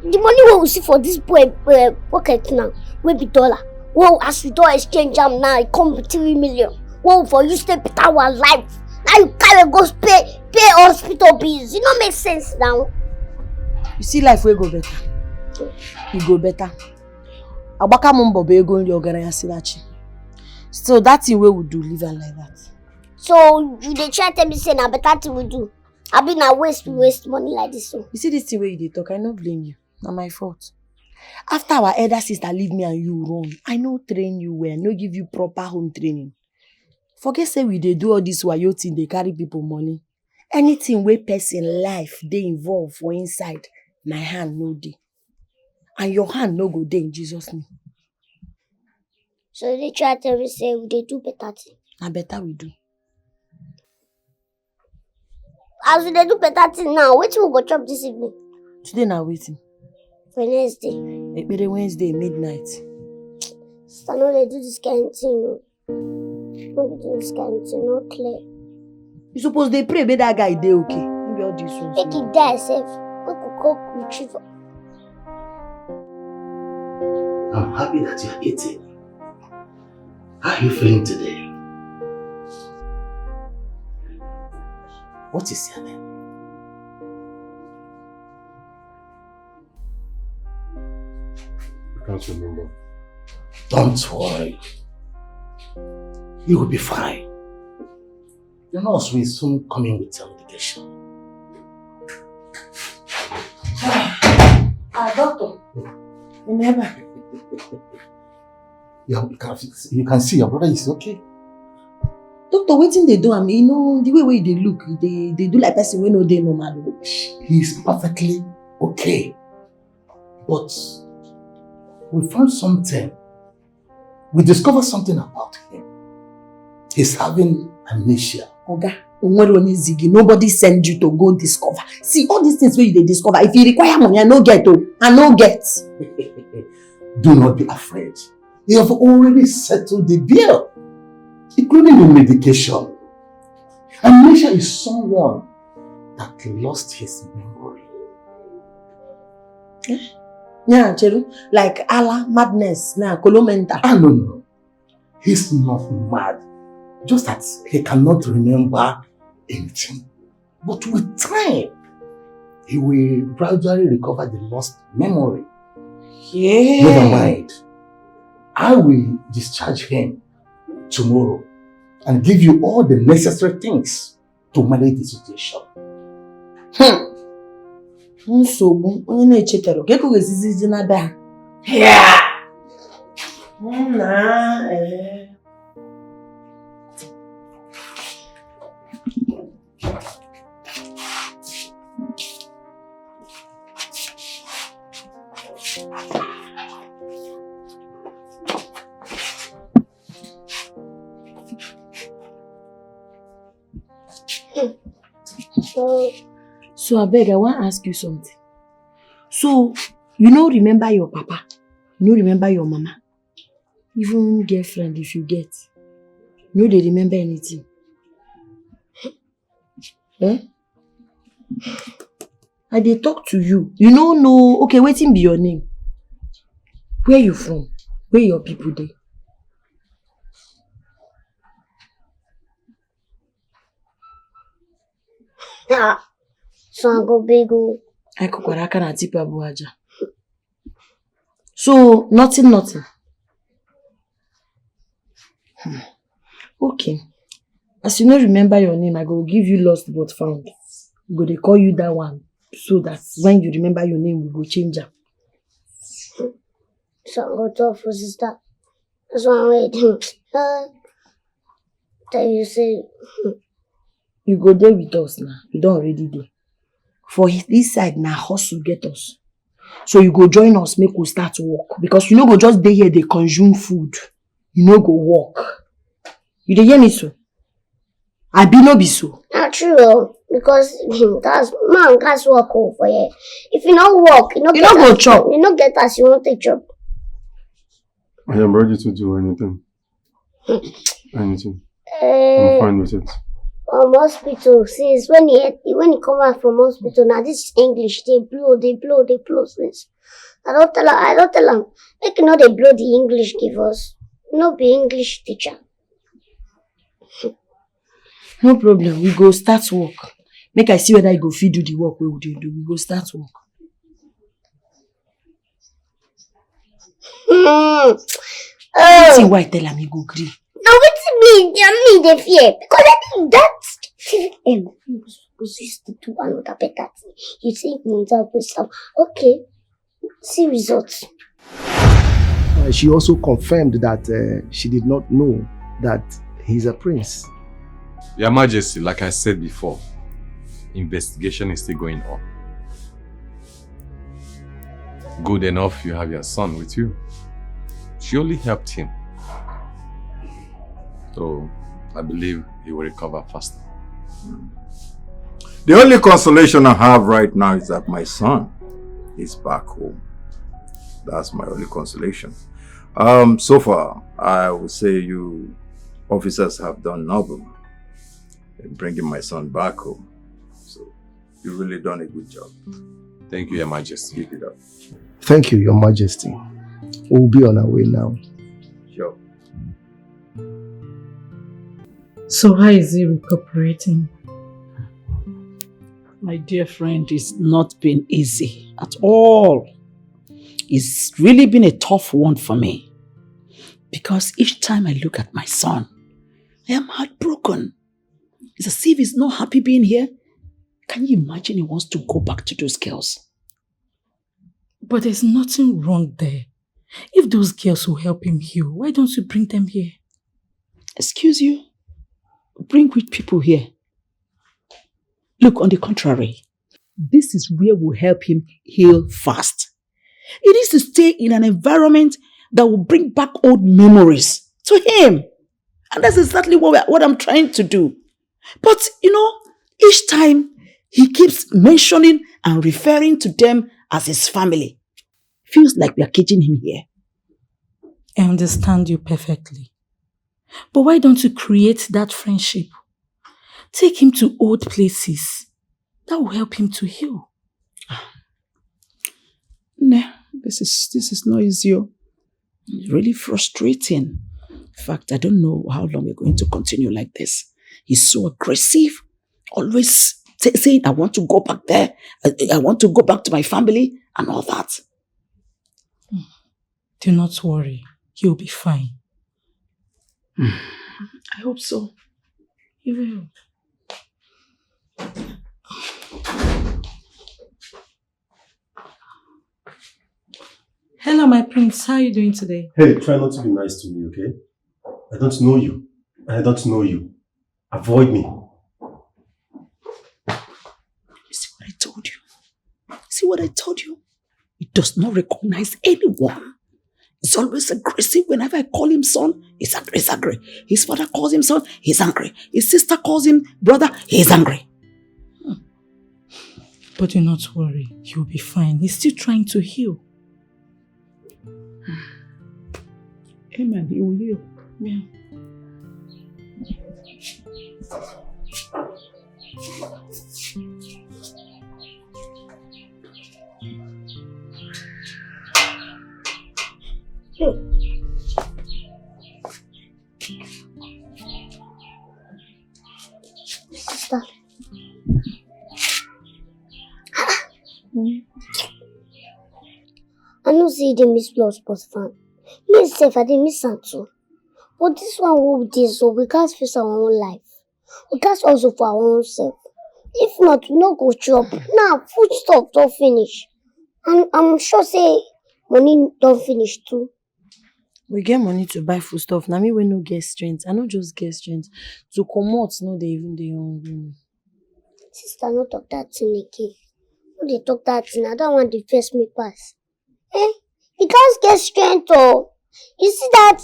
The money we see for this boy pocket now will be dollar. Whoa, as we do exchange am now, it come with 3 million. Whoa, for you stay better our life. Now you carry go pay hospital bills. It don't make sense now. You see life will go better. You go better. Abaka mumbo be go in your organize silachi. So that thing we would do, live like that. So you dey try tell me say na better thing we do. I be na waste money like this. So you see this thing where you dey talk, I no blame you. Not my fault. After our elder sister leave me and you run, I no train you well, no give you proper home training. Forget say we dey do all this wayo thing, they carry people money. Anything where person life they involve for inside, my hand no dey. And your hand no go dey in Jesus' name. So they try tell me say we dey do better thing. Na better we do. As we dey do better thing now, wetin we go chop this evening? Today na waiting. Wednesday. Ekpere Wednesday midnight. Sister, no dey do this kind of thing, no. No dey do this kind of thing, no clear. You suppose they pray make that guy dey okay. Maybe all this one. Make it die sef. Make we go retrieve. I'm happy that you're eating. How are you feeling today? What is your name? I can't remember. Don't worry. You will be fine. The nurse will soon come in with your medication. Doctor. You never. You can see your brother is okay. Doctor, wetin they do? I mean, you know, the way they look, they do like person we know they normal. He's perfectly okay. But we found something. We discovered something about him. He's having amnesia. Oga, nobody send you to go discover. See, all these things where they discover, if you require money, I no get. Do not be afraid. You have already settled the bill, including the medication. Amnesia is someone that lost his memory. Yeah, Cheru, like Allah, madness, colomenta. No. He's not mad. Just that he cannot remember anything. But with time, he will gradually recover the lost memory. Yeah. Never mind. I will discharge him tomorrow and give you all the necessary things to manage the situation. Yeah. So I beg, I want to ask you something. So, you don't remember your papa? You don't remember your mama? Even girlfriend, if you get. You don't remember anything? Eh? I dey talk to you. You don't know, okay, wetin be your name? Where you from? Where your people dey? So I go big. I kukaraka na tipa buaja. So nothing. Okay. As you don't remember your name, I go give you lost but found. Go they call you that one, so that when you remember your name, we go change it. So I go talk for sister. That's why I'm waiting. Then you say, You go there with us now. You don't already do. For this side now, hustle get us. So you go join us, make we start work. Because you no go just dey here, they consume food. You no go work. You dey hear me so? I be no be so. not true, because that's man gas work for you. If you not work, you not go chop. You not get as you want to chop. I am ready to do anything. Anything. I'm fine with it. From hospital, since when he come out from hospital, now this English, they blow since. I don't tell him. Make you know they blow the English give us. No be English teacher. No problem. We go start work. Make I see whether you go fit do the work we will do. We go start work. See why I tell him he go agree. Now what's me the fear? Because I think that was used to do another better thing. You think yourself, okay, see results. She also confirmed that she did not know that he's a prince. Your Majesty, like I said before, investigation is still going on. Good enough you have your son with you. She only helped him. So, I believe he will recover faster. The only consolation I have right now is that my son is back home. That's my only consolation. So far, I would say you officers have done noble in bringing my son back home. So, you've really done a good job. Thank you, Your Majesty. Keep it up. Thank you, Your Majesty. We'll be on our way now. Sure. So how is he recuperating? My dear friend, it's not been easy at all. It's really been a tough one for me. Because each time I look at my son, I am heartbroken. It's as if he's not happy being here. Can you imagine he wants to go back to those girls? But there's nothing wrong there. If those girls will help him heal, why don't you bring them here? Excuse you? Bring which people here? Look, on the contrary, this is where we'll help him heal fast. He needs to stay in an environment that will bring back old memories to him. And that's exactly what I'm trying to do. But, each time he keeps mentioning and referring to them as his family. Feels like we are caging him here. I understand you perfectly. But why don't you create that friendship? Take him to old places. That will help him to heal. Nah, this is not easy. It's really frustrating. In fact, I don't know how long we're going to continue like this. He's so aggressive. Always saying, I want to go back there. I want to go back to my family and all that. Do not worry. He'll be fine. I hope so. He will. Hello, my prince. How are you doing today? Hey, try not to be nice to me, okay? I don't know you. I don't know you. Avoid me. See what I told you? See what I told you? He does not recognize anyone. He's always aggressive. Whenever I call him son, he's angry. His father calls him son, he's angry. His sister calls him brother, he's angry. But do not worry. He'll be fine. He's still trying to heal. Amen. He will heal. Yeah. Sister. I know see they miss blood sports fan. Me self, I didn't miss am too. But this one will be so we can't face our own life. We can't also for our own self. If not, we no go chop. Now, food stuff don't finish. And I'm sure say money don't finish too. We get money to buy food stuff. Now me we no get strength. I no just get strength. To come out, no they even they hungry. Sister, no talk that thing again. No dey talk that thing. I don't want the face me pass. You can't get strength oh. You see that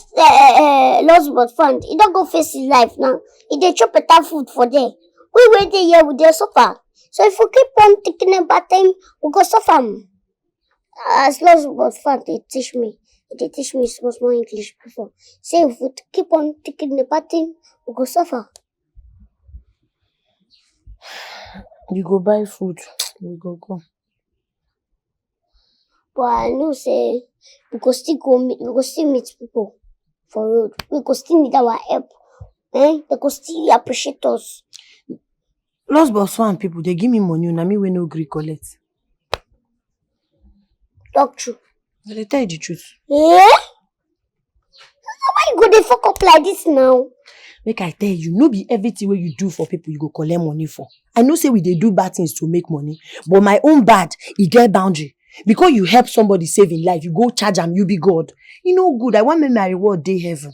lost but fund, he don't go face his life now. He dey chop better food for there. We wait there here with their suffer. So if we keep on thinking about them, we go suffer. As lost but fund, they teach me small English before. Say if we keep on thinking about them, we go suffer. You go buy food. We go. But I know say we go still meet people for road. We go still need our help. They go still appreciate us. Lost but one people, they give me money, na me we no gree collect. Talk true. But they tell you the truth. Why you go dey fuck up like this now? Make I tell you, no be everything wey you do for people you go collect money for. I know say we dey do bad things to make money, but my own bad, e get boundary. Because you help somebody save in life, you go charge am, you be God. You know good. I want make my reward dey heaven.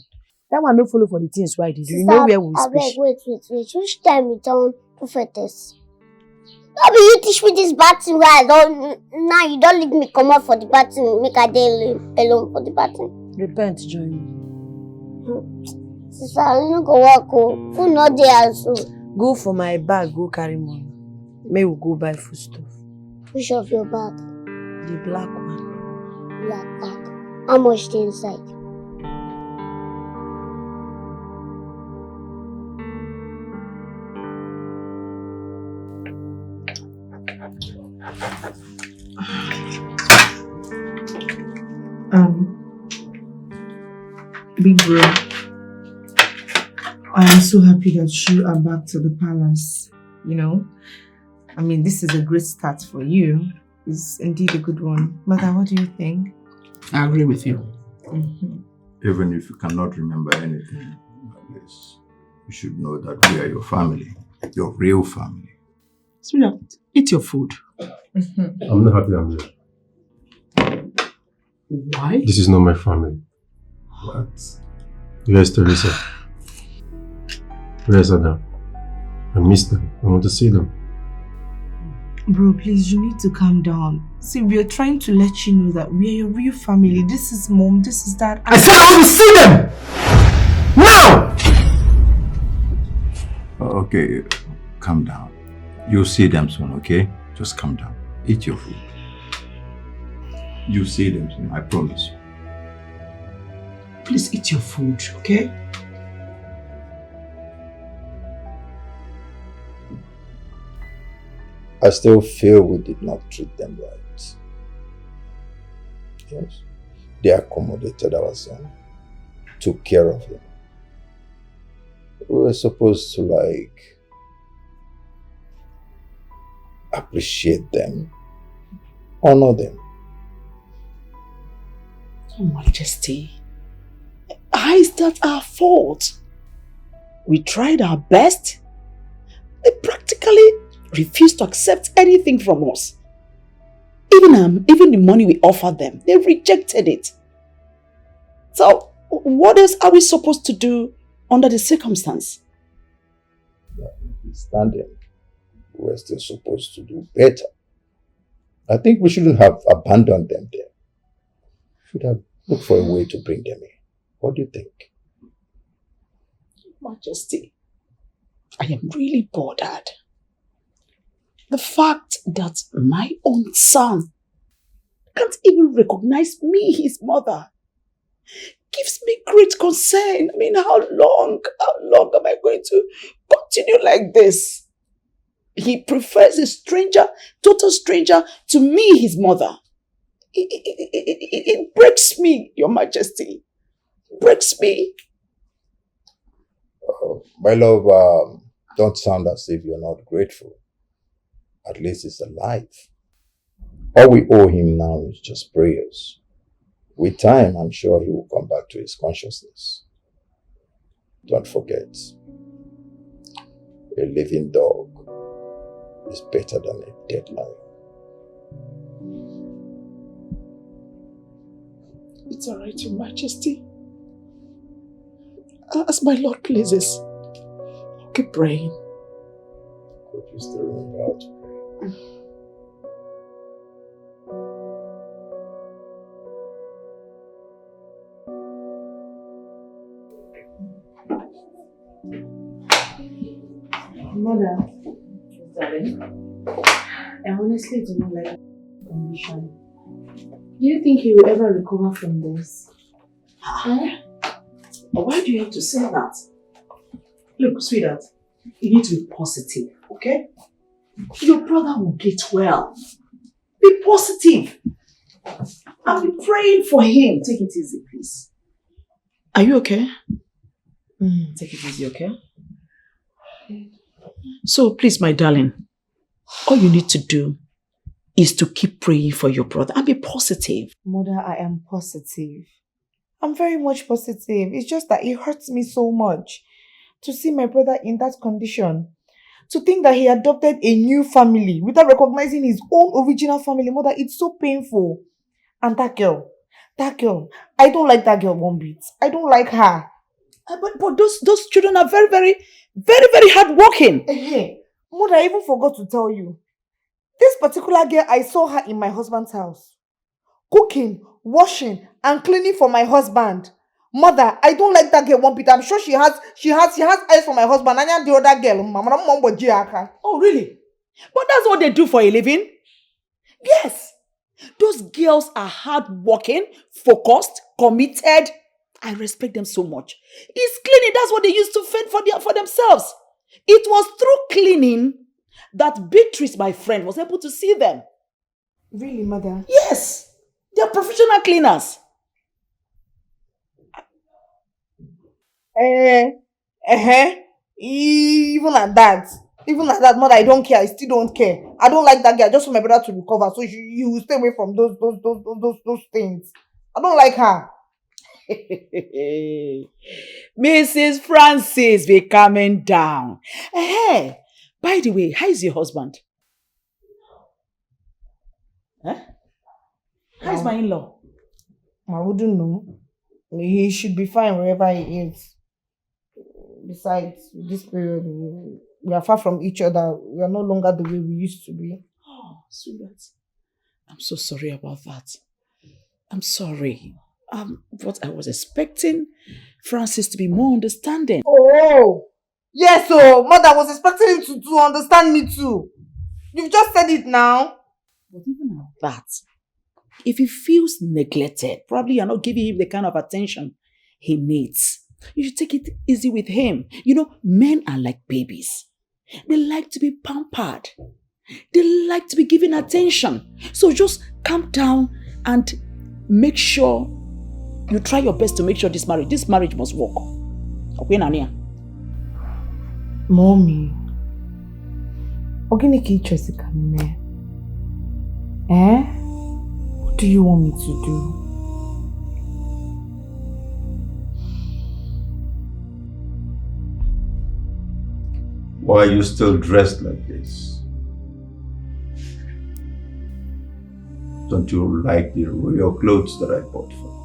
That one no follow for the things why I did. You know where we speak. Wait. Which time you turn prophetess? No be you teach me this bad thing where I don't. Now you don't leave me come out for the bad thing. Make I dey alone for the bad thing. Repent, join me. Sister, I no go work oh. Who not there also? Go for my bag, go carry money. May we go buy food stuff. Which of your bag? The black one. Black bag. How much dey inside? Big bro, I am so happy that you are back to the palace. You know, I mean, this is a great start for you. It's indeed a good one. Mother, what do you think? I agree with you. Even if you cannot remember anything, at least you should know that we are your family, your real family. Sweetheart, eat your food. I'm not happy I'm here. Why? This is not my family. What? Where's Teresa? Where's Adam? I miss them. I want to see them. Bro, please, you need to calm down. See, we are trying to let you know that we are your real family. This is mom, this is dad. I said I want to see them! Now! Okay, calm down. You'll see them soon, okay? Just calm down. Eat your food. You'll see them soon, I promise you. Please eat your food, okay? I still feel we did not treat them right. Yes. They accommodated our son, took care of him. We were supposed to appreciate them, honor them. Your Majesty, how is that our fault? We tried our best. They practically refused to accept anything from us. Even the money we offered them, they rejected it. So, what else are we supposed to do under the circumstance? Notwithstanding, we're still supposed to do better. I think we shouldn't have abandoned them there. We should have looked for a way to bring them in. What do you think? Majesty, I am really bothered. The fact that my own son can't even recognize me, his mother, gives me great concern. I mean, how long am I going to continue like this? He prefers a stranger, total stranger, to me, his mother. It breaks me, Your Majesty. It breaks me. My love, don't sound as if you're not grateful. At least he's alive. All we owe him now is just prayers. With time, I'm sure he will come back to his consciousness. Don't forget, a living dog is better than a dead lion. It's all right, Your Majesty. as my Lord pleases. Keep praying. But you still remember how to pray. Mother, darling, I honestly do not like the condition. Do you think he will ever recover from this? Why do you have to say that? Look, sweetheart, you need to be positive, okay? Your brother will get well. Be positive. I'll be praying for him. Take it easy, please. Are you okay? Take it easy, okay? So please, my darling, all you need to do is to keep praying for your brother and be positive. Mother, I am positive. I'm very much positive. It's just that it hurts me so much to see my brother in that condition. To think that he adopted a new family without recognizing his own original family. Mother, it's so painful. And that girl, I don't like that girl one bit. I don't like her. But those children are very, very, very, very hardworking. Hey, Mother, I even forgot to tell you. This particular girl, I saw her in my husband's house. Cooking, washing, and cleaning for my husband. Mother, I don't like that girl one bit. I'm sure she has eyes for my husband. And the other girl. Oh, really? But that's what they do for a living? Yes. Those girls are hardworking, focused, committed. I respect them so much. It's cleaning. That's what they used to fend for themselves. It was through cleaning that Beatrice, my friend, was able to see them. Really, Mother? Yes. They are professional cleaners. Even like that, Mother, I don't care. I still don't care. I don't like that girl. I just want my brother to recover, so you will stay away from those things. I don't like her. Mrs. Francis, be coming down. Hey, by the way, how is your husband? Huh? How is my in-law? I wouldn't know. He should be fine wherever he is. Besides, this period, we are far from each other. We are no longer the way we used to be. Oh, sweetheart. I'm so sorry about that. I'm sorry. But I was expecting Francis to be more understanding. Oh! Yes, so Mother was expecting him to understand me too. You've just said it now. But even at that, if he feels neglected, probably you're not giving him the kind of attention he needs. You should take it easy with him. You know, men are like babies. They like to be pampered. They like to be given attention. So just calm down and make sure you try your best to make sure this marriage must work. Okay, Nania? Mommy, Oginiki Chesikame. What do you want me to do? Why are you still dressed like this? Don't you like the royal clothes that I bought for you?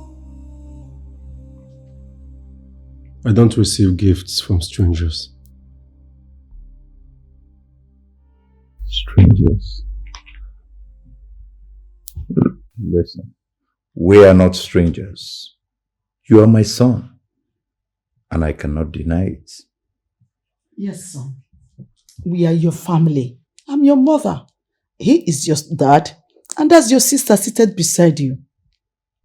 I don't receive gifts from strangers. Strangers? Listen, we are not strangers. You are my son, and I cannot deny it. Yes, son. We are your family. I'm your mother. He is your dad, and that's your sister seated beside you.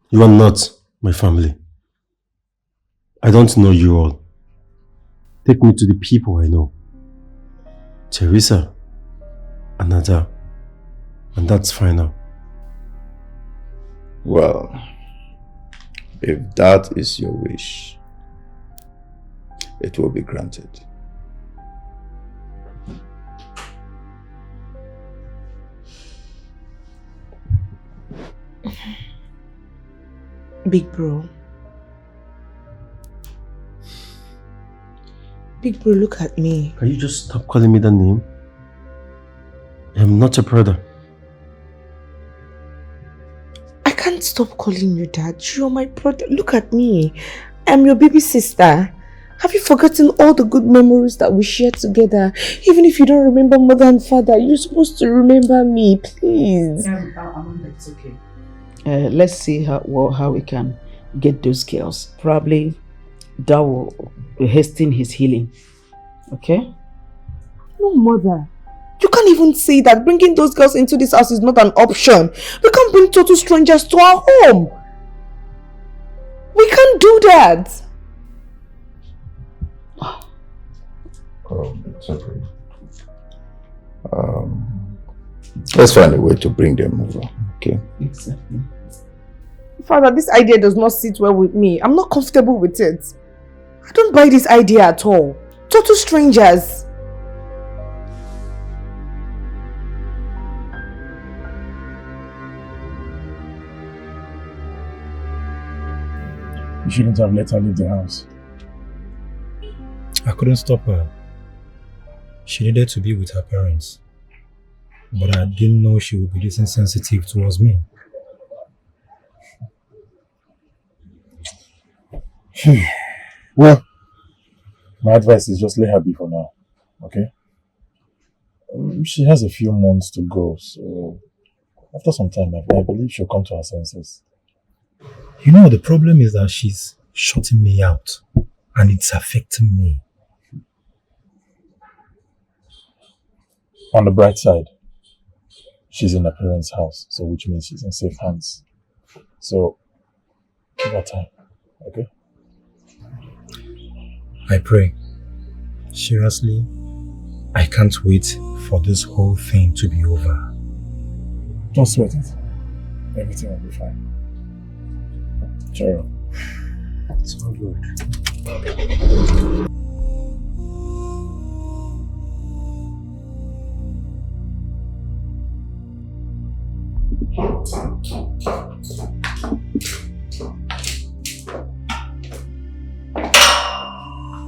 You are not my family. I don't know you all. Take me to the people I know. Teresa, Anada, and that's final. Well, if that is your wish, it will be granted. Big bro. Big bro, look at me. Can you just stop calling me that name? I am not a brother. I can't stop calling you dad. You're my brother. Look at me. I'm your baby sister. Have you forgotten all the good memories that we shared together? Even if you don't remember mother and father, you're supposed to remember me, please. Amanda, it's okay. Let's see how we can get those girls. Probably that will hasten his healing. Okay? No, mother. You can't even say that bringing those girls into this house is not an option. We can't bring total strangers to our home. We can't do that. Oh, it's okay. Let's find a way to bring them over, okay? Exactly. Father, this idea does not sit well with me. I'm not comfortable with it. I don't buy this idea at all. Total strangers. You shouldn't have let her leave the house. I couldn't stop her. She needed to be with her parents. But I didn't know she would be this insensitive towards me. Well, my advice is just let her be for now, okay? She has a few months to go, so after some time, I believe she'll come to her senses. You know, the problem is that she's shutting me out, and it's affecting me. On the bright side, she's in her parents' house, so which means she's in safe hands. So, give her time, okay? I pray. Seriously, I can't wait for this whole thing to be over. Don't sweat it. Everything will be fine. Sure. It's all good.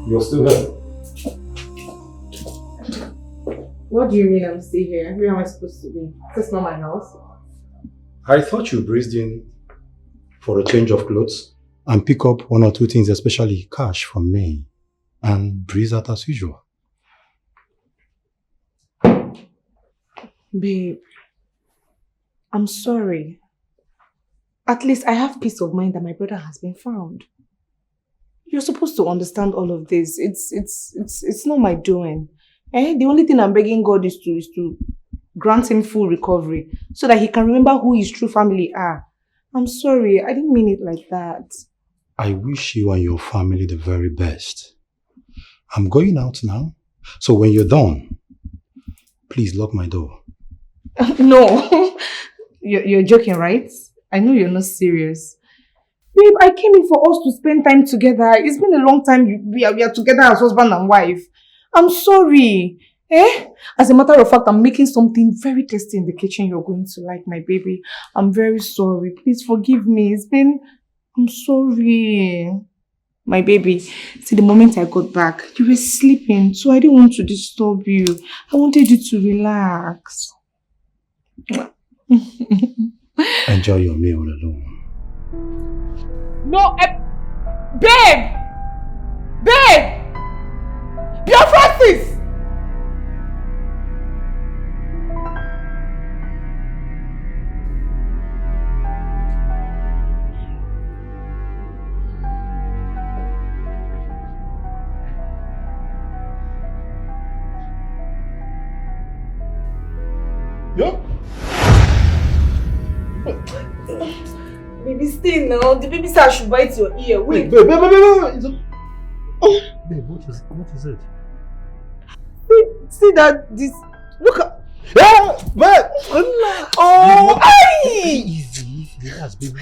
You're still there? What do you mean I'm still here? Where am I supposed to be? That's not my house. I thought you breezed in for a change of clothes and pick up one or two things, especially cash from me, and breeze out as usual. Babe, I'm sorry. At least I have peace of mind that my brother has been found. You're supposed to understand all of this. It's not my doing. The only thing I'm begging God is to grant him full recovery so that he can remember who his true family are. I'm sorry, I didn't mean it like that. I wish you and your family the very best. I'm going out now, so when you're done, please lock my door. No, you're joking, right? I know you're not serious. Babe, I came in for us to spend time together. It's been a long time we are together as husband and wife. I'm sorry. As a matter of fact, I'm making something very tasty in the kitchen you're going to like, my baby. I'm very sorry. Please forgive me. I'm sorry. My baby, see, the moment I got back, you were sleeping, so I didn't want to disturb you. I wanted you to relax. Enjoy your meal alone. No, babe! Babe! Dear Francis! Yeah? Baby, stay now. The baby said I should bite your ear. Wait. Babe. Babe, what is it? See that this. Look at. Yeah, babe. Oh, Easy. Yes, baby.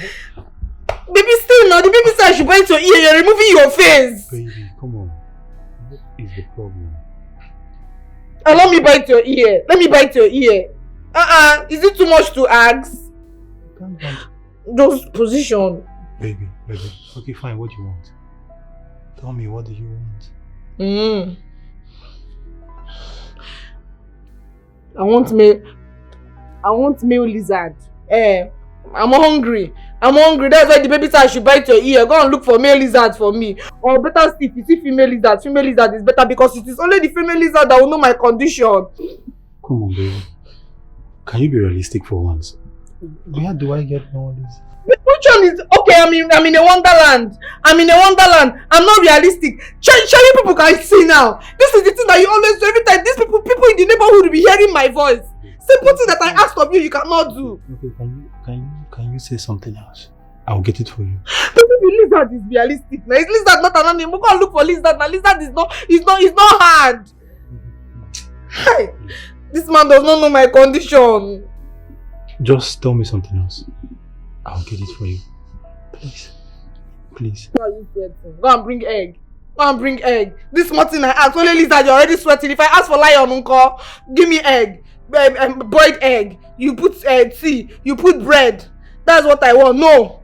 Baby, stay now. The baby said I should bite your ear. You're removing your face. Baby, come on. What is the problem? Allow me bite your ear. Let me bite your ear. Is it too much to ask? Calm down. Just position. Baby. Okay, fine. What do you want? Tell me, what do you want? I want male lizard. I'm hungry. I'm hungry. That's why the baby said I should bite your ear. Go and look for male lizard for me. Or better still, if you see female lizard is better because it is only the female lizard that will know my condition. Come on, baby. Can you be realistic for once? Where do I get all this? Which one is okay? I'm in a wonderland. I'm not realistic. Surely people can see now. This is the thing that you always do every time. These people in the neighborhood will be hearing my voice. Simple thing that I asked of you cannot do. Okay, can you say something else? I'll get it for you. The lizard is realistic. Now is lizard not an animal? Go and look for lizard. Now lizard is not hard. Hi. This man does not know my condition. Just tell me something else. I'll get it for you. Please. Please. Go and bring egg. This Martin I asked. Only lizard, you're already sweating. If I ask for lion, uncle, give me egg. Boiled egg. You put tea. You put bread. That's what I want. No.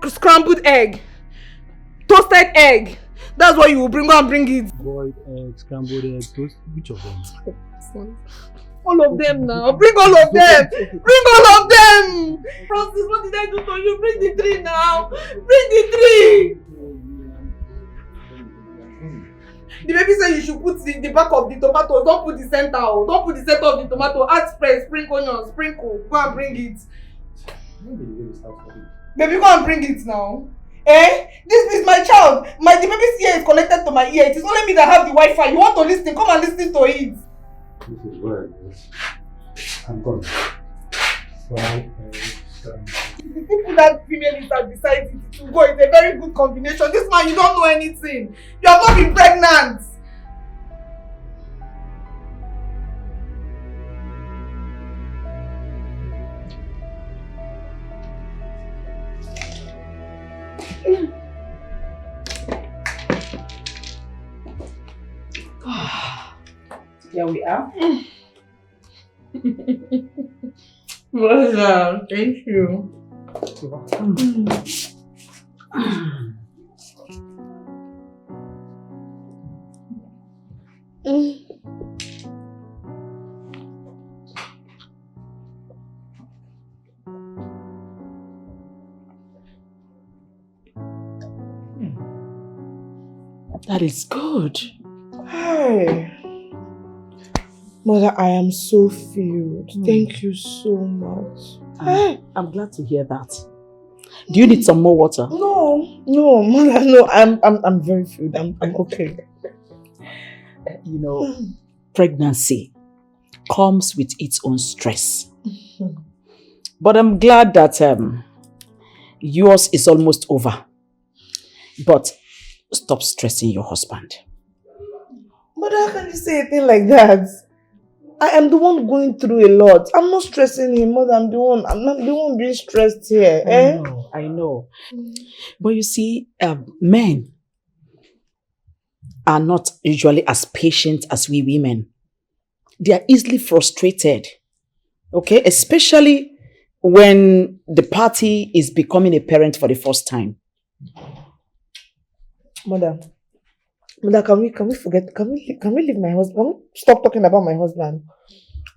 Scrambled egg. Toasted egg. That's what you will bring. Go and bring it. Boiled egg, scrambled egg, toast. Which of them? All of them now. Bring all of them. Bring all of them. Francis, what did I do to you? Bring the tree now. Bring the tree. The baby said you should put the back of the tomato. Don't put the center. Don't put the center of the tomato. Add spread, sprinkle onions, sprinkle. Go and bring it. Baby, go and bring it now. This is my child. The baby's ear is connected to my ear. It is only me that have the Wi-Fi. You want to listen? Come and listen to it. This is where it is. I'm gone. The people that female is that decide to go is a very good combination. This man, you don't know anything. You have not been pregnant. Here we are. Well, thank you. That is good. Hi. Mother, I am so filled. Thank you so much. I'm glad to hear that. Do you need some more water? No, Mother, no. I'm very filled. I'm okay. You know, pregnancy comes with its own stress. But I'm glad that yours is almost over. But stop stressing your husband. Mother, how can you say a thing like that? I am the one going through a lot. I'm not stressing him, Mother. I'm not the one being stressed here. I know. But you see, men are not usually as patient as we women. They are easily frustrated. Okay? Especially when the party is becoming a parent for the first time. Mother, can we forget? Can we leave my husband? Can we stop talking about my husband?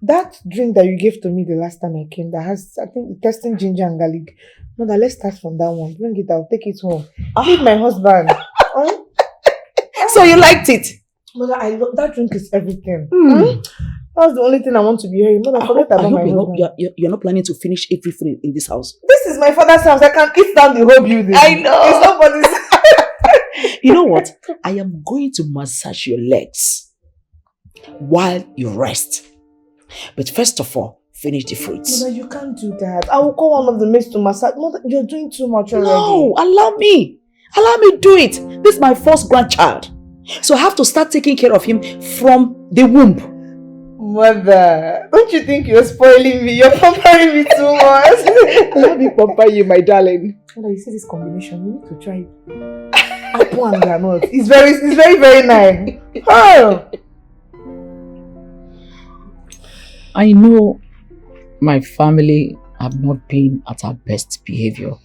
That drink that you gave to me the last time I came, that has, I think, testing ginger and garlic. Mother, let's start from that one. Bring it out, take it home. Leave my husband. So you liked it? Mother, I love that drink is everything. That's the only thing I want to be hearing. Mother, forget about my husband. You're not planning to finish everything in this house. This is my father's house. I can eat down the whole building. I know. It's nobody's. You know what? I am going to massage your legs while you rest. But first of all, finish the fruits. Mother, you can't do that. I will call one of the maids to massage. Mother, you're doing too much already. No, allow me. Allow me to do it. This is my first grandchild. So I have to start taking care of him from the womb. Mother, don't you think you're spoiling me? You're pampering me too much. Let me pamper you, my darling. Mother, you see this combination? You need to try it. Apple and granite. It's very, very nice. Oh. I know my family have not been at our best behavior.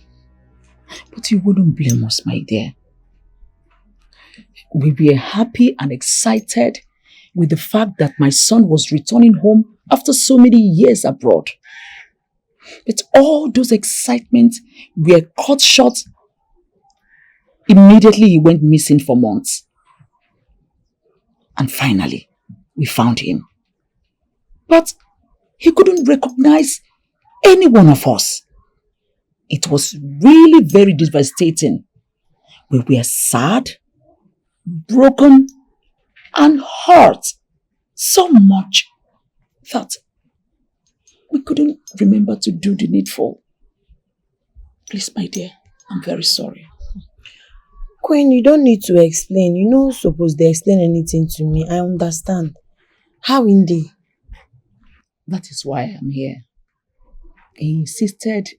But you wouldn't blame us, my dear. We were happy and excited with the fact that my son was returning home after so many years abroad. But all those excitements were cut short immediately he went missing for months. And finally, we found him. But he couldn't recognize any one of us. It was really very devastating. We were sad, broken, and hurt so much that we couldn't remember to do the needful. Please, my dear, I'm very sorry. Queen, you don't need to explain. You know, supposed to explain anything to me. I understand. How indeed? That is why I'm here. He insisted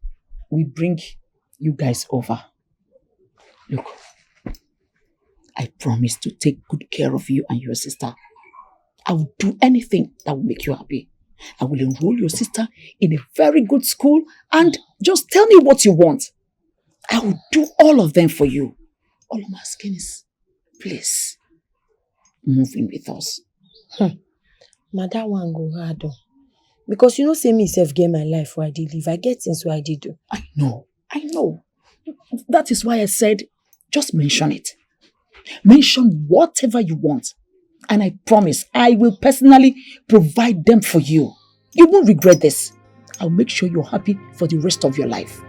we bring you guys over. Look, I promise to take good care of you and your sister. I will do anything that will make you happy. I will enroll your sister in a very good school and just tell me what you want. I will do all of them for you. All I'm asking is, please, move in with us. That one go hard though. Because you know, say me self get my life where I did live. I get things where I did do. I know. That is why I said, just mention it. Mention whatever you want. And I promise I will personally provide them for you. You won't regret this. I'll make sure you're happy for the rest of your life.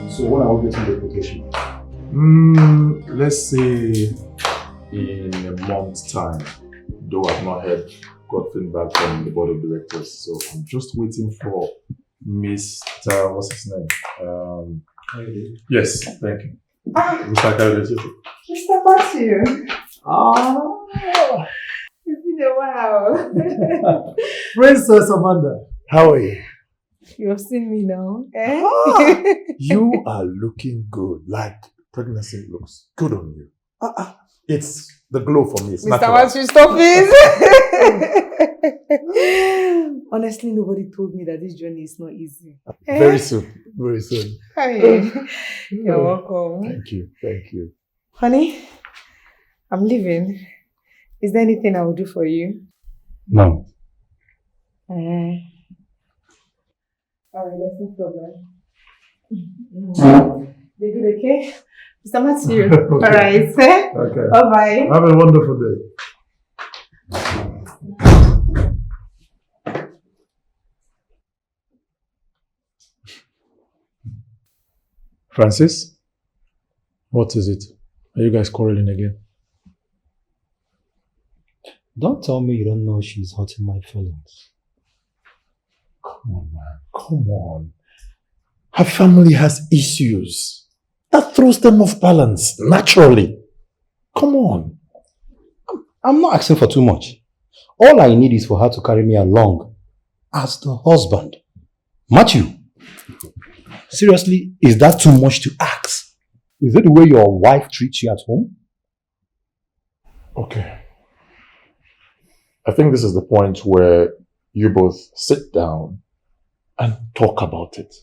So when are we getting the application? Let's say in a month's time. Though I've not got feedback from the board of directors, so I'm just waiting for Mr. What's his name? Yes, thank you. Mr. Kidnapping. Mr. Matthew. Oh, It's been a while. Princess Amanda, how are you? You have seen me now. Eh? You are looking good. Like pregnancy looks good on you. It's the glow for me. It's Mr. natural. Matthew, stop it. Honestly, nobody told me that this journey is not easy. Very soon. Very soon. Hi. You're welcome. Thank you. Thank you. Honey, I'm leaving. Is there anything I will do for you? No. Alright, that's no problem. They good, okay? Mr. Matthew. Okay. Alright, Okay. Bye-bye. Have a wonderful day. Francis, what is it? Are you guys quarreling again? Don't tell me you don't know she's hurting my feelings. Come on, man. Come on. Her family has issues. That throws them off balance, naturally. Come on. I'm not asking for too much. All I need is for her to carry me along as the husband. Matthew, seriously, is that too much to ask? Is it the way your wife treats you at home? Okay. I think this is the point where you both sit down and talk about it.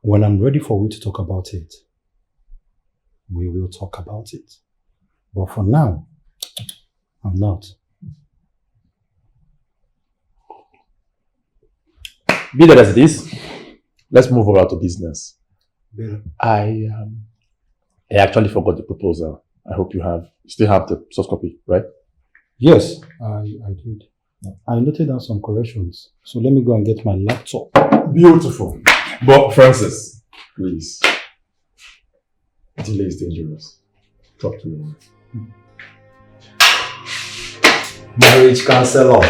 When I'm ready for we to talk about it, we will talk about it. But for now, I'm not. Be that as it is, let's move over to business. Better. I actually forgot the proposal. I hope you still have the source copy, right? Yes, I did. I noted down some corrections. So let me go and get my laptop. Beautiful. But Francis, please. Delay is dangerous. Talk to me. Marriage counselor.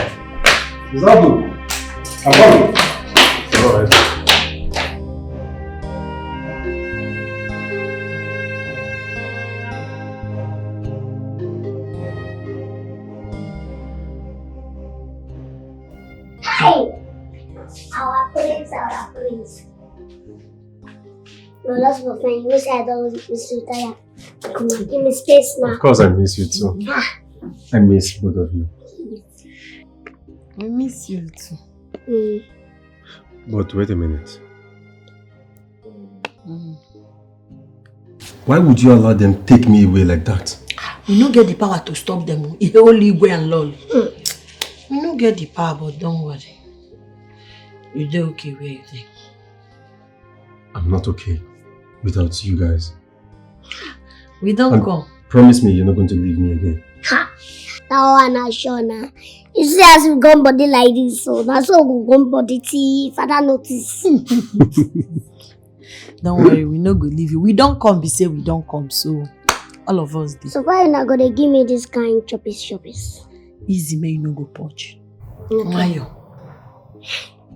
Is that good? I'm coming. Alright. Hi! Our prince. No, that's my friend. You said I don't miss you, Taya. Come on, give me space now. Of course I miss you too. I miss both of you. I miss you too. But wait a minute. Why would you allow them take me away like that? We don't get the power to stop them. It's only Igwe and Lol. We don't get the power, but don't worry. You do okay where you think? I'm not okay without you guys. We don't go. Promise me you're not going to leave me again. Ha! That one not sure now. You see as we gone body like this, so that's so we gone body tea. Father notice. Don't worry, we not go leave you. We don't come, we say we don't come, so all of us did. So why you not gonna give me this kind choppies? Easy, may you no go punch. Okay.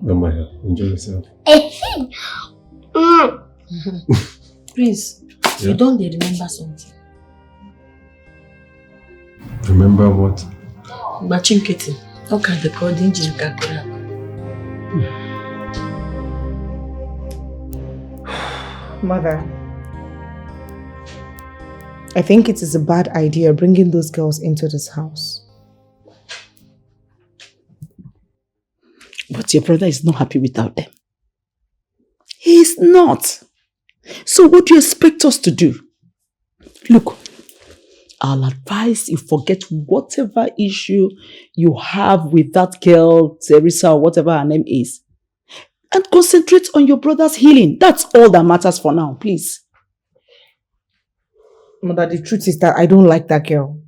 Don't mind. Enjoy yourself. Prince, Yeah? you don't remember something. Remember what? Matching kitten. Okay, the code engine kakura. Mother, I think it is a bad idea bringing those girls into this house. But your brother is not happy without them. He is not. So what do you expect us to do? Look, I'll advise you forget whatever issue you have with that girl, Teresa, or whatever her name is. And concentrate on your brother's healing. That's all that matters for now, please. Mother, the truth is that I don't like that girl.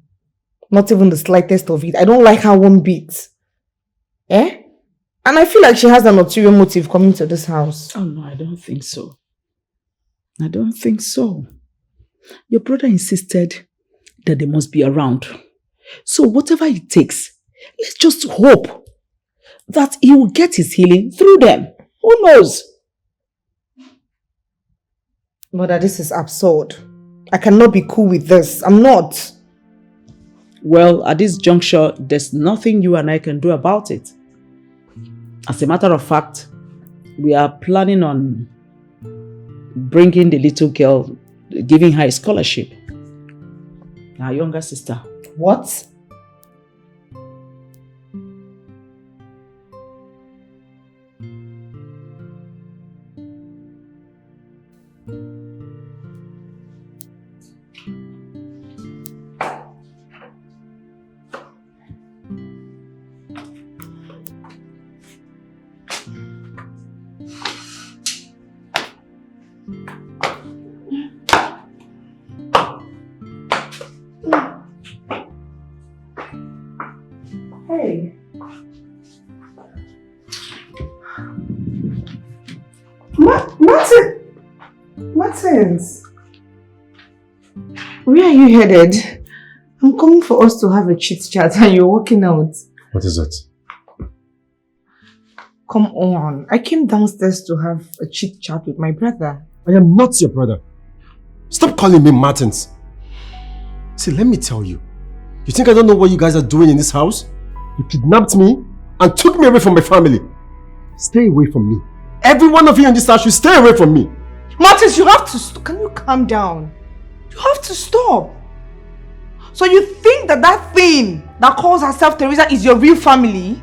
Not even the slightest of it. I don't like her one bit. Eh? And I feel like she has an ulterior motive coming to this house. Oh no, I don't think so. I don't think so. Your brother insisted that they must be around. So whatever it takes, let's just hope that he will get his healing through them. Who knows? Mother, this is absurd. I cannot be cool with this. I'm not. Well, at this juncture, there's nothing you and I can do about it. As a matter of fact, we are planning on bringing the little girl, giving her a scholarship. Our younger sister. What? Hey. Martins. Where are you headed? I'm coming for us to have a chit chat and you're walking out. What is that? Come on. I came downstairs to have a chit chat with my brother. I am not your brother. Stop calling me Martins. See, let me tell you. You think I don't know what you guys are doing in this house? You kidnapped me and took me away from my family. Stay away from me. Every one of you in this house should stay away from me. Martins, you have to... Can you calm down? You have to stop. So you think that that thing that calls herself Teresa is your real family?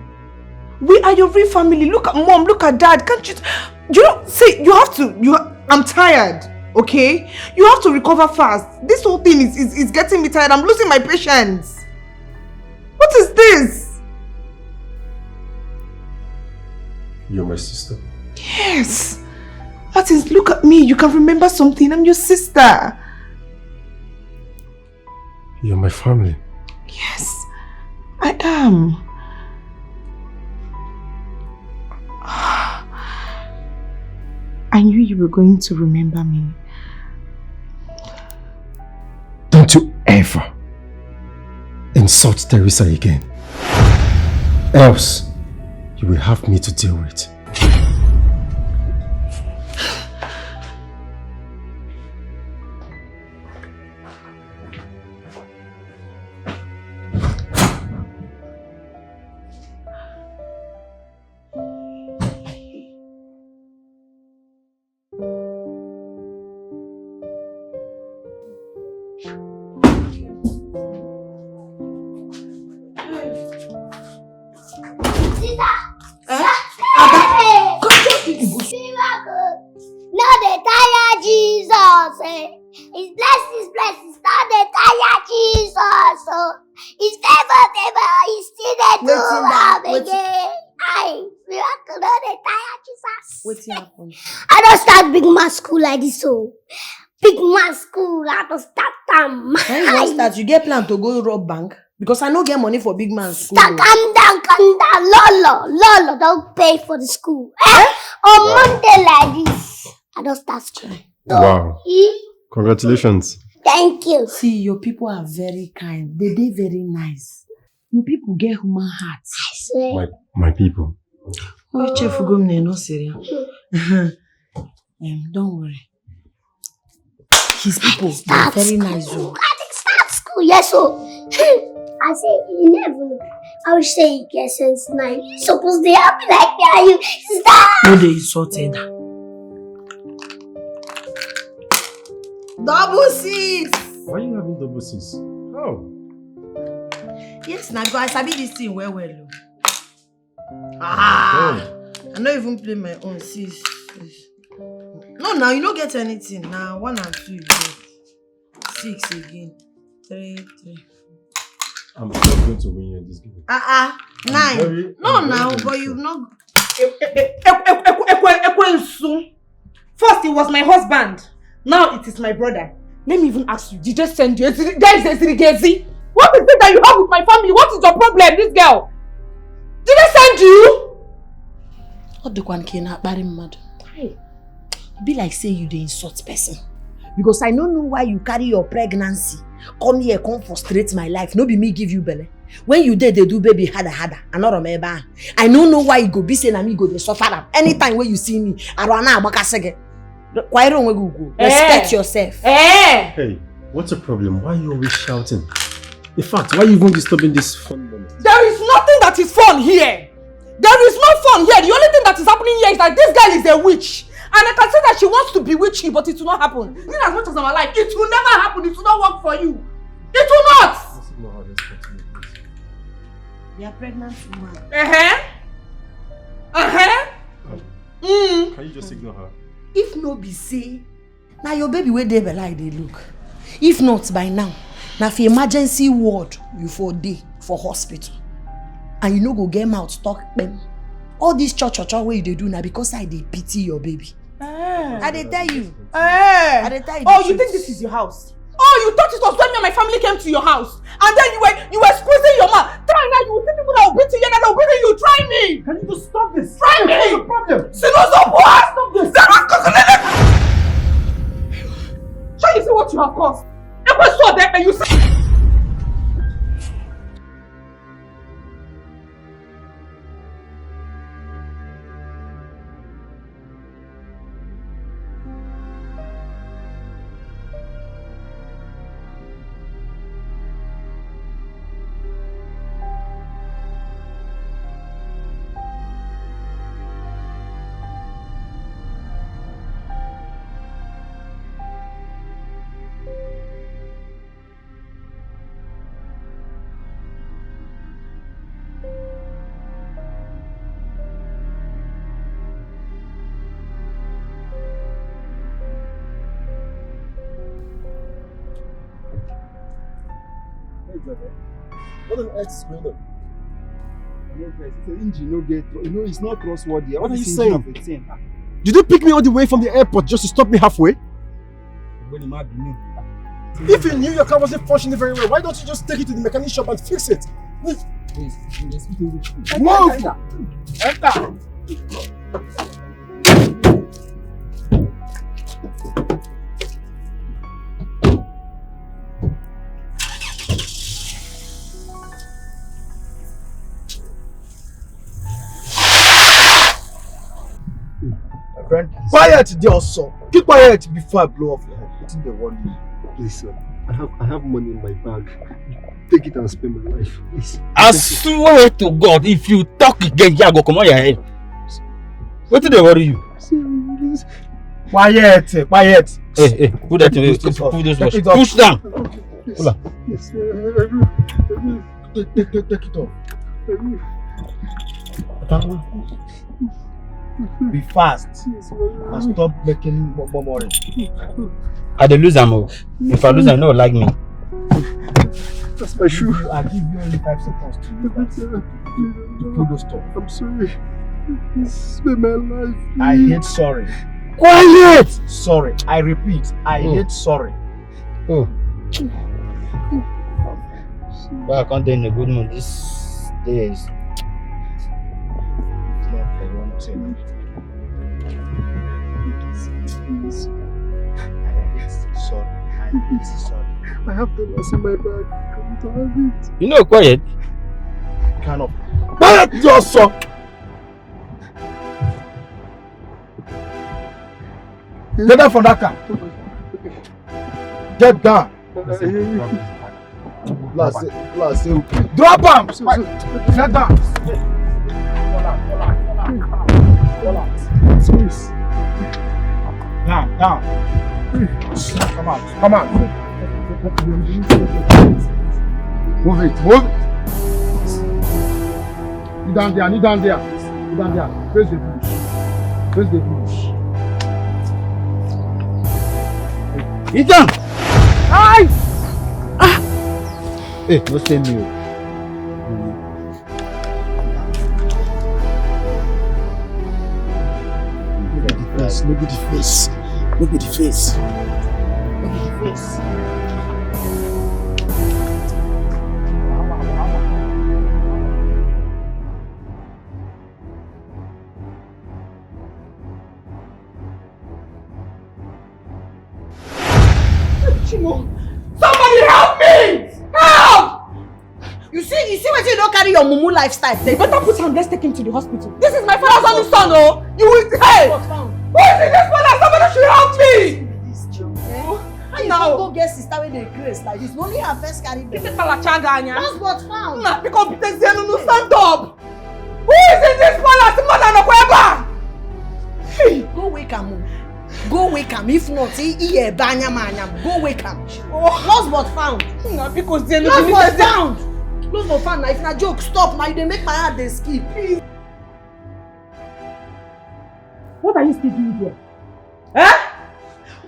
We are your real family. Look at mom, look at dad. Can't you... You know, see, you have to... I'm tired, okay? You have to recover fast. This whole thing is getting me tired. I'm losing my patience. What is this? You're my sister. Yes. Martins, look at me. You can remember something. I'm your sister. You're my family. Yes, I am. I knew you were going to remember me. Don't you ever insult Teresa again. Else, you will have me to deal with. His blessings, not the entire Jesus. So his favor, he's still there to have again. Miracle, not the entire Jesus. What's happened? I don't start big man school like this, so big man school, I don't start them. When you want start, you get plan to go rob bank? Because I no get money for big man school. Calm down. Lolo, don't pay for the school. On Monday like this, I don't start school. Wow. Congratulations. Thank you. See, your people are very kind. They very nice. Your people get human hearts. I swear. My people. Oh, Chef Gomne, no serious. Don't worry. His people are very nice. I didn't start school, yes, so. I say 11. I will say you get sense 9. You're supposed to be happy like me, are you? Stop! No, they insulted. Double six! Why are you having double six? How? Yes, now I sabi this thing well. I don't even play my own six. No, now you don't get anything. Now 1 and 2 you get. 6 again. 3. I'm not going to win you in this game. 9. But you've not. First, it was my husband. Now it is my brother. Let me even ask you, did they send you? There is a Sirigezi. What is it that you have with my family? What is your problem, this girl? Did they send you? What the one can marry mad? Be like say you the insult person. Because I don't know why you carry your pregnancy. Come here, come frustrate my life. No be me give you belly. When you did, they do baby harder. I not remember. I don't know why you go be saying me go they suffer. Anytime when you see me, I run out bakasege. Why don't we go? Respect yourself. Hey, what's the problem? Why are you always shouting? In fact, why are you even disturbing this fun moment? There is nothing that is fun here. There is no fun here. The only thing that is happening here is that this girl is a witch. And I can say that she wants to bewitch you, but it will not happen. In as much as I'm alive, it will never happen. It will not work for you. It will not. Let's ignore how this continues, please. You are pregnant woman. Can you just ignore her? If no be say, now your baby where they be like they look. If not by now, now for emergency ward, you for day for hospital. And you no go get mouth talk them. All this church where you do now because I dey pity your baby. I dey tell you. I dey tell you. Oh, you think this is your house? Oh, you thought it was when me and my family came to your house, and then you were squeezing your mouth. Try now, you will see people that will beat you, and that will beat you. Try me. Can you just stop this? Try me. What's the problem? Stop this. Shall you see what you have caused? You see. What on earth is going on? It's an engine, no get, it's not trustworthy. What are you saying? Did you pick me all the way from the airport just to stop me halfway? If you knew your car wasn't functioning very well, why don't you just take it to the mechanic shop and fix it? Move! Enter! Quiet, dear son. Keep quiet before I blow off your head. What's in the worry? Please, sir. I have money in my bag. Take it and spend my life. Please. I swear to God, if you talk again, I go come on your head. What did they worry you? Quiet. Hey, put that away. Put this watch. Push down. Hold on. Yes, take it off. Be fast and stop making murmuring. I dey lose am. If I lose am, no like me. That's my shoe. I'll give you only 5 seconds to do that. To pull those stuff. I'm sorry. This made my life. I hate sorry. Quiet! Sorry. I repeat, I hate sorry. Oh. But I can't do in a good mood these days. Sorry. I have the loss in my bag. I can't have it. You know, quiet. Kind of. Quiet yourself! Get down from that car. Get down. Drop him. Get down. Down. Come on. Move it. Knee down there. Face the bush. Ethan! Aye! Hey, no send me. Look at the face. Somebody help me! Help! You see when you don't carry your mumu lifestyle. They better put him, let's take him to the hospital. This is my father's only son, oh! You will, hey! Who is in this father? Somebody should help me! How you now go get sister with the grace like this? Only her first carry them. This is Palachaganya. That's what found. Nah, because Peter no stand up. Who is in this palace? Mother no kweba. Go wake him. Go wake him. If not, he banya manya. Go wake him. Lost but found. Nah, because they lost but found. Lost but found. Now if na joke, stop. Now they make my heart they skip. What are you still doing here? Eh?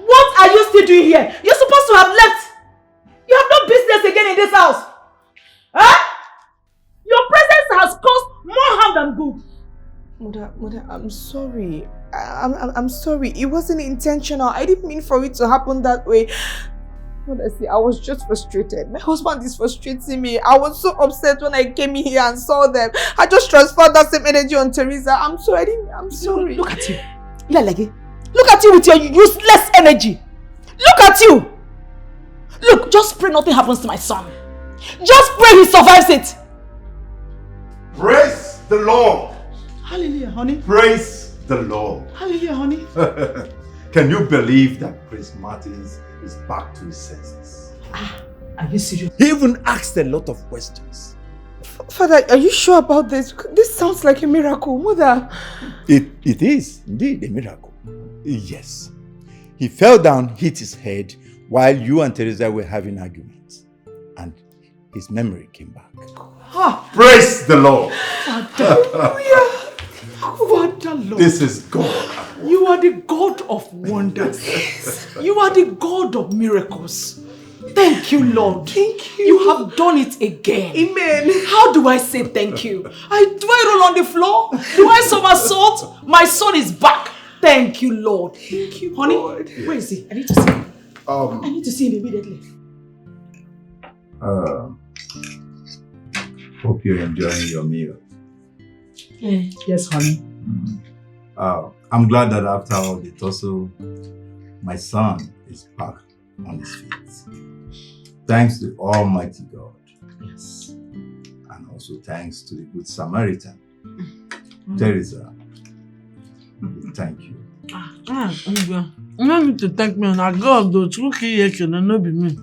What are you still doing here? You're supposed to have left. You have no business again in this house. Huh? Your presence has caused more harm than good. Mother, I'm sorry. I'm sorry. It wasn't intentional. I didn't mean for it to happen that way. Honestly, I was just frustrated. My husband is frustrating me. I was so upset when I came in here and saw them. I just transferred that same energy on Teresa. I'm sorry. I'm sorry. Look at you. Look at you with your useless energy. Look at you. Look, just pray nothing happens to my son. Just pray he survives it. Praise the Lord. Hallelujah, honey. Praise the Lord. Hallelujah, honey. Can you believe that Prince Martins is back to his senses? Are you serious? He even asked a lot of questions. Father, are you sure about this? This sounds like a miracle, Mother. It is indeed a miracle. Yes. He fell down, hit his head while you and Teresa were having arguments. And his memory came back. Praise the Lord. Hallelujah. Father Lord. This is God. You are the God of wonders. You are the God of miracles. Thank you, Lord. Thank you. You have done it again. Amen. How do I say thank you? Do I roll on the floor? Do I somersault? My son is back. Thank you, Lord. Thank you, honey. God. Where is he? I need to see him. I need to see him immediately. Hope you're enjoying your meal. Yes, honey. I'm glad that after all the tussle, my son is back on his feet. Thanks to Almighty God. Yes. And also thanks to the Good Samaritan. Teresa, thank you. You don't need to thank me. Now God, though, true key, no be me.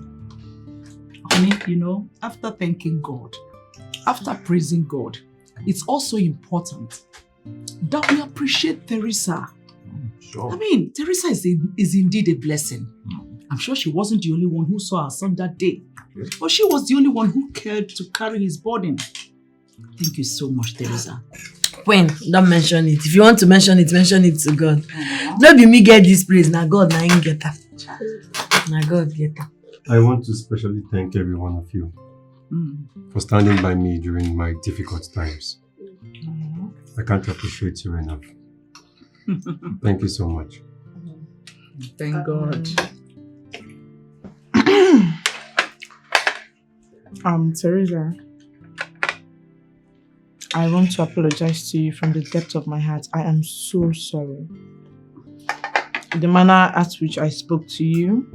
Honey, you know, after thanking God, after praising God, it's also important that we appreciate Teresa. Sure. I mean, Teresa is indeed a blessing. I'm sure she wasn't the only one who saw her son that day. But she was the only one who cared to carry his burden. Thank you so much, Teresa. When? Don't mention it. If you want to mention it to God. Don't be me get this praise. Now God, now you get that. My God, get up. I want to especially thank every one of you for standing by me during my difficult times. I can't appreciate you enough. Thank you so much. Thank God. Teresa, I want to apologize to you from the depth of my heart. I am so sorry. The manner at which I spoke to you,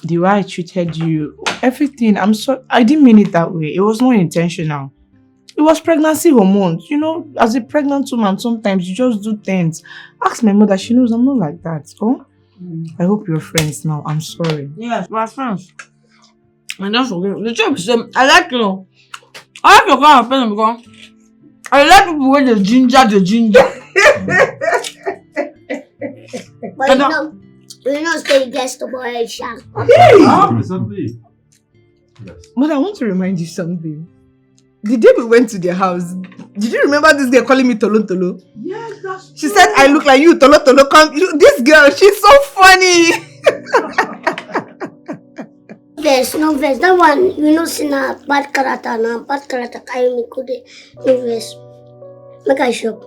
the way I treated you, everything, I'm sorry. I didn't mean it that way. It was not intentional. It was pregnancy hormones. You know, as a pregnant woman, sometimes you just do things. Ask my mother, she knows I'm not like that. Oh? I hope you're friends now. I'm sorry. Yes, we're friends. And don't forget, the truth is, I like you. I like your kind of person because I like people with the ginger. But you know, stay guest the boy, Sha. Mother, I want to remind you something. The day we went to their house, did you remember this girl calling me Tolo Tolo? Yes, that's She said, I look like you, Tolo Tolo. Come, this girl, she's so funny. No verse. That one, you know, see na bad character na bad character. Carry me good. No verse. Make I shock.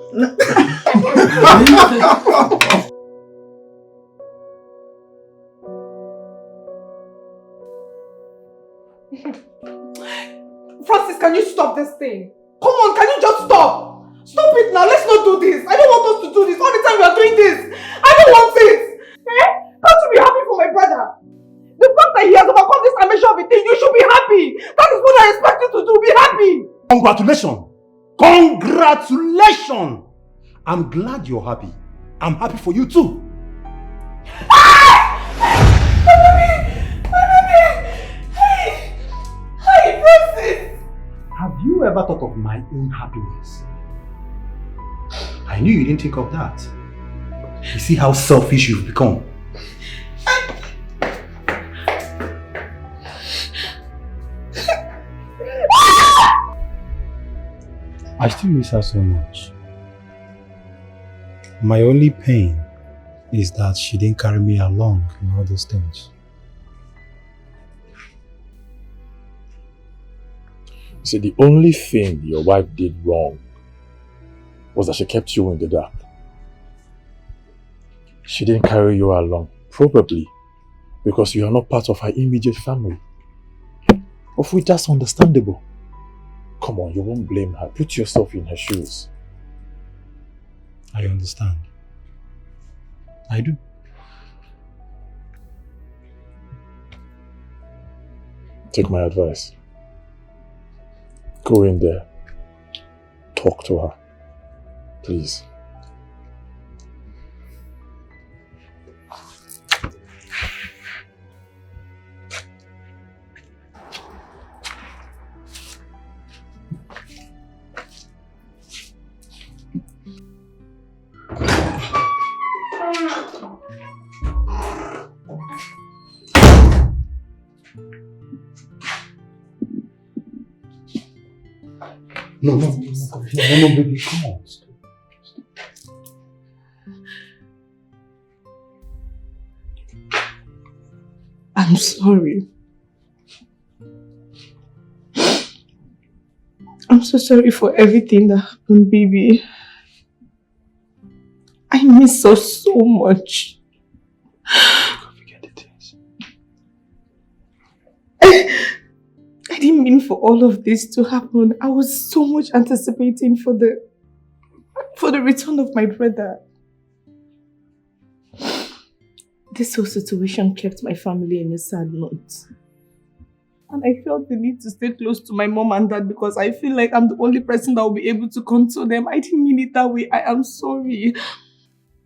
Francis, can you stop this thing? Come on, can you just stop? Stop it now. Let's not do this. I don't want us to do this. All the time we are doing this. I don't want it. Can't you be happy for my brother? The fact that he has overcome this amnesia of a thing, you should be happy. That is what I expect you to do. Be happy. Congratulations! Congratulations! I'm glad you're happy. I'm happy for you too. Hey, Francis! Have you ever thought of my own happiness? I knew you didn't think of that. You see how selfish you've become. I still miss her so much. My only pain is that she didn't carry me along in all those things. See, the only thing your wife did wrong was that she kept you in the dark. She didn't carry you along, probably because you are not part of her immediate family. Of which that's understandable. Come on, you won't blame her. Put yourself in her shoes. I understand. I do. Take my advice. Go in there. Talk to her. Please. No, baby, come on. I'm sorry. I'm so sorry for everything that happened, baby. I miss her so much. I didn't mean for all of this to happen. I was so much anticipating for the return of my brother. This whole situation kept my family in a sad note. And I felt the need to stay close to my mom and dad because I feel like I'm the only person that will be able to console them. I didn't mean it that way. I am sorry.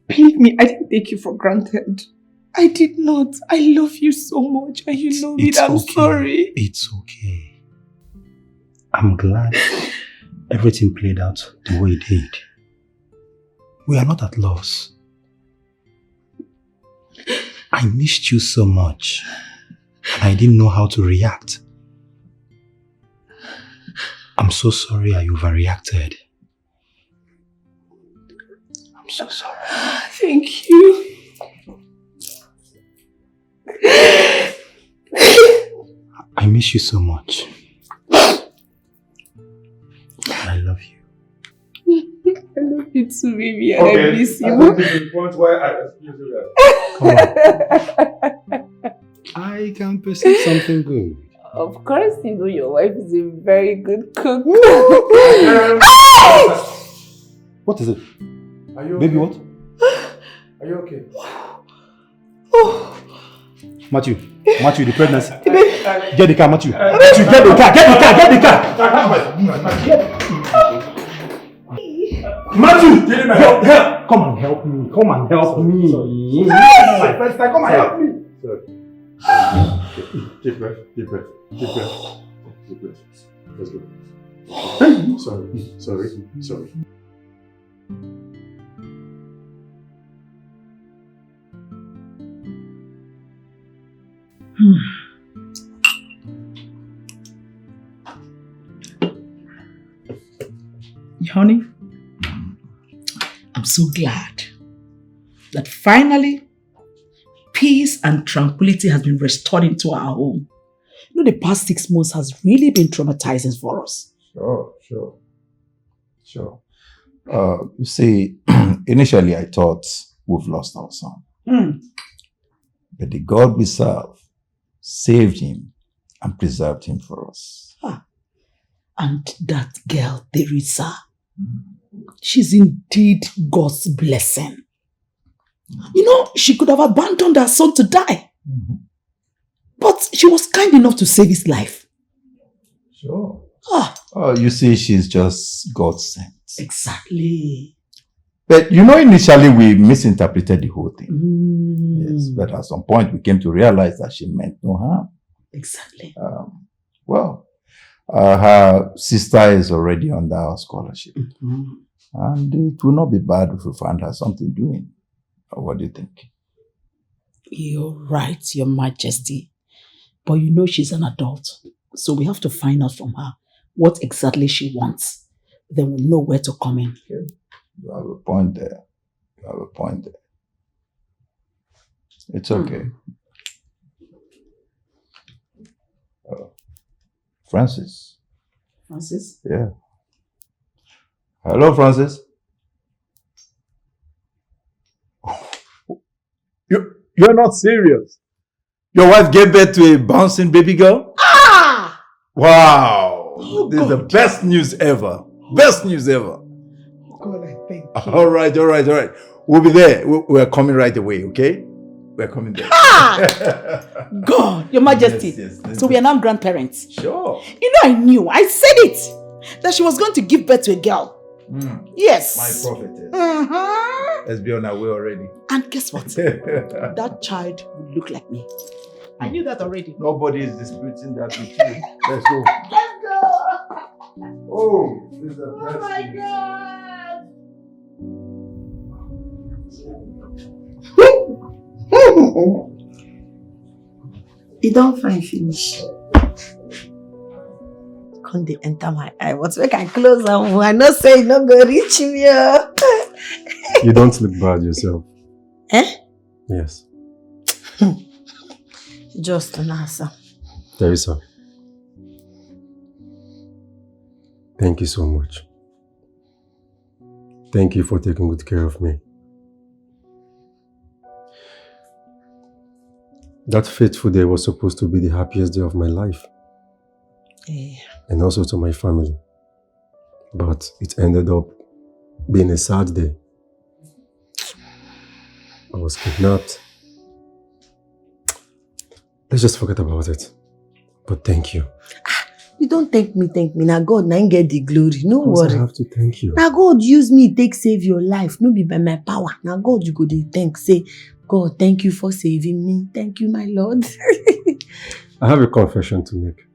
Believe me, I didn't take you for granted. I did not. I love you so much and you know it. I'm sorry. It's okay. I'm glad everything played out the way it did. We are not at loss. I missed you so much. I didn't know how to react. I'm so sorry I overreacted. I'm so sorry. Thank you. I miss you so much. I love you. I love you too, baby. And Okay. I miss I you. think this is the point where I excuse you that. I can perceive something good. Of course, you know your wife is a very good cook. What is it? Are you Baby, okay? what? Are you okay? Matthew, the pregnancy. Get the car, Matthew. Matthew, get the car, get the car, get the car. Matthew, help. Come and help me. Come and help me. My first time, come and help me. Deep breath. Let's go. Sorry. Honey, I'm so glad that finally peace and tranquility has been restored into our home. You know, the past 6 months has really been traumatizing for us. Sure. You see, initially I thought we've lost our son. But the God we serve saved him and preserved him for us. And that girl, Teresa, she's indeed God's blessing. You know, she could have abandoned her son to die. But she was kind enough to save his life. Sure. You see, she's just God sent. Exactly. But you know, initially we misinterpreted the whole thing. Yes, but at some point we came to realize that she meant no harm. Exactly. Her sister is already under our scholarship. And it will not be bad if we find her something doing. What do you think? You're right, Your Majesty. But you know she's an adult. So we have to find out from her what exactly she wants. Then we'll know where to come in. Okay. You have a point there. It's okay. Francis. Francis? Yeah. Hello, Francis. You're not serious. Your wife gave birth to a bouncing baby girl? Wow. This is the best news ever. God, I thank you. All right. We'll be there. We're coming right away, okay? We're coming there. God, Your Majesty. Yes. So we are now grandparents. Sure. You know, I said it. That she was going to give birth to a girl. Yes. My prophetess. Let's be on our way already. And guess what? That child would look like me. I knew that already. Nobody is disputing that with you. Let's go. Oh, this is the best. Oh my God. You don't find finish. Come dey enter my eye. What make I close am? I know say you no go reach me. You don't look bad yourself. Yes. Just an answer. Teresa. Thank you so much. Thank you for taking good care of me. That fateful day was supposed to be the happiest day of my life. And also to my family. But it ended up being a sad day. I was kidnapped. Let's just forget about it. But thank you. You don't thank me. Now God now get the glory. No worry. I have to thank you. Now God use me take save your life. No be by my power. Now God you go dey thank. Say, God, thank you for saving me. Thank you, my Lord. I have a confession to make.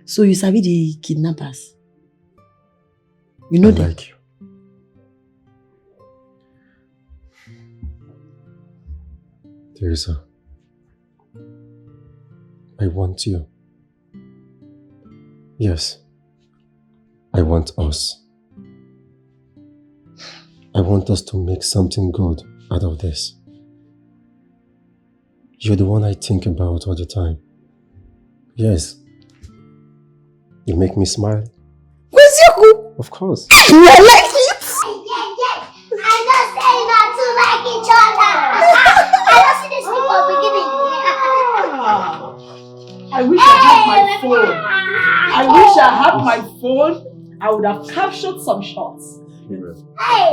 So you sabi the kidnappers? You know I them? like you. Teresa, I want you. Yes, I want us. I want us to make something good out of this. You're the one I think about all the time. Yes. You make me smile. Kweziokwu? Of course. You like it? I just say not to like each other. I don't see this people beginning. I wish I had my phone. I wish I had my phone. I would have captured some shots. Hey!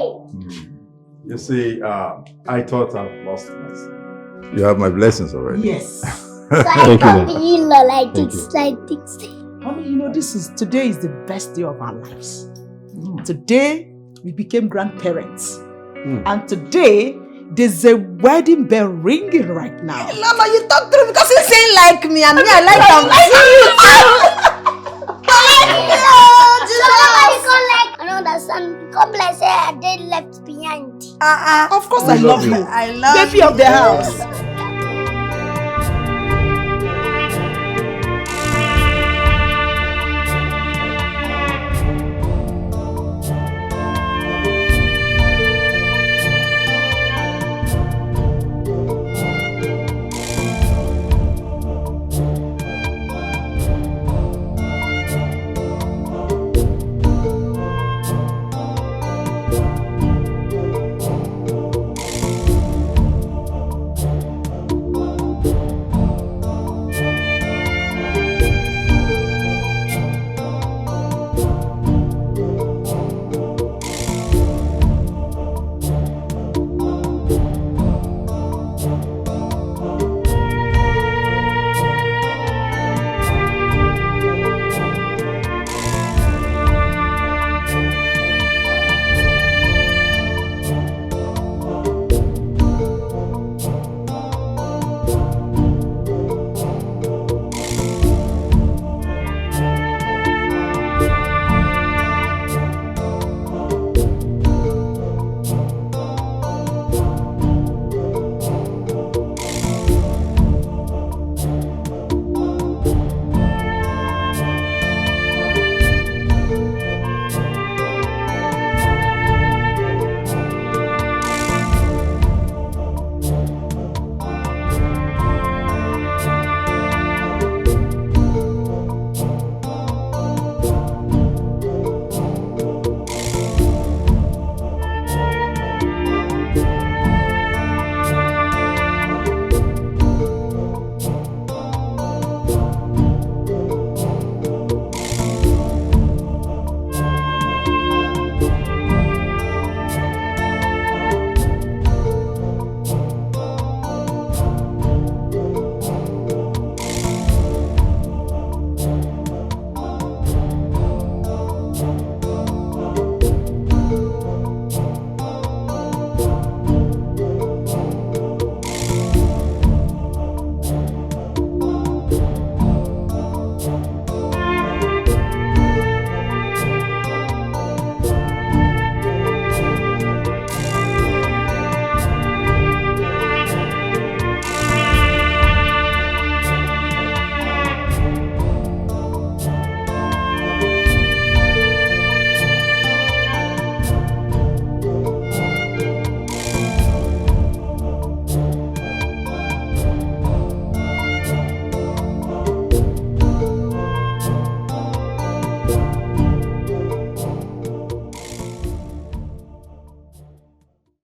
You see, I thought I've lost myself. You have my blessings already. Yes. Thank you, like this, like this. Honey, you know, today is the best day of our lives. Today, we became grandparents. And today, there's a wedding bell ringing right now. Lama, you talk to me because you say like me and me, I like them. I don't understand. Come like say I did left behind. Of course I love you. I love Baby of the house.